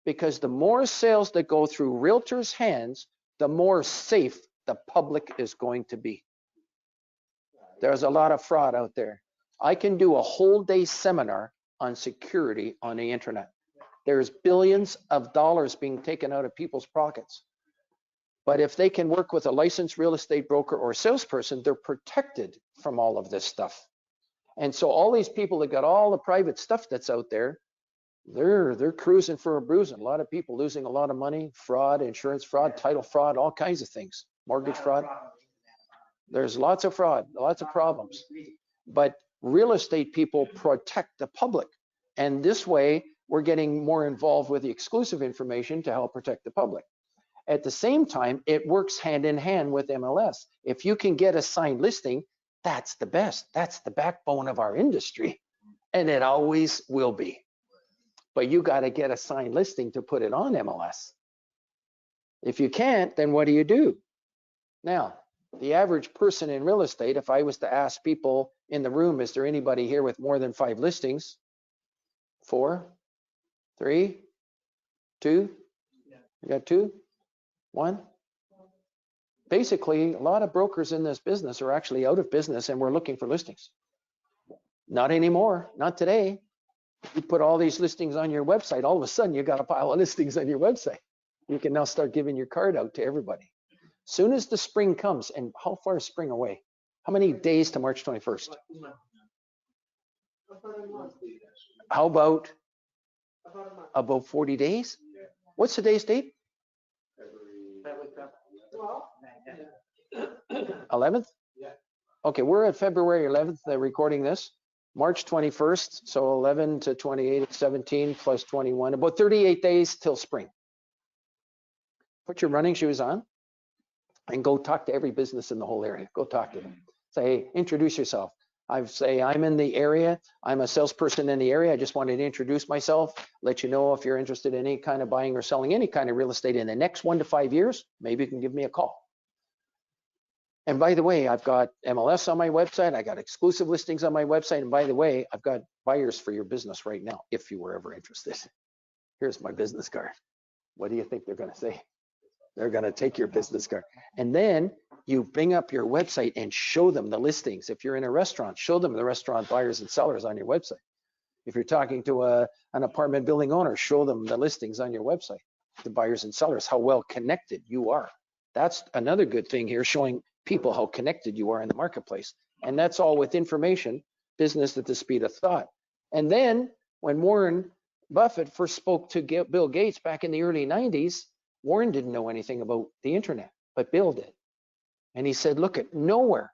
because the more sales that go through realtors' hands, the more safe the public is going to be. There's a lot of fraud out there. I can do a whole day seminar on security on the internet. There's billions of dollars being taken out of people's pockets. But if they can work with a licensed real estate broker or salesperson, they're protected from all of this stuff. And so all these people that got all the private stuff that's out there, they're cruising for a bruising. A lot of people losing a lot of money, fraud, insurance fraud, title fraud, all kinds of things, mortgage fraud. There's lots of fraud, lots of problems. But real estate people protect the public. And this way, we're getting more involved with the exclusive information to help protect the public. At the same time, it works hand in hand with MLS. If you can get a signed listing, that's the best. That's the backbone of our industry. And it always will be. But you got to get a signed listing to put it on MLS. If you can't, then what do? Now, the average person in real estate, if I was to ask people in the room, is there anybody here with more than 5 listings? 4, 3, 2? You got 2? 1? Basically, a lot of brokers in this business are actually out of business and we're looking for listings. Not anymore, not today. You put all these listings on your website, all of a sudden you got a pile of listings on your website. You can now start giving your card out to everybody. Soon as the spring comes, and how far is spring away? How many days to March 21st? How about 40 days? What's today's date? 11th? Okay, we're at February 11th, recording this. March 21st, so 11 to 28, 17 plus 21, about 38 days till spring. Put your running shoes on and go talk to every business in the whole area. Go talk to them. Say, hey, introduce yourself. I say, I'm in the area. I'm a salesperson in the area. I just wanted to introduce myself, let you know if you're interested in any kind of buying or selling any kind of real estate in the next 1 to 5 years, maybe you can give me a call. And by the way, I've got MLS on my website. I got exclusive listings on my website. And by the way, I've got buyers for your business right now, if you were ever interested. Here's my business card. What do you think they're going to say? They're going to take your business card. And then you bring up your website and show them the listings. If you're in a restaurant, show them the restaurant buyers and sellers on your website. If you're talking to an apartment building owner, show them the listings on your website, the buyers and sellers, how well connected you are. That's another good thing here, showing people how connected you are in the marketplace. And that's all with information, business at the speed of thought. And then when Warren Buffett first spoke to Bill Gates back in the early 90s, Warren didn't know anything about the internet, but Bill did. And he said, look, at nowhere,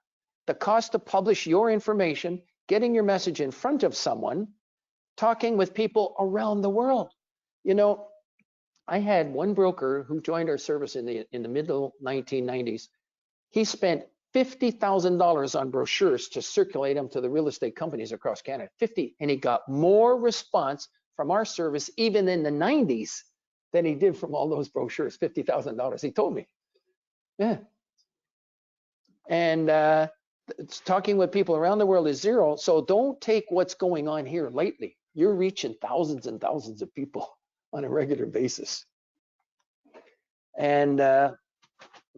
the cost to publish your information, getting your message in front of someone, talking with people around the world. You know, I had one broker who joined our service in the middle 1990s. He spent $50,000 on brochures to circulate them to the real estate companies across Canada. 50, and he got more response from our service even in the 90s than he did from all those brochures. $50,000. He told me. Yeah. And talking with people around the world is zero. So don't take what's going on here lightly. You're reaching thousands and thousands of people on a regular basis. And to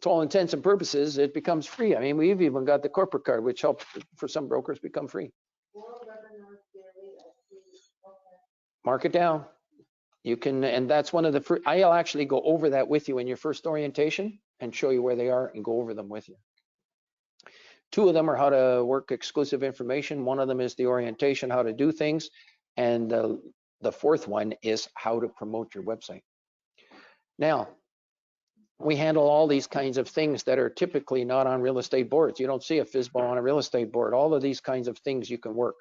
all intents and purposes, it becomes free. I mean, we've even got the corporate card, which helps for some brokers become free. Mark it down. You can, and that's one of the, I'll actually go over that with you in your first orientation and show you where they are and go over them with you. 2 of them are how to work exclusive information. 1 of them is the orientation, how to do things. And the 4th one is how to promote your website. Now, we handle all these kinds of things that are typically not on real estate boards. You don't see a FSBO on a real estate board. All of these kinds of things you can work.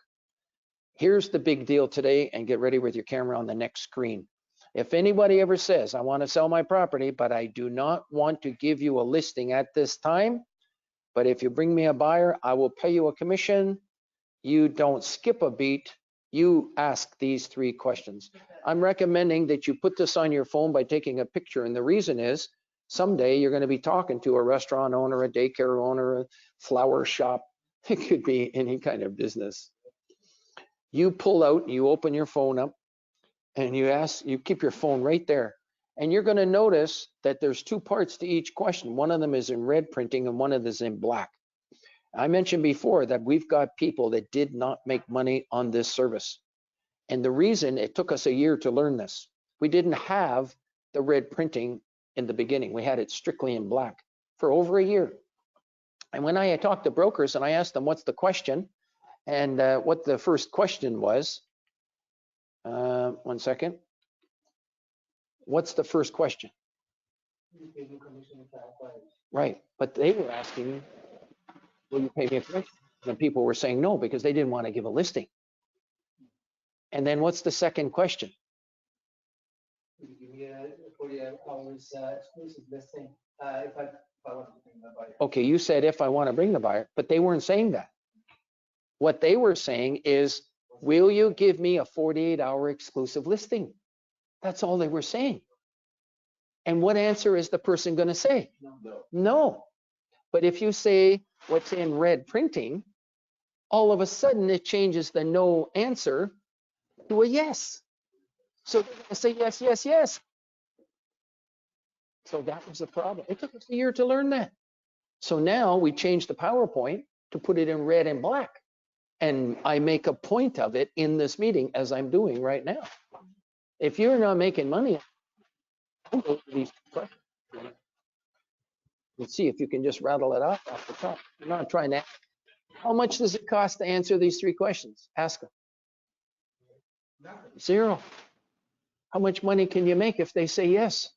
Here's the big deal today, and get ready with your camera on the next screen. If anybody ever says, I want to sell my property, but I do not want to give you a listing at this time, but if you bring me a buyer, I will pay you a commission. You don't skip a beat. You ask these 3 questions. I'm recommending that you put this on your phone by taking a picture. And the reason is, someday you're going to be talking to a restaurant owner, a daycare owner, a flower shop. It could be any kind of business. You pull out and you open your phone up and you keep your phone right there. And you're going to notice that there's two parts to each question. One of them is in red printing and one of them is in black. I mentioned before that we've got people that did not make money on this service. And the reason it took us a year to learn this, we didn't have the red printing in the beginning. We had it strictly in black for over a year. And when I talked to brokers and I asked them, what's the question? And what the first question was, 1 second. What's the first question? Right, but they were asking, will you pay me a commission? And people were saying no, because they didn't want to give a listing. And then what's the second question? Give me a 48 hours exclusive listing if I want to bring the buyer. Okay, you said if I want to bring the buyer, but they weren't saying that. What they were saying is, will you give me a 48-hour exclusive listing? That's all they were saying. And what answer is the person going to say? No. But if you say what's in red printing, all of a sudden it changes the no answer to a yes. So they're going to say yes, yes, yes. So that was the problem. It took us a year to learn that. So now we changed the PowerPoint to put it in red and black. And I make a point of it in this meeting, as I'm doing right now. If you're not making money, I'll go to these questions. Let's see if you can just rattle it off the top. I'm not trying to. How much does it cost to answer these three questions? Ask them. Zero. How much money can you make if they say yes?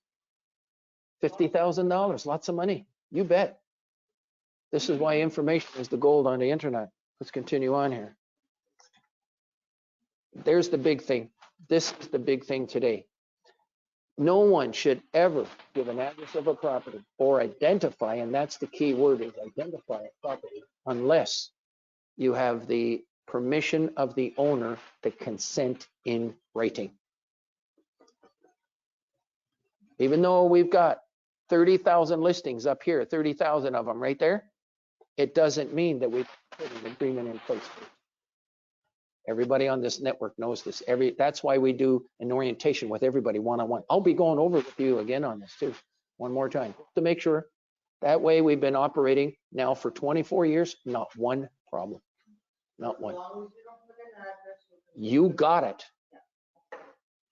$50,000, lots of money. You bet. This is why information is the gold on the internet. Let's continue on here. There's the big thing. This is the big thing today. No one should ever give an address of a property or identify, and that's the key word, is identify a property, unless you have the permission of the owner, the consent in writing. Even though we've got 30,000 listings up here, 30,000 of them right there, it doesn't mean that we've put an agreement in place. Everybody on this network knows this. That's why we do an orientation with everybody one-on-one. I'll be going over with you again on this too, one more time, to make sure. That way we've been operating now for 24 years, not one problem, not one. You got it.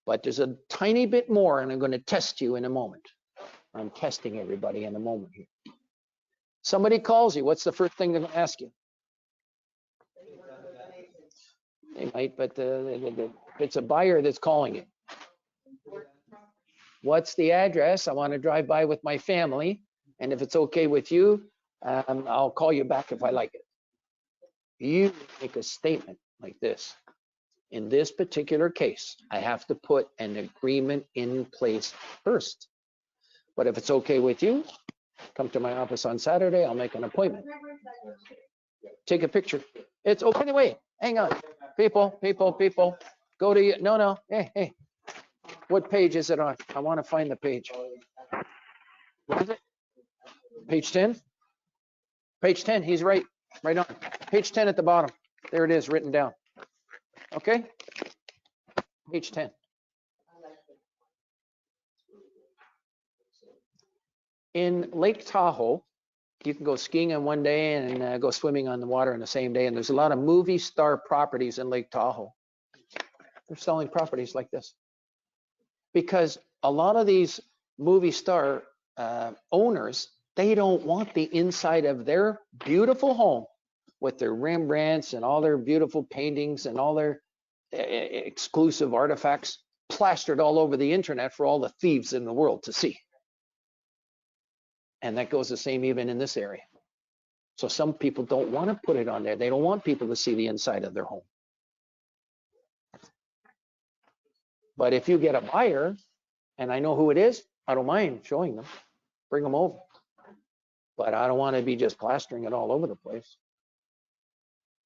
But there's a tiny bit more, and I'm going to test you in a moment. I'm testing everybody in a moment here. Somebody calls you, what's the first thing they're going to ask you? They might, but it's a buyer that's calling you. What's the address? I want to drive by with my family, and if it's okay with you, I'll call you back if I like it. You make a statement like this. In this particular case, I have to put an agreement in place first. But if it's okay with you, come to my office on Saturday, I'll make an appointment. Take a picture. It's okay, wait, hang on. People, go to you. No, hey. What page is it on? I want to find the page. What is it? Page 10? Page 10, he's right on. Page 10 at the bottom. There it is, written down. Okay? Page 10. In Lake Tahoe, you can go skiing on one day and go swimming on the water on the same day. And there's a lot of movie star properties in Lake Tahoe. They're selling properties like this. Because a lot of these movie star owners, they don't want the inside of their beautiful home with their Rembrandts and all their beautiful paintings and all their exclusive artifacts plastered all over the internet for all the thieves in the world to see. And that goes the same even in this area. So some people don't want to put it on there. They don't want people to see the inside of their home. But if you get a buyer, and I know who it is, I don't mind showing them, bring them over. But I don't want to be just plastering it all over the place.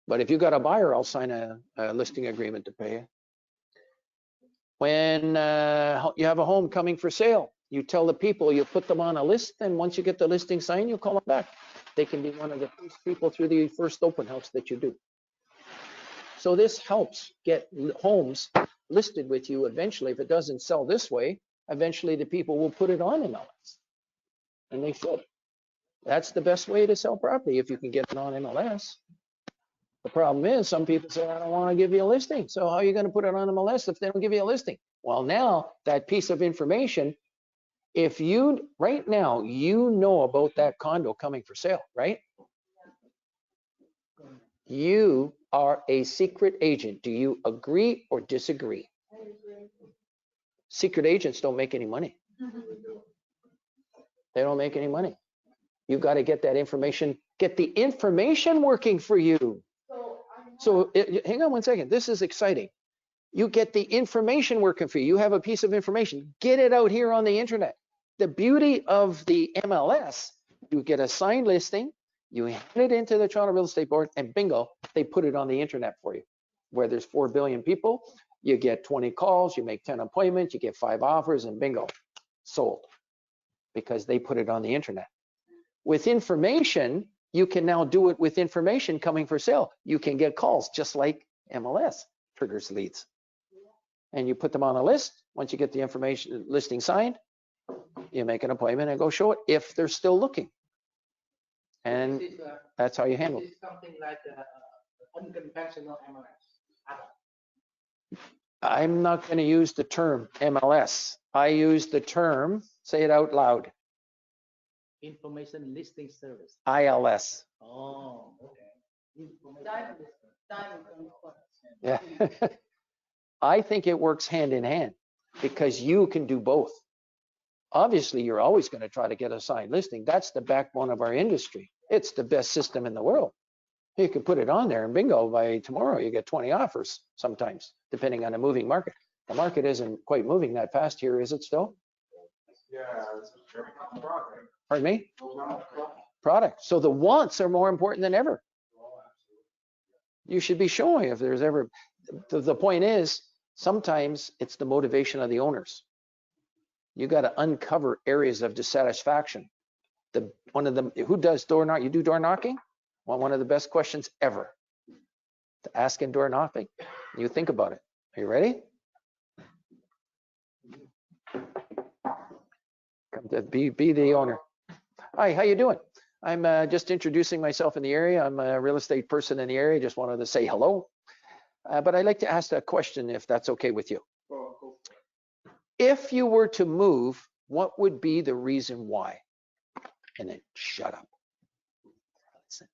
But if you got a buyer, I'll sign a listing agreement to pay you. When you have a home coming for sale, you tell the people, you put them on a list, and once you get the listing signed, you call them back. They can be one of the first people through the first open house that you do. So this helps get homes listed with you eventually. If it doesn't sell this way, eventually the people will put it on MLS. And they should. That's the best way to sell property if you can get it on MLS. The problem is some people say, I don't want to give you a listing. So how are you going to put it on MLS if they don't give you a listing? Well, now that piece of information, if you, right now, you know about that condo coming for sale, right? You are a secret agent. Do you agree or disagree? Secret agents don't make any money. They don't make any money. You got to get that information, get the information working for you. So hang on one second. This is exciting. You get the information working for you. You have a piece of information. Get it out here on the internet. The beauty of the MLS, you get a signed listing, you hand it into the Toronto Real Estate Board, and bingo, they put it on the internet for you. Where there's 4 billion people, you get 20 calls, you make 10 appointments, you get 5 offers, and bingo, sold. Because they put it on the internet. With information, you can now do it with information coming for sale. You can get calls just like MLS triggers leads. And you put them on a list. Once you get the information listing signed, you make an appointment and go show it if they're still looking. And that's how you handle it. This is something like unconventional MLS. I'm not going to use the term MLS. I use the term, say it out loud, Information listing service. ILS. Oh, okay. Yeah. I think it works hand in hand because you can do both. Obviously, you're always going to try to get a signed listing. That's the backbone of our industry. It's the best system in the world. You can put it on there and bingo, by tomorrow you get 20 offers sometimes, depending on a moving market. The market isn't quite moving that fast here, is it still? Yeah, it's a very hot product. Pardon me? Product. So the wants are more important than ever. You should be showing if there's ever, the point is, sometimes it's the motivation of the owners. You got to uncover areas of dissatisfaction. One of them, who does door knock? You do door knocking? Well, one of the best questions ever to ask in door knocking. You think about it. Are you ready? Come to be the owner. Hi, how you doing? I'm just introducing myself in the area. I'm a real estate person in the area. Just wanted to say hello. But I'd like to ask a question if that's okay with you. If you were to move, what would be the reason why? And then shut up. Listen.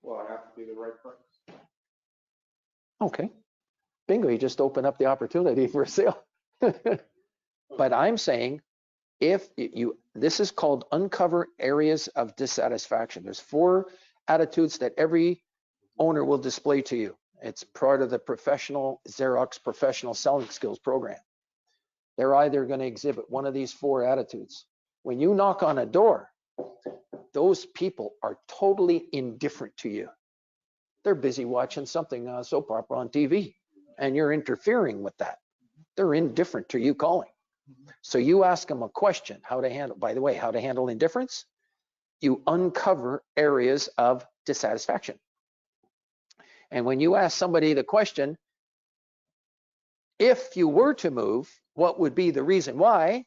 Well, I have to be the right price. Okay. Bingo, you just open up the opportunity for a sale. But I'm saying, if you, this is called uncover areas of dissatisfaction. There's 4 attitudes that every owner will display to you. It's part of the professional Xerox professional selling skills program. They're either going to exhibit one of these 4 attitudes. When you knock on a door, those people are totally indifferent to you. They're busy watching something soap opera on TV, and you're interfering with that. They're indifferent to you calling. So you ask them a question, how to handle, by the way, how to handle indifference. You uncover areas of dissatisfaction. And when you ask somebody the question, if you were to move, what would be the reason why?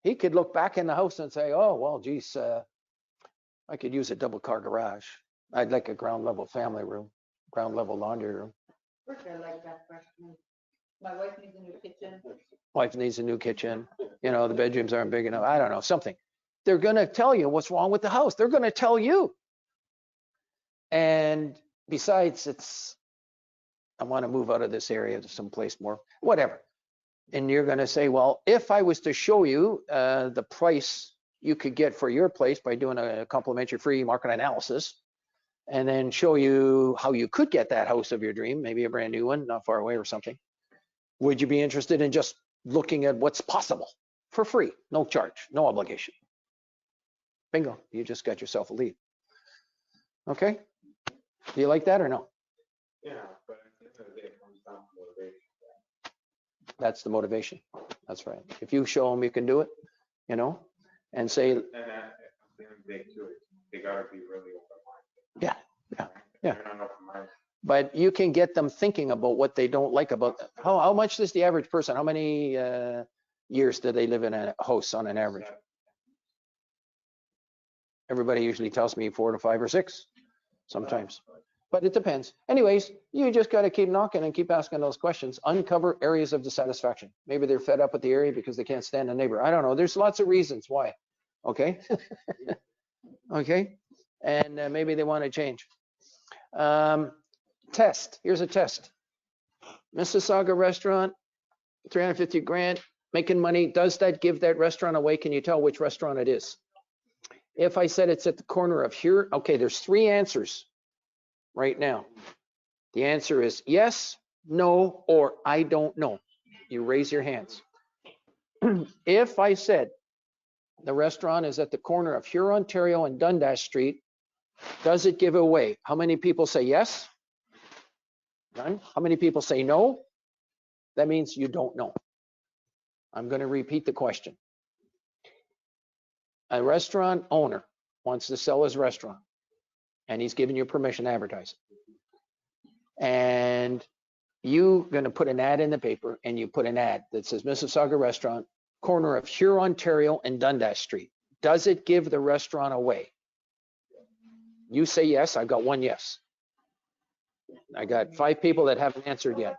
He could look back in the house and say, oh, well, geez, I could use a double car garage. I'd like a ground level family room, ground level laundry room. I like that question. My wife needs a new kitchen. Wife needs a new kitchen. You know, the bedrooms aren't big enough. I don't know, something. They're going to tell you what's wrong with the house. They're going to tell you. And besides, I want to move out of this area to someplace more, whatever. And you're going to say, well, if I was to show you the price you could get for your place by doing a complimentary free market analysis, and then show you how you could get that house of your dream, maybe a brand new one, not far away or something, would you be interested in just looking at what's possible for free, no charge, no obligation? Bingo, you just got yourself a lead. Okay, do you like that or no? Yeah, but at the end of the day, it comes down to motivation. That's the motivation. That's right. If you show them you can do it, you know, and say, And at the end of the day too, they gotta be really open-minded. yeah. They're not But you can get them thinking about what they don't like about, how much does the average person, how many years do they live in a house on an average? Everybody usually tells me 4 to 5 or 6 sometimes, but it depends. Anyways, you just got to keep knocking and keep asking those questions. Uncover areas of dissatisfaction. Maybe they're fed up with the area because they can't stand a neighbor. I don't know. There's lots of reasons why. Okay. Okay. And maybe they want to change. Test. Here's a test. Mississauga restaurant, 350 grand, making money. Does that give that restaurant away? Can you tell which restaurant it is? If I said it's at the corner of here, okay, there's 3 answers right now. The answer is yes, no, or I don't know. You raise your hands. If I said the restaurant is at the corner of Huron, Ontario and Dundas Street, does it give away? How many people say yes? None. How many people say no? That means you don't know. I'm going to repeat the question. A restaurant owner wants to sell his restaurant and he's giving you permission to advertise it. And you're going to put an ad in the paper and you put an ad that says Mississauga restaurant, corner of Huron, Ontario and Dundas Street. Does it give the restaurant away? You say yes. I've got 1 yes. I got 5 people that haven't answered yet.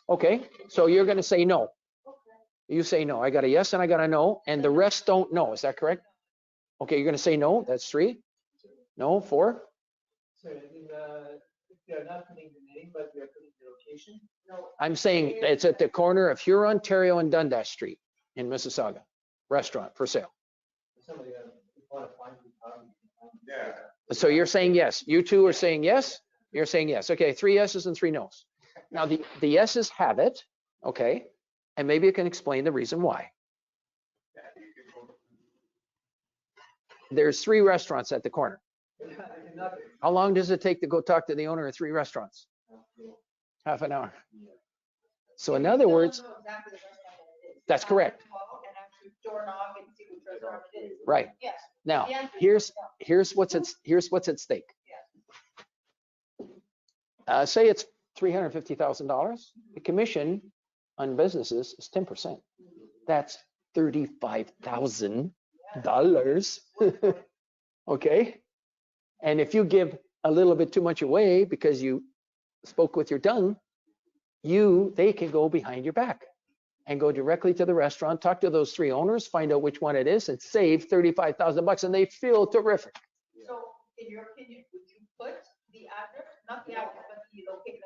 Okay, so you're going to say no. You say no. I got a yes and I got a no, and the rest don't know. Is that correct? Okay, you're going to say no. That's 3. No, 4. So they're not putting the name, but they're putting the location. No. I'm saying it's at the corner of Huron, Ontario and Dundas Street in Mississauga. Restaurant for sale. Somebody want to find the time. Yeah. So you're saying yes. You 2 are saying yes. You're saying yes. Okay, 3 yeses and 3 nos. Now the yeses have it. Okay. And maybe you can explain the reason why. There's 3 restaurants at the corner. How long does it take to go talk to the owner of 3 restaurants? Half an hour. So in other words, that's correct. Right. Yes. Now, The answer is here's what's at stake. Say it's $350,000. The commission on businesses is 10%. That's $35,000. Okay. And if you give a little bit too much away because you spoke with your tongue, they can go behind your back and go directly to the restaurant, talk to those 3 owners, find out which one it is, and save $35,000, and they feel terrific. So, in your opinion, would you put the address, not the address, but the location,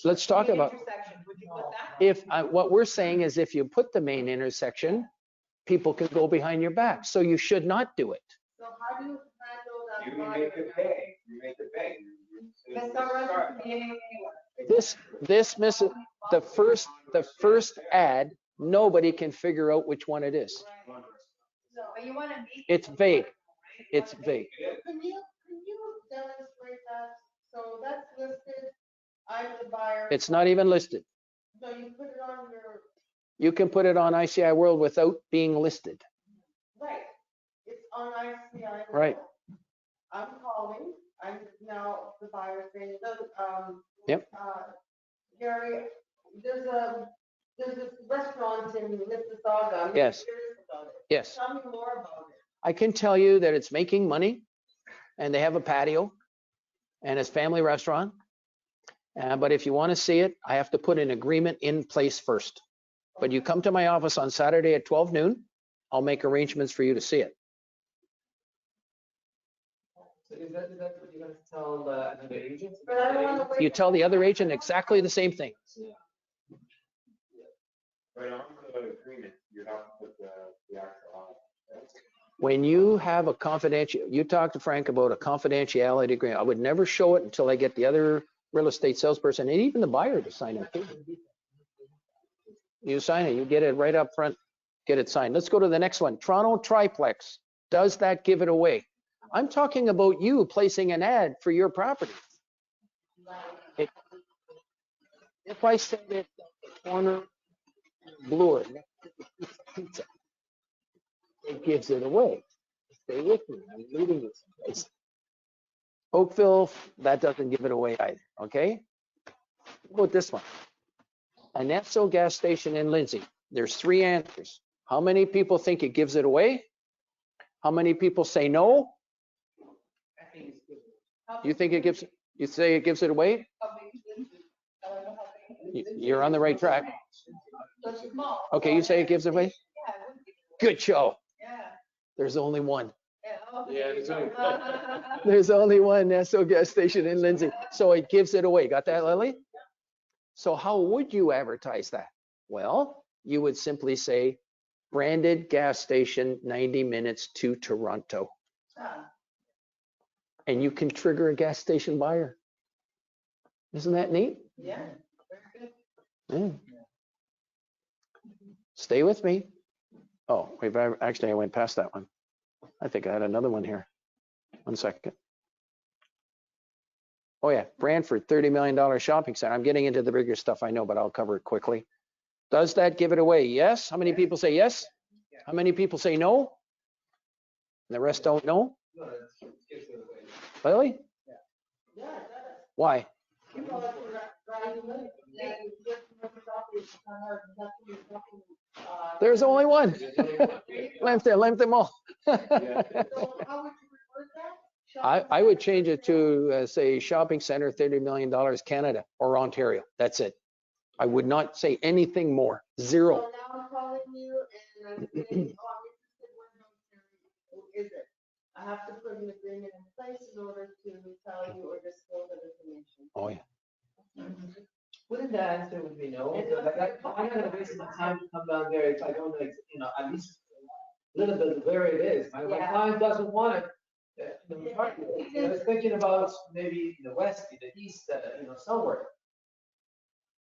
Let's talk about intersection? Would you put that? if what we're saying is if you put the main intersection, people can go behind your back. So you should not do it. So how do you handle that? You make it pay. You make it pay. The first ad, nobody can figure out which one it is. But you want to meet. It's vague. It's vague. Can you demonstrate that? So that's listed, I'm the buyer. It's not even listed. So you put it on your, You can put it on ICIWorld without being listed. right, it's on ICI. Right. I'm calling, I'm now the buyer saying, look, Yep. Gary, there's this restaurant in Mississauga. I'm Yes. curious about it. Yes. Tell me more about it. I can tell you that it's making money and they have a patio and it's family restaurant. But if you want to see it, I have to put an agreement in place first. But you come to my office on Saturday at 12 noon, I'll make arrangements for you to see it. So is that what you're going to tell the agents? But I don't want to wait. You tell the other agent exactly the same thing. Right on the agreement, you have to put the actual. When you have a you talk to Frank about a confidentiality agreement. I would never show it until I get the other real estate salesperson and even the buyer to sign it. You sign it, you get it right up front, get it signed. Let's go to the next one. Toronto triplex. Does that give it away? I'm talking about you placing an ad for your property. If I said it at the corner Bloor next to the pizza, it gives it away. Stay with me. I'm leading you someplace. Oakville, that doesn't give it away either, okay? What about this one? An Esso gas station in Lindsay. There's 3 answers. How many people think it gives it away? How many people say no? I think it's good. You think it gives, you say it gives it away? You're on the right track. Okay, you say it gives it away? Good show. Yeah. There's only one. Yeah, There's only one Esso gas station in Lindsay. So it gives it away. Got that, Lily? So how would you advertise that? Well, you would simply say branded gas station 90 minutes to Toronto. And you can trigger a gas station buyer. Isn't that neat? Yeah, very good. Yeah. Stay with me. Oh, actually I went past that one. I think I had another one here. 1 second. Oh yeah, Brantford, $30 million shopping center. I'm getting into the bigger stuff, I know, but I'll cover it quickly. Does that give it away? Yes. How many people say yes? How many people say no? And the rest don't know? No, it gives it away. Really? Yeah, it does. Why? People like to drive you in. Yeah, you get to know the property, it's kind of hard, and that's when you're talking, There's only one. Lamp them all. So how would you reword that? I would change it to say shopping center, $30 million Canada or Ontario. That's it. I would not say anything more. Zero. So now I'm calling you and I'm saying, oh, I'm interested, where is it? I have to put an agreement in place in order to tell you or disclose that information. Oh yeah. Wouldn't the answer would be no? Like, I'm not gonna waste my time to come down there if I don't know, at least a little bit where it is. My Yeah. client doesn't want it. I was thinking about maybe in the west, in the east, somewhere.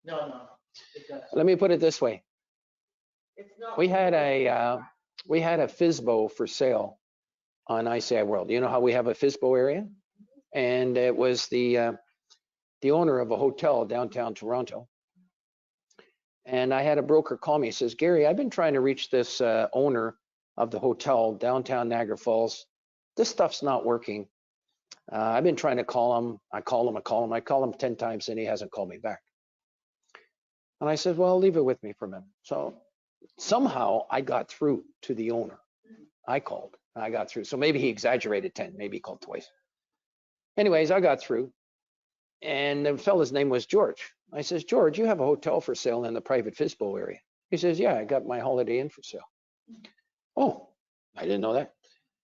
No. Let me put it this way. It's not. We had a FISBO for sale on ICIWorld. You know how we have a FISBO area? And it was the owner of a hotel downtown Toronto. And I had a broker call me. He says, Gary, I've been trying to reach this owner of the hotel downtown Niagara Falls. This stuff's not working. I've been trying to call him. I call him 10 times and he hasn't called me back. And I said, well, leave it with me for a minute. So somehow I got through to the owner. I called, I got through. So maybe he exaggerated 10, maybe he called twice. Anyways, I got through and the fella's name was George. I says, George, you have a hotel for sale in the private FISBO area. He says, yeah, I got my Holiday Inn for sale. Oh, I didn't know that.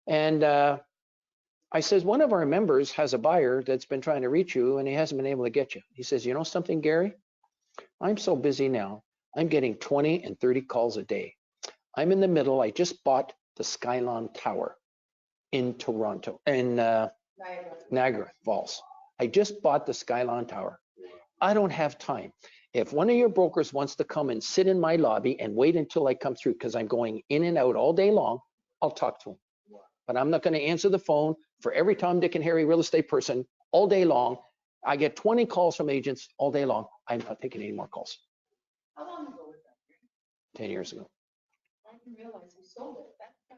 And I says, one of our members has a buyer that's been trying to reach you and he hasn't been able to get you. He says, you know something, Gary? I'm so busy now. I'm getting 20 and 30 calls a day. I'm in the middle. I just bought the Skylon Tower in Toronto, in Niagara Falls. I just bought the Skylon Tower. I don't have time. If one of your brokers wants to come and sit in my lobby and wait until I come through, because I'm going in and out all day long, I'll talk to him. But I'm not going to answer the phone for every Tom, Dick, and Harry real estate person all day long. I get 20 calls from agents all day long. I'm not taking any more calls. How long ago was that? 10 years ago. I didn't realize you sold it.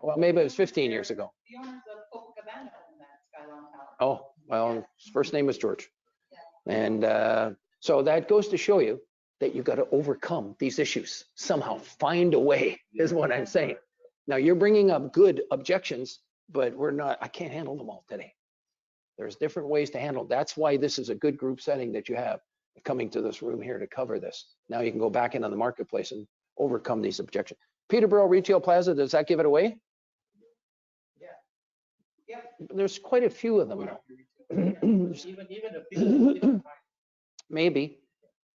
Well, maybe it was 15 years ago. The owners of Copacabana own that Skylon Tower. Oh, well, his first name was George. And so that goes to show you that you've got to overcome these issues. Somehow find a way is what I'm saying. Now you're bringing up good objections, but I can't handle them all today. There's different ways to handle. That's why this is a good group setting that you have coming to this room here to cover this. Now you can go back into the marketplace and overcome these objections. Peterborough Retail Plaza, does that give it away? Yeah. Yep. There's quite a few of them now. Even the people. Maybe,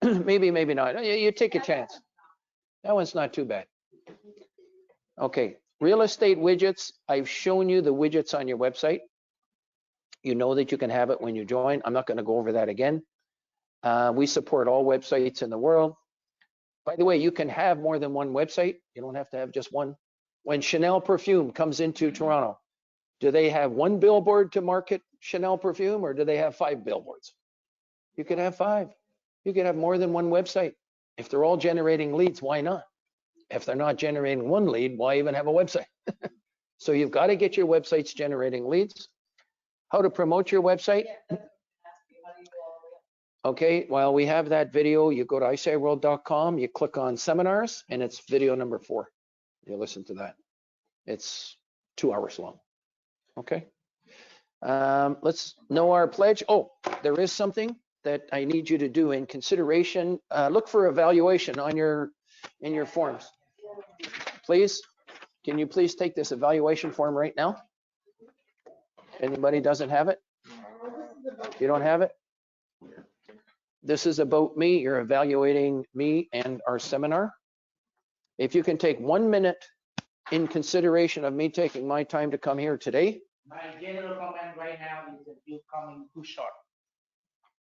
maybe not. You take a chance. That one's not too bad. Okay, real estate widgets. I've shown you the widgets on your website. You know that you can have it when you join. I'm not going to go over that again. We support all websites in the world. By the way, you can have more than one website. You don't have to have just one. When Chanel perfume comes into Toronto, do they have one billboard to market Chanel perfume or do they have 5 billboards? You could have 5. You could have more than one website. If they're all generating leads, why not? If they're not generating one lead, why even have a website? So you've got to get your websites generating leads. how to promote your website? Yeah, that's what I'm asking. How do you go all the way up? Okay, while we have that video, you go to ICIWorld.com, you click on seminars, and it's video number 4. You listen to that. It's 2 hours long. Okay. Let's know our pledge. Oh, there is something that I need you to do in consideration. Look for evaluation on in your forms. Please, can you please take this evaluation form right now? Anybody doesn't have it? You don't have it? This is about me. You're evaluating me and our seminar. If you can take 1 minute in consideration of me taking my time to come here today. My general comment right now is that you're coming too short.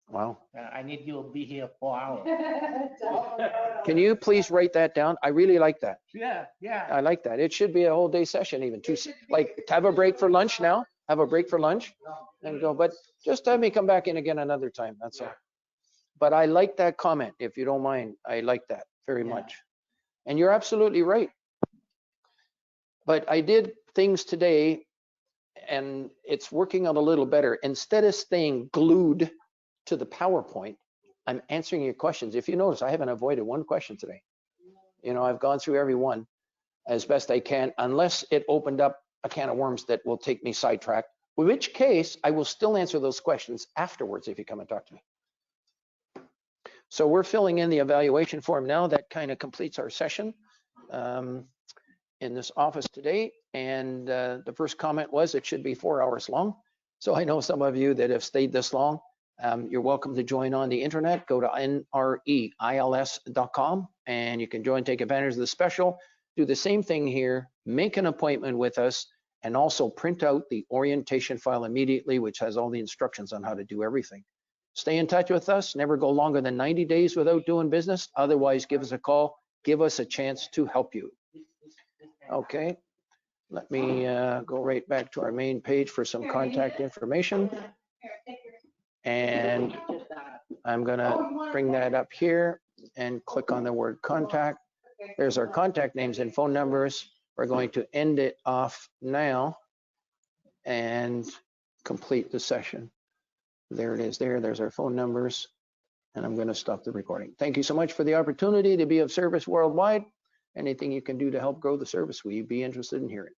Wow. I need you to be here 4 hours. Can you please write that down? I really like that. Yeah, yeah. I like that. It should be a whole day session even. Like have a break for lunch now. Have a break for lunch and go. But just have me come back in again another time. That's all. But I like that comment, if you don't mind. I like that very much. And you're absolutely right. But I did things today and it's working out a little better. Instead of staying glued to the PowerPoint, I'm answering your questions. If you notice, I haven't avoided one question today. You know, I've gone through every one as best I can, unless it opened up a can of worms that will take me sidetracked, in which case I will still answer those questions afterwards if you come and talk to me. So we're filling in the evaluation form now. That kind of completes our session in this office today. And the first comment was it should be 4 hours long. So I know some of you that have stayed this long. You're welcome to join on the internet. Go to nreils.com and you can join, take advantage of the special. Do the same thing here, make an appointment with us, and also print out the orientation file immediately, which has all the instructions on how to do everything. Stay in touch with us. Never go longer than 90 days without doing business. Otherwise, give us a call. Give us a chance to help you. Okay. Let me go right back to our main page for some contact information. And I'm going to bring that up here and click on the word contact. There's our contact names and phone numbers. We're going to end it off now and complete the session. There it is there. There's our phone numbers. And I'm going to stop the recording. Thank you so much for the opportunity to be of service worldwide. Anything you can do to help grow the service, will you be interested in hearing?